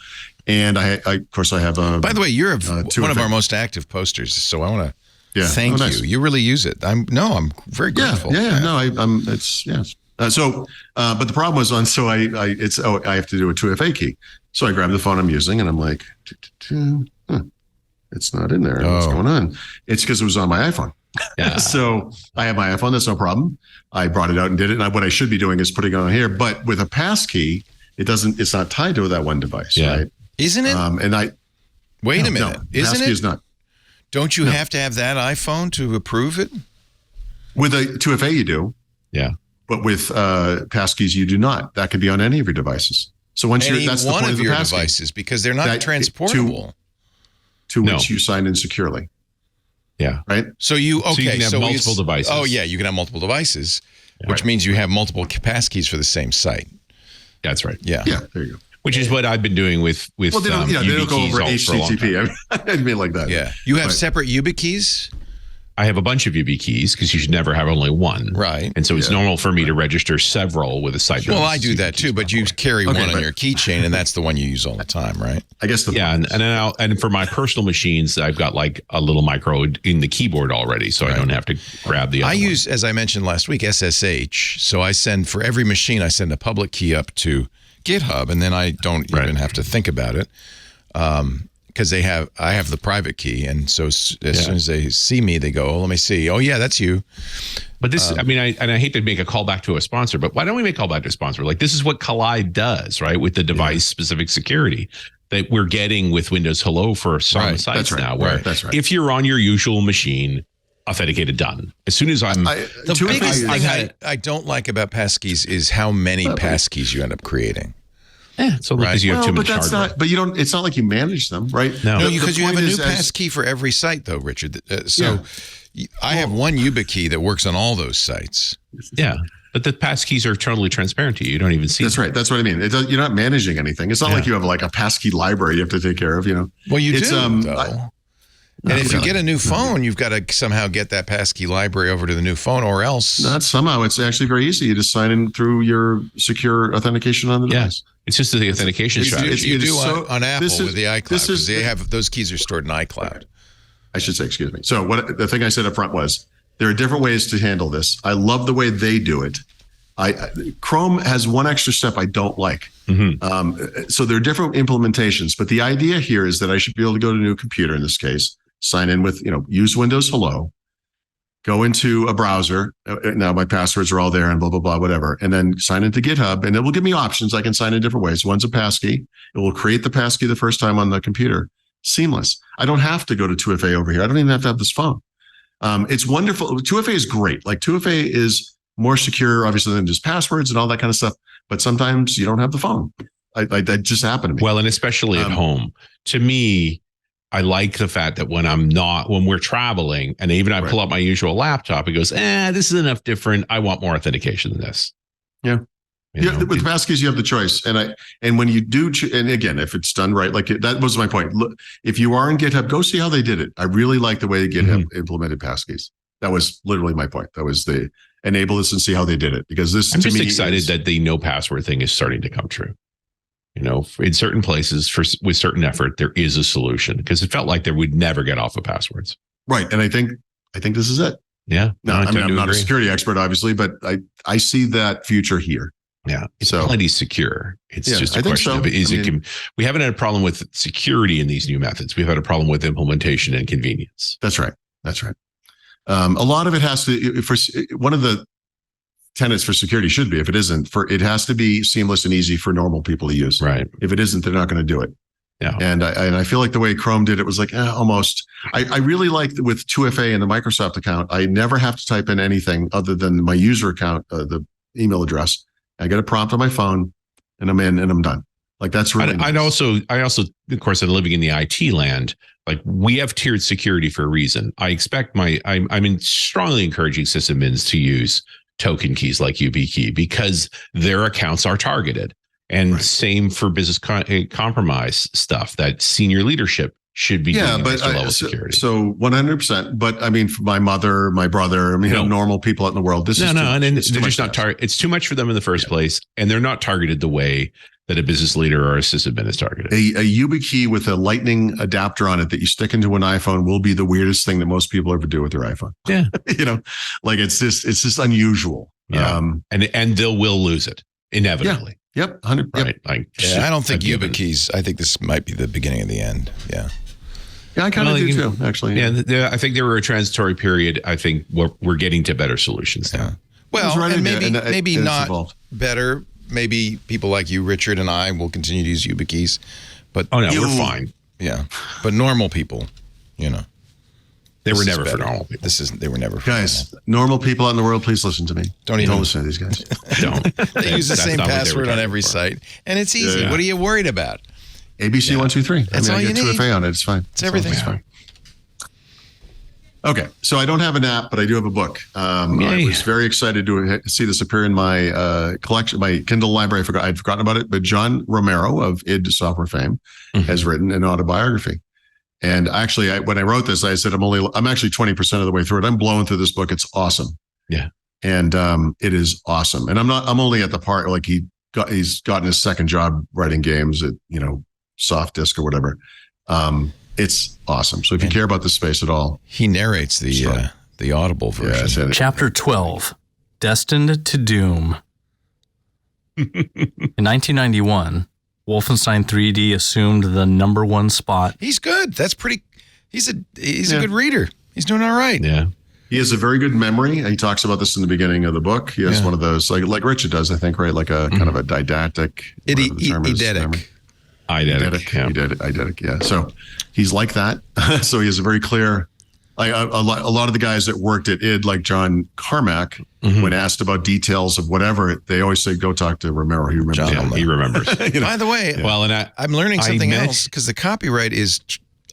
And I of course I have a. By the way, you're one of our most active posters, so I want to thank you. You really use it. I'm very grateful. It's yes. But the problem was I have to do a 2FA key. So I grabbed the phone I'm using and I'm like, it's not in there. What's going on? It's because it was on my iPhone. Yeah. So I have my iPhone. That's no problem. I brought it out and did it. And what I should be doing is putting it on here. But with a passkey, it's not tied to that one device, right? Isn't it? Wait a minute. No, isn't passkey it? Is not. Don't you have to have that iPhone to approve it? With a 2FA, you do. Yeah. But with passkeys, you do not. That could be on any of your devices. So once that's the point of your devices, because they're not transportable. To which you sign in securely. Yeah. Right. So you can have multiple devices. Oh yeah, you can have multiple devices, which means you have multiple passkeys for the same site. That's right. Yeah. Yeah. There you go. Which is what I've been doing with they don't go over HTTP. I mean like that. Yeah. You have separate YubiKeys? I have a bunch of YubiKeys because you should never have only one. Right. And so it's normal for me to register several with a site. Well, I do that too, but you carry one on your keychain, and that's the one you use all the time, right? I guess and for my personal machines, I've got like a little micro in the keyboard already, so I don't have to grab the other I use, as I mentioned last week, SSH. So I send, for every machine, I send a public key up to GitHub, and then I don't even have to think about it. Because I have the private key, and so as soon as they see me, they go, "Oh, let me see. Oh, yeah, that's you." But this, I hate to make a call back to a sponsor, but why don't we make a call back to a sponsor? Like, this is what Collide does, right? With the device-specific security that we're getting with Windows Hello for some sites now, where if you're on your usual machine, authenticated, done. As soon as the biggest thing I don't like about passkeys is how many passkeys you end up creating. So because you have too much hardware. Not. But you don't. It's not like you manage them, right? No, because you have a new passkey for every site, though, Richard. I have one YubiKey that works on all those sites. Yeah, but the passkeys are totally transparent to you. You don't even see. That's right. That's what I mean. You're not managing anything. It's not like you have like a passkey library you have to take care of. Well, you do. Though. And if you get a new phone, you've got to somehow get that passkey library over to the new phone, or else. Not somehow. It's actually very easy. You just sign in through your secure authentication on the device. It's just the authentication strategy. You do on Apple with the iCloud, because they have those keys are stored in iCloud. I should say, excuse me. So the thing I said up front was there are different ways to handle this. I love the way they do it. Chrome has one extra step I don't like. So there are different implementations, but the idea here is that I should be able to go to a new computer in this case, sign in with, use Windows Hello, go into a browser. Now my passwords are all there and blah, blah, blah, whatever. And then sign into GitHub, and it will give me options. I can sign in different ways. One's a passkey. It will create the passkey the first time on the computer. Seamless. I don't have to go to 2FA over here. I don't even have to have this phone. It's wonderful. 2FA is great. Like 2FA is more secure, obviously, than just passwords and all that kind of stuff. But sometimes you don't have the phone. That just happened to me. Well, and especially at home. To me, I like the fact that when we're traveling, and even I pull up my usual laptop, it goes, this is enough different. I want more authentication than this. Yeah. With passkeys, you have the choice. And when you do, and again, if it's done right, like that was my point. Look, if you are in GitHub, go see how they did it. I really like the way GitHub implemented passkeys. That was literally my point. That was the enable this and see how they did it. Because this, I'm just excited that the no password thing is starting to come true. In certain places with certain effort, there is a solution, because it felt like they would never get off of passwords. Right. And I think this is it. Yeah. No, I'm not a security expert, obviously, but I see that future here. Yeah. It's plenty secure. It's just a question of we haven't had a problem with security in these new methods. We've had a problem with implementation and convenience. That's right. A lot of it has to, one of the tenets for security should be, if it isn't, it has to be seamless and easy for normal people to use. Right. If it isn't, they're not going to do it. Yeah. And I feel like the way Chrome did it was like almost. I really like with 2FA and the Microsoft account, I never have to type in anything other than my user account, the email address. I get a prompt on my phone, and I'm in, and I'm done. Like that's really. I also, of course, I'm living in the IT land. Like we have tiered security for a reason. I expect I'm strongly encouraging sysadmins to use token keys like YubiKey because their accounts are targeted. And same for business compromise stuff that senior leadership should be doing extra level security. So 100%. But I mean, for my mother, my brother, normal people out in the world, this is they're just not target. It's too much for them in the first place, and they're not targeted the way that a business leader or a sysadmin is targeted. A YubiKey with a lightning adapter on it that you stick into an iPhone will be the weirdest thing that most people ever do with their iPhone. Yeah. Like it's just unusual. Yeah. And will lose it inevitably. Yeah. Yep. 100%. Right. Like, I don't think YubiKeys. I think this might be the beginning of the end. Yeah. Yeah, I kind of do too, actually. Yeah, I think there were a transitory period. I think we're getting to better solutions now. Well, and maybe not evolved. Better. Maybe people like you, Richard, and I will continue to use YubiKeys. But we're fine. Yeah, but normal people, they were never for normal people. They were never for guys. Normal people out in the world, please listen to me. Don't listen to these guys. Don't. They use the same password on every site, and it's easy. Yeah. What are you worried about? ABC 1 2 3. That's all I you get need. 2FA on it. It's fine. It's everything. It's fine. Okay, so I don't have an app, but I do have a book. I was very excited to see this appear in my collection, my Kindle library. I'd forgotten about it, but John Romero of id Software fame has written an autobiography. And actually, when I wrote this, I said I'm actually 20% of the way through it. I'm blowing through this book. It's awesome. Yeah, and it is awesome. And I'm only at the part like he's gotten his second job writing games at Soft Disk or whatever. It's awesome. So if you care about this space at all, he narrates the Audible version. Chapter 12, Destined to Doom. In 1991, Wolfenstein 3D assumed the #1 spot. He's good. That's pretty. He's a good reader. He's doing all right. Yeah. He has a very good memory. He talks about this in the beginning of the book. He has one of those, like Richard does, I think, right? Like a kind of a didactic. Eidetic. Eidetic, yeah. So he's like that. So he has a very clear, a lot of the guys that worked at id, like John Carmack, when asked about details of whatever, they always say, go talk to Romero. He remembers. He remembers. By the way, I'm learning something else because the copyright is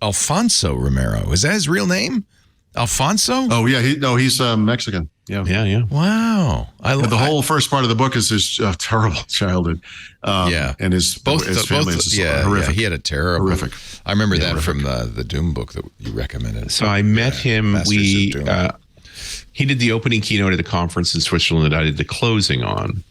Alfonso Romero. Is that his real name? Alfonso? Oh, yeah. He's Mexican. Yeah. Wow. The whole first part of the book is his terrible childhood. And his family is horrific. He had a horrific. I remember that from the Doom book that you recommended. So I met him. He did the opening keynote at a conference in Switzerland that I did the closing on.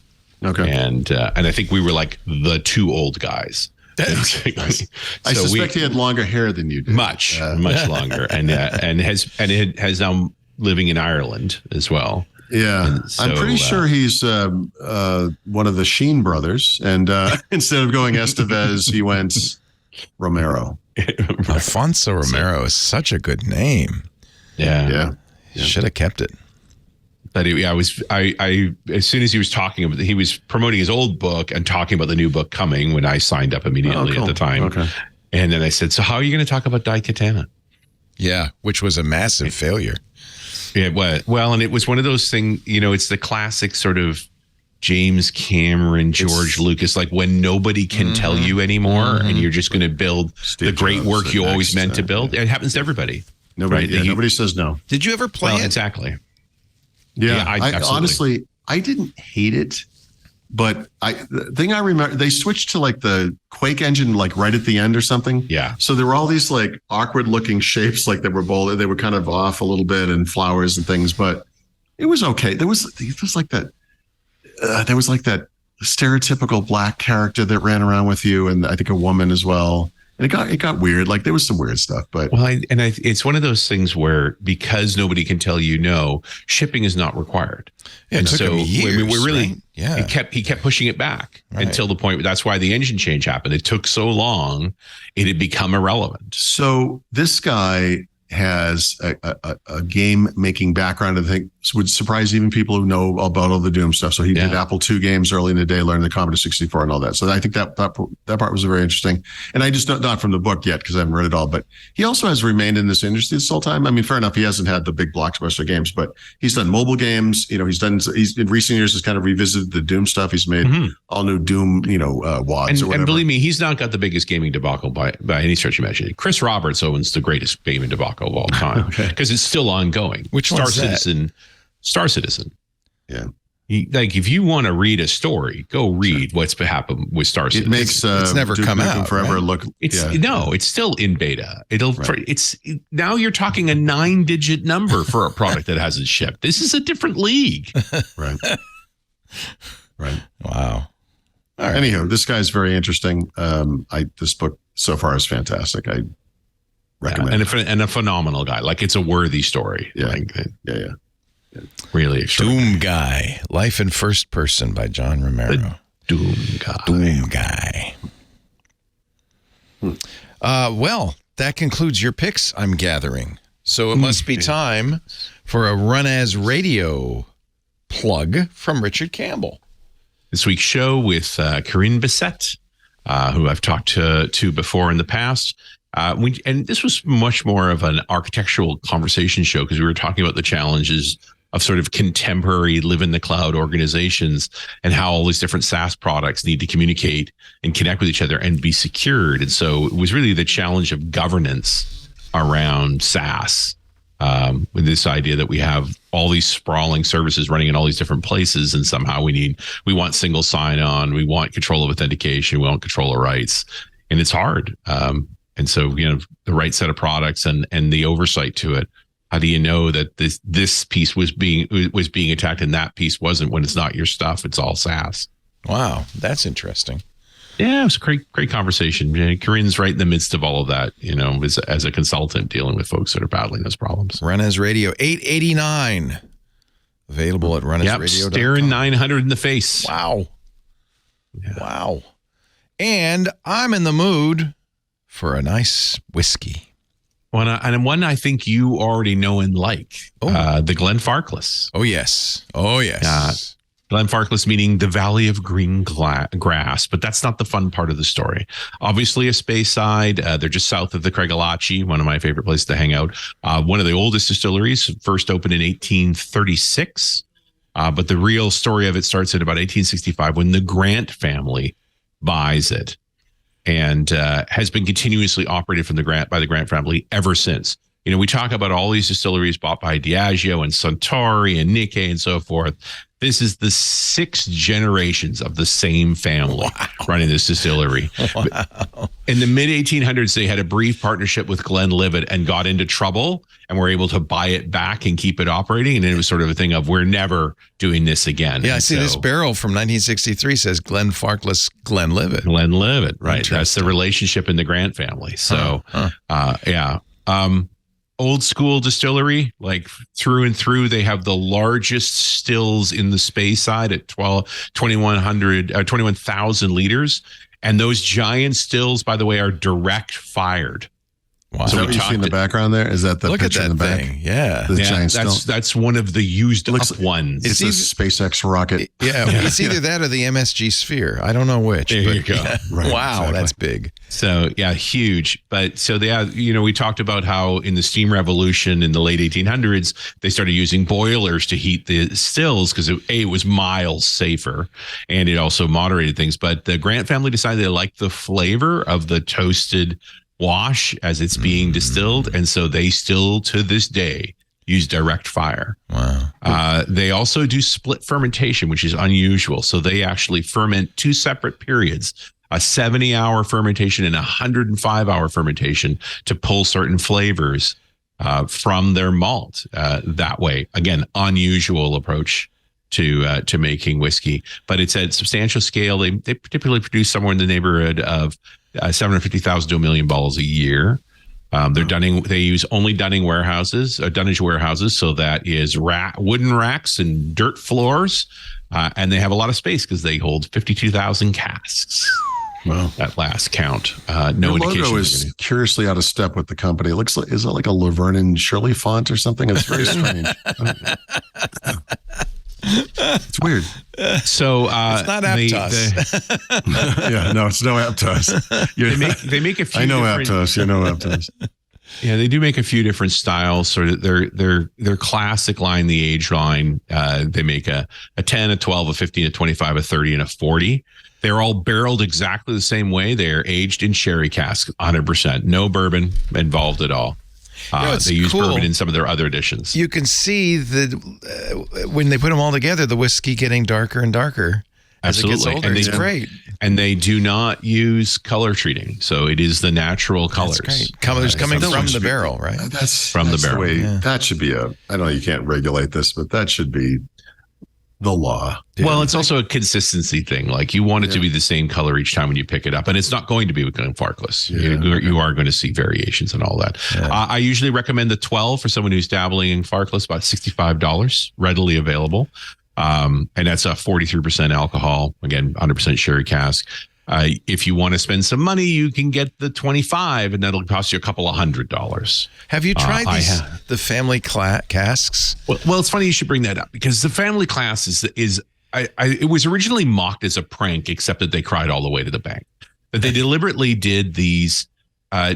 Okay. And I think we were like the two old guys. I suspect he had longer hair than you did. Much longer, and has now living in Ireland as well. Yeah, so, I'm pretty sure he's one of the Sheen brothers, and instead of going Estevez, he went Romero. Alfonso Romero is such a good name. Yeah. Should have kept it. But I as soon as he was talking about, he was promoting his old book and talking about the new book coming when I signed up immediately at the time. Okay. And then I said, so how are you going to talk about Daikatana? Yeah, which was a massive failure. Yeah, well, and it was one of those things, it's the classic sort of James Cameron, George Lucas, like when nobody can tell you anymore and you're just going to build the great work you always meant to build. It happens to everybody. Nobody says no. Did you ever play it? Exactly. Yeah, I honestly, I didn't hate it, but the thing I remember, they switched to like the Quake engine, like right at the end or something. Yeah. So there were all these like awkward looking shapes, like they were kind of off a little bit and flowers and things, but it was okay. There was like that stereotypical black character that ran around with you, and I think a woman as well. And it got weird. Like there was some weird stuff, but it's one of those things where because nobody can tell you no, shipping is not required. Yeah, it took him years, we're really, right? Yeah. He kept pushing it back until the point. That's why the engine change happened. It took so long, it had become irrelevant. So this guy has a game making background. I think would surprise even people who know about all the Doom stuff. So he did Apple II games early in the day, learned the Commodore 64 and all that. So I think that part was very interesting. And I just not from the book yet because I haven't read it all, but he also has remained in this industry this whole time. I mean, fair enough, he hasn't had the big blockbuster games, but he's done mobile games. He's in recent years has kind of revisited the Doom stuff. He's made all new Doom, wads. And believe me, he's not got the biggest gaming debacle by any stretch of imagination. Chris Roberts owns the greatest gaming debacle of all time because it's still ongoing. Which Star Citizen. Yeah. If you want to read a story, go read what's happened with Star Citizen. It makes it's never Duke come Nukem out Forever right? look. It's still in beta. It's now you're talking a 9-digit number for a product that hasn't shipped. This is a different league. Right. Wow. All right. Anyhow, this guy's very interesting. This book so far is fantastic. I recommend it. And a phenomenal guy. Like it's a worthy story. Yeah. Yeah. Really extraordinary. Doom Guy, Life in First Person by John Romero. Doom Guy. Well, that concludes your picks, I'm gathering. So it must be time for a Run As Radio plug from Richard Campbell. This week's show with Corinne Bissett, who I've talked to before in the past. And this was much more of an architectural conversation show because we were talking about the challenges of sort of contemporary live in the cloud organizations and how all these different SaaS products need to communicate and connect with each other and be secured. And so it was really the challenge of governance around SaaS, with this idea that we have all these sprawling services running in all these different places. And somehow we want single sign-on, we want control of authentication, we want control of rights. And it's hard. And so, the right set of products and the oversight to it. How do you know that this piece was being attacked and that piece wasn't when it's not your stuff? It's all SaaS. Wow, that's interesting. Yeah, it was a great conversation. Corinne's right in the midst of all of that, as a consultant dealing with folks that are battling those problems. Run As Radio, $8.89. Available at runasradio.com. Staring 900 in the face. Wow. Yeah. Wow. And I'm in the mood for a nice whiskey. One I think you already know and like, the Glen Farclas. Oh, yes. Glen Farclas meaning the Valley of Green Grass, but that's not the fun part of the story. Obviously a space side. They're just south of the Craigellachie, one of my favorite places to hang out. One of the oldest distilleries, first opened in 1836. But the real story of it starts at about 1865 when the Grant family buys it. And has been continuously operated by the Grant family ever since. We talk about all these distilleries bought by Diageo and Suntory and Nikkei and so forth. This is the 6 generations of the same family running this distillery. Wow. In the mid-1800s, they had a brief partnership with Glenlivet and got into trouble and were able to buy it back and keep it operating. And it was sort of a thing of, we're never doing this again. Yeah, I see this barrel from 1963 says Glen Farclas, Glenlivet. Glenlivet, right. That's the relationship in the Grant family. So, old school distillery, like through and through. They have the largest stills in the space side at 21,000 liters. And those giant stills, by the way, are direct fired. Wow. So what you see in the background there? Is that the picture in the back? Yeah. The giant that's one of the used up ones. It's a SpaceX rocket. Yeah. It's either that or the MSG Sphere. I don't know which. There you go. Yeah. Right, wow, exactly. That's big. So yeah, huge. But so we talked about how in the steam revolution in the late 1800s, they started using boilers to heat the stills because it was miles safer and it also moderated things. But the Grant family decided they liked the flavor of the toasted wash as it's being distilled, and so they still to this day use direct fire. Wow. They also do split fermentation, which is unusual. So they actually ferment 2 separate periods, a 70-hour fermentation and a 105-hour fermentation to pull certain flavors from their malt that way. Again, unusual approach to making whiskey, but it's at substantial scale. They typically produce somewhere in the neighborhood of 750,000 to 1 million bottles a year. They use only dunnage warehouses, so that is wooden racks and dirt floors, and they have a lot of space because they hold 52,000 casks. Wow. That last count. The No indication. logo is curiously out of step with the company. It looks like, is it like a Laverne and Shirley font or something? It's very strange. It's weird. So It's not Aptos. Yeah, no, it's no Aptos. they make a few. I know different- Aptos. You know Aptos. Yeah, they do make a few different styles. Sort of their classic line, the age line. They make a 10, a 12, a 15, a 25, a 30, and a 40. They're all barreled exactly the same way. They are aged in sherry cask, 100%. No bourbon involved at all. They use bourbon in some of their other editions. You can see that when they put them all together, the whiskey getting darker and darker as it gets older. It's great. And they do not use color treating. So it is the natural colors. That's great. Colors coming from the barrel, right? That's From the barrel. way, that should be I know you can't regulate this, but that should be the law. Well, it's also a consistency thing. Like you want it to be the same color each time when you pick it up. And it's not going to be with Farclas. You are going to see variations and all that. Yeah. I usually recommend the 12 for someone who's dabbling in Farclas, about $65, readily available. And that's a 43% alcohol. Again, 100% sherry cask. If you want to spend some money, you can get the 25, and that'll cost you a couple of $100. Have you tried the family casks? Well, it's funny you should bring that up because the family class it was originally mocked as a prank, except that they cried all the way to the bank. That they deliberately did these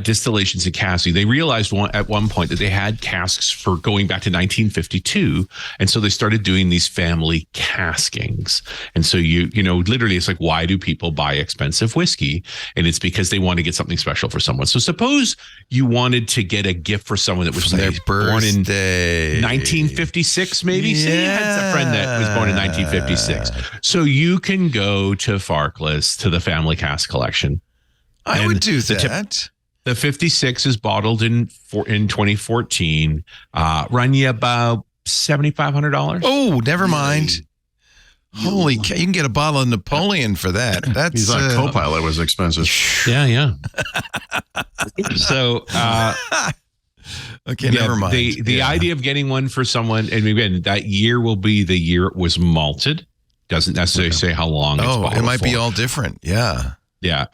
distillations and casking. They realized at one point that they had casks for going back to 1952, and so they started doing these family caskings. And so you know, literally, it's like, why do people buy expensive whiskey? And it's because they want to get something special for someone. So suppose you wanted to get a gift for someone that was their born in birthday, 1956, maybe. Yeah. Say you had a friend that was born in 1956. So you can go to Farclas to the family cask collection. I would do that. The 56 is bottled in 2014. Run you about $7,500. Oh, never mind. Holy cow! You can get a bottle of Napoleon for that. That's he's like Copilot was expensive. Yeah. So okay, never mind. The idea of getting one for someone, and again, that year will be the year it was malted. Doesn't necessarily say how long it's bottled. It might for. be all different. Yeah.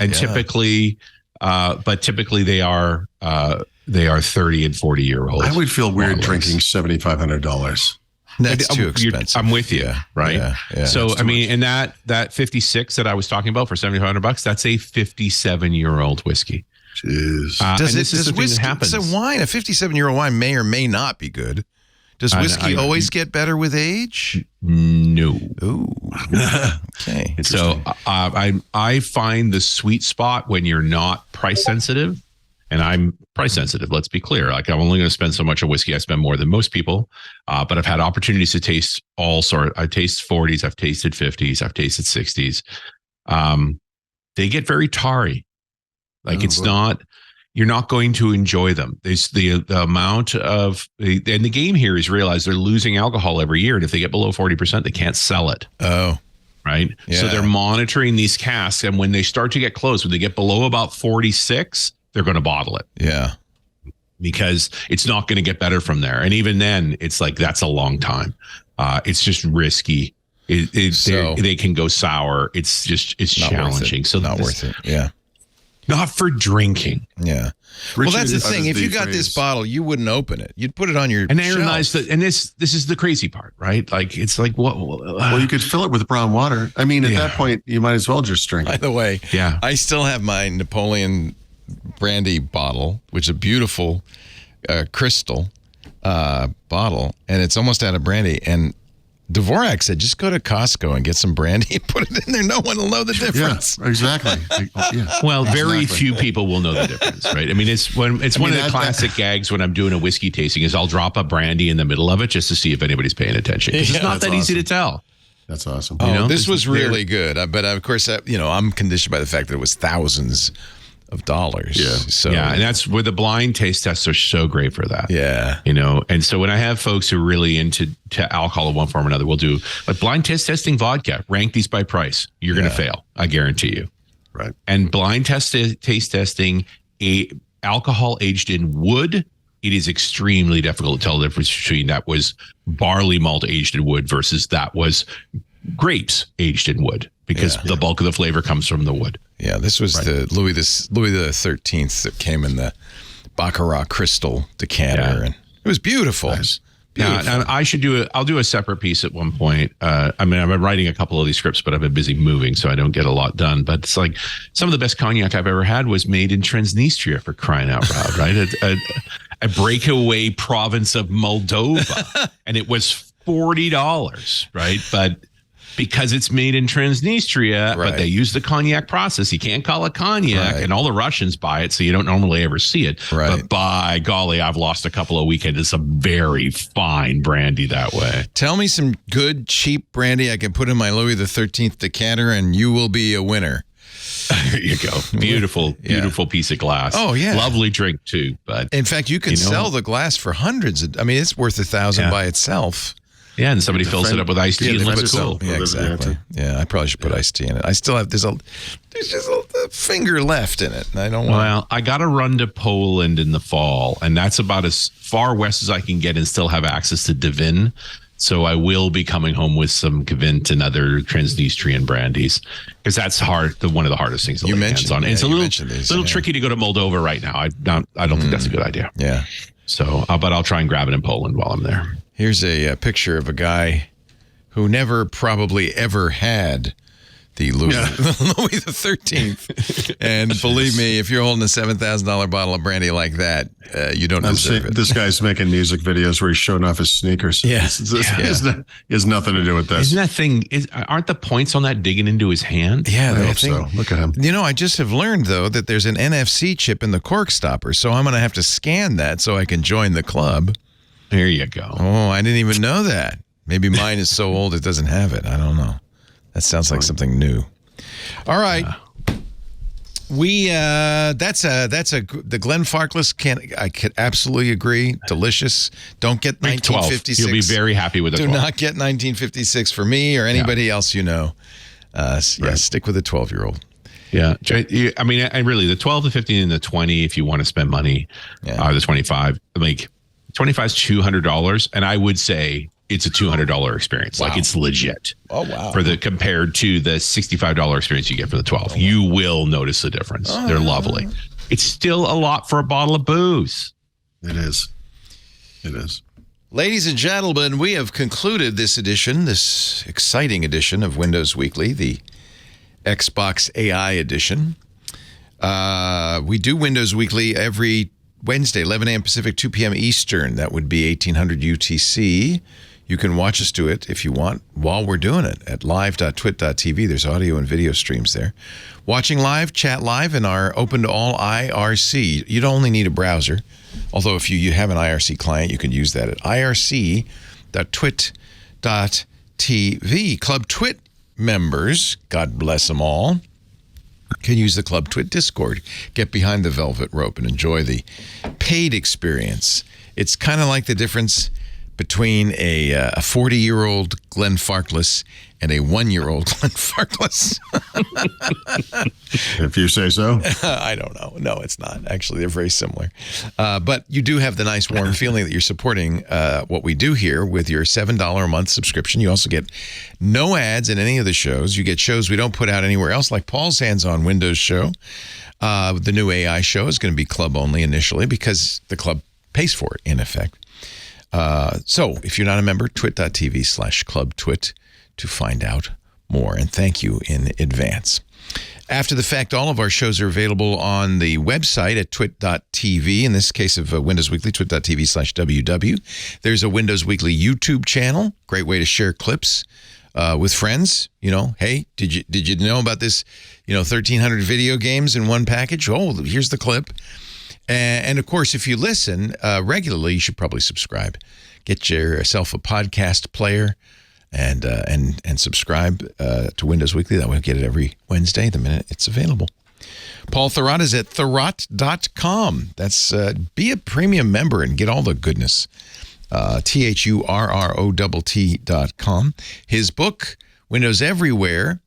And typically. But typically they are 30 and 40-year-olds. I would feel weird drinking $7,500. That's too expensive. I'm with you, right? Yeah, so I mean, and that 56 that I was talking about for $7,500, that's a 57-year-old whiskey. Jeez. Does whiskey? It's a wine. A 57-year-old wine may or may not be good. Does whiskey always get better with age? No. Ooh. Okay. So I find the sweet spot when you're not price sensitive, and I'm price sensitive. Let's be clear. Like I'm only going to spend so much on whiskey. I spend more than most people, but I've had opportunities to taste all sorts. I taste 40s. I've tasted 50s. I've tasted 60s. They get very tarry. Like you're not going to enjoy them. The amount of, and the game here is realize they're losing alcohol every year. And if they get below 40%, they can't sell it. Oh, right. Yeah. So they're monitoring these casks. And when they start to get close, when they get below about 46, they're going to bottle it. Yeah. Because it's not going to get better from there. And even then it's like, that's a long time. It's just risky. They can go sour. It's challenging. So not worth it. Yeah. Not for drinking. Yeah. Well, that's the thing. If you got this bottle, you wouldn't open it. You'd put it on your and shelf. And this is the crazy part, right? Like it's like what? Well, you could fill it with brown water. I mean, at that point, you might as well just drink it. By the way, I still have my Napoleon brandy bottle, which is a beautiful crystal bottle, and it's almost out of brandy. And Dvorak said, just go to Costco and get some brandy and put it in there. No one will know the difference. Yeah, exactly. Well, very few people will know the difference, right? I mean, it's one of the classic gags when I'm doing a whiskey tasting is I'll drop a brandy in the middle of it just to see if anybody's paying attention. Because it's not that easy to tell. That's awesome. This was really good. But of course, I'm conditioned by the fact that it was thousands of dollars. Yeah. So and that's where the blind taste tests are so great for that. Yeah. And so when I have folks who are really into alcohol in one form or another, we'll do like blind testing vodka, rank these by price. You're going to fail. I guarantee you. Right. And blind taste testing alcohol aged in wood. It is extremely difficult to tell the difference between that was barley malt aged in wood versus that was grapes aged in wood because the bulk of the flavor comes from the wood. Yeah, this was the Louis the 13th that came in the Baccarat crystal decanter, and it was beautiful. Nice. Beautiful. Yeah, and I'll do a separate piece at one point. I mean, I've been writing a couple of these scripts, but I've been busy moving, so I don't get a lot done. But it's like some of the best cognac I've ever had was made in Transnistria, for crying out loud, right? A breakaway province of Moldova, and it was $40, right? But because it's made in Transnistria, but they use the cognac process. You can't call it cognac, and all the Russians buy it, so you don't normally ever see it. Right. But by golly, I've lost a couple of weekends. It's a very fine brandy that way. Tell me some good, cheap brandy I can put in my Louis the 13th decanter, and you will be a winner. There you go. Beautiful, beautiful piece of glass. Oh, yeah. Lovely drink, too. But in fact, you can sell the glass for hundreds. I mean, it's worth $1,000 by itself. Yeah, and somebody fills it up with iced tea and looks cool. Yeah, exactly. Yeah, I probably should put iced tea in it. I still have there's just a finger left in it, and I don't want. Well, I got to run to Poland in the fall, and that's about as far west as I can get and still have access to Divin. So I will be coming home with some Kvint and other Transnistrian brandies, because that's hard. One of the hardest things to lay hands on. It's a little tricky to go to Moldova right now. I don't think that's a good idea. Yeah. So, but I'll try and grab it in Poland while I'm there. Here's a picture of a guy who never probably ever had the Louis the 13th. And believe me, if you're holding a $7,000 bottle of brandy like that, you don't deserve it. This guy's making music videos where he's showing off his sneakers. Yeah. It has nothing to do with this. Isn't that thing, aren't the points on that digging into his hand? Yeah, I hope so. Look at him. You know, I just have learned, though, that there's an NFC chip in the cork stopper, so I'm going to have to scan that so I can join the club. There you go. Oh, I didn't even know that. Maybe mine is so old it doesn't have it. I don't know. That sounds like something new. All right. The Glenn Farclas I could absolutely agree. Delicious. Don't get 1956. You'll be very happy with the 12. Do not get 1956 for me or anybody else you know. Stick with the 12-year-old. Yeah. I mean, really, the 12, the 15, and the 20, if you want to spend money, the 25, like 25 is $200. And I would say it's a $200 experience. Wow. Like, it's legit. Oh, wow. Compared to the $65 experience you get for the 12. You will notice the difference. They're lovely. It's still a lot for a bottle of booze. It is. It is. Ladies and gentlemen, we have concluded this exciting edition of Windows Weekly, the Xbox AI edition. We do Windows Weekly every Wednesday, 11 a.m. Pacific, 2 p.m. Eastern. That would be 1800 UTC. You can watch us do it if you want while we're doing it at live.twit.tv. There's audio and video streams there. Watching live, chat live, and are open to all IRC. You don't only need a browser, although if you have an IRC client, you can use that at irc.twit.tv. Club Twit members, God bless them all, can use the Club Twit Discord, get behind the velvet rope, and enjoy the paid experience. It's kind of like the difference between a 40-year-old Glenn Farclas and a 1-year-old Glenn Farclas. If you say so. I don't know. No, it's not. Actually, they're very similar. But you do have the nice warm feeling that you're supporting what we do here with your $7 a month subscription. You also get no ads in any of the shows. You get shows we don't put out anywhere else, like Paul's Hands-On Windows show. The new AI show is going to be club only initially because the club pays for it, in effect. So if you're not a member, twit.tv/clubtwit to find out more. And thank you in advance. After the fact, all of our shows are available on the website at twit.tv. In this case of Windows Weekly, twit.tv/WW. There's a Windows Weekly YouTube channel. Great way to share clips with friends. You know, hey, did you know about this, 1,300 video games in one package? Oh, here's the clip. And of course, if you listen regularly, you should probably subscribe. Get yourself a podcast player and subscribe to Windows Weekly. That way you get it every Wednesday the minute it's available. Paul Thurrott is at thurrott.com. That's be a premium member and get all the goodness. THURROTT.com. His book, Windows Everywhere,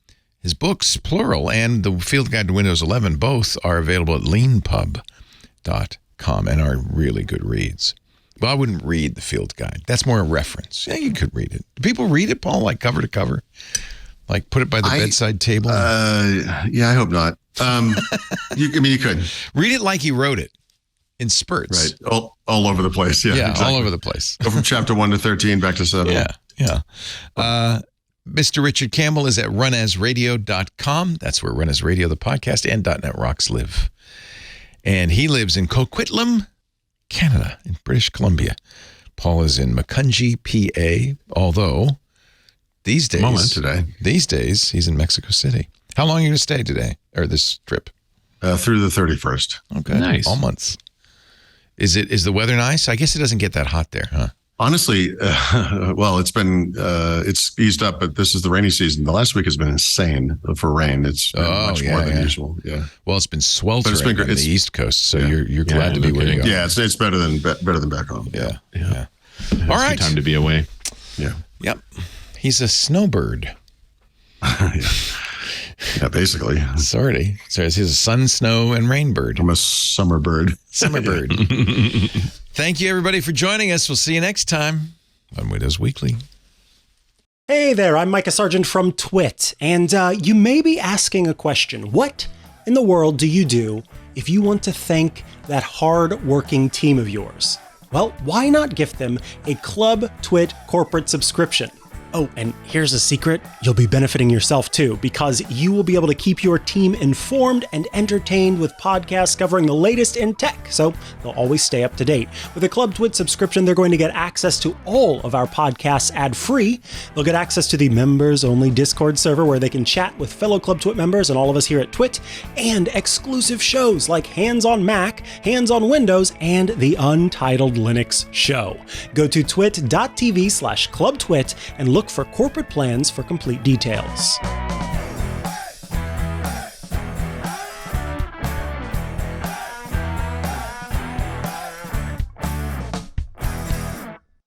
his books, plural, and the Field Guide to Windows 11, both are available at leanpub.com and are really good reads. Well, I wouldn't read the Field Guide. That's more a reference. Yeah, you could read it. Do people read it, Paul, like cover to cover? Like put it by the bedside table? Yeah, I hope not. You could Read it like he wrote it in spurts. right all over the place. Yeah, Yeah, exactly. all over the place. Go from chapter 1 to 13 back to 7. Yeah. Mr. Richard Campbell is at runasradio.com. That's where Run As Radio, the podcast, and .NET Rocks live. And he lives in Coquitlam, Canada, in British Columbia. Paul is in Macungie, PA, although these days he's in Mexico City. How long are you going to stay today, or this trip? Through the 31st. Okay, Nice. All months. Is the weather nice? I guess it doesn't get that hot there, huh? Honestly, well, it's eased up, but this is the rainy season. The last week has been insane for rain. It's been much more than usual. Yeah. Well, it's been sweltering But it's been great. on the East Coast, so you're glad to be where you are. Yeah, it's better than back home. Yeah. It's All right. good time to be away. Yeah. Yep. He's a snowbird. Yeah, basically. Sorry. So he's a sun, snow, and rain bird. I'm a summer bird. Summer bird. Thank you, everybody, for joining us. We'll see you next time on Windows Weekly. Hey there, I'm Micah Sargent from Twit, and you may be asking a question. What in the world do you do if you want to thank that hard-working team of yours? Well, why not gift them a Club Twit corporate subscription? Oh, and here's a secret. You'll be benefiting yourself too, because you will be able to keep your team informed and entertained with podcasts covering the latest in tech, so they'll always stay up to date. With a Club Twit subscription, they're going to get access to all of our podcasts ad-free. They'll get access to the members-only Discord server where they can chat with fellow Club Twit members and all of us here at Twit, and exclusive shows like Hands on Mac, Hands on Windows, and the Untitled Linux Show. Go to twit.tv/clubtwit and look for corporate plans for complete details.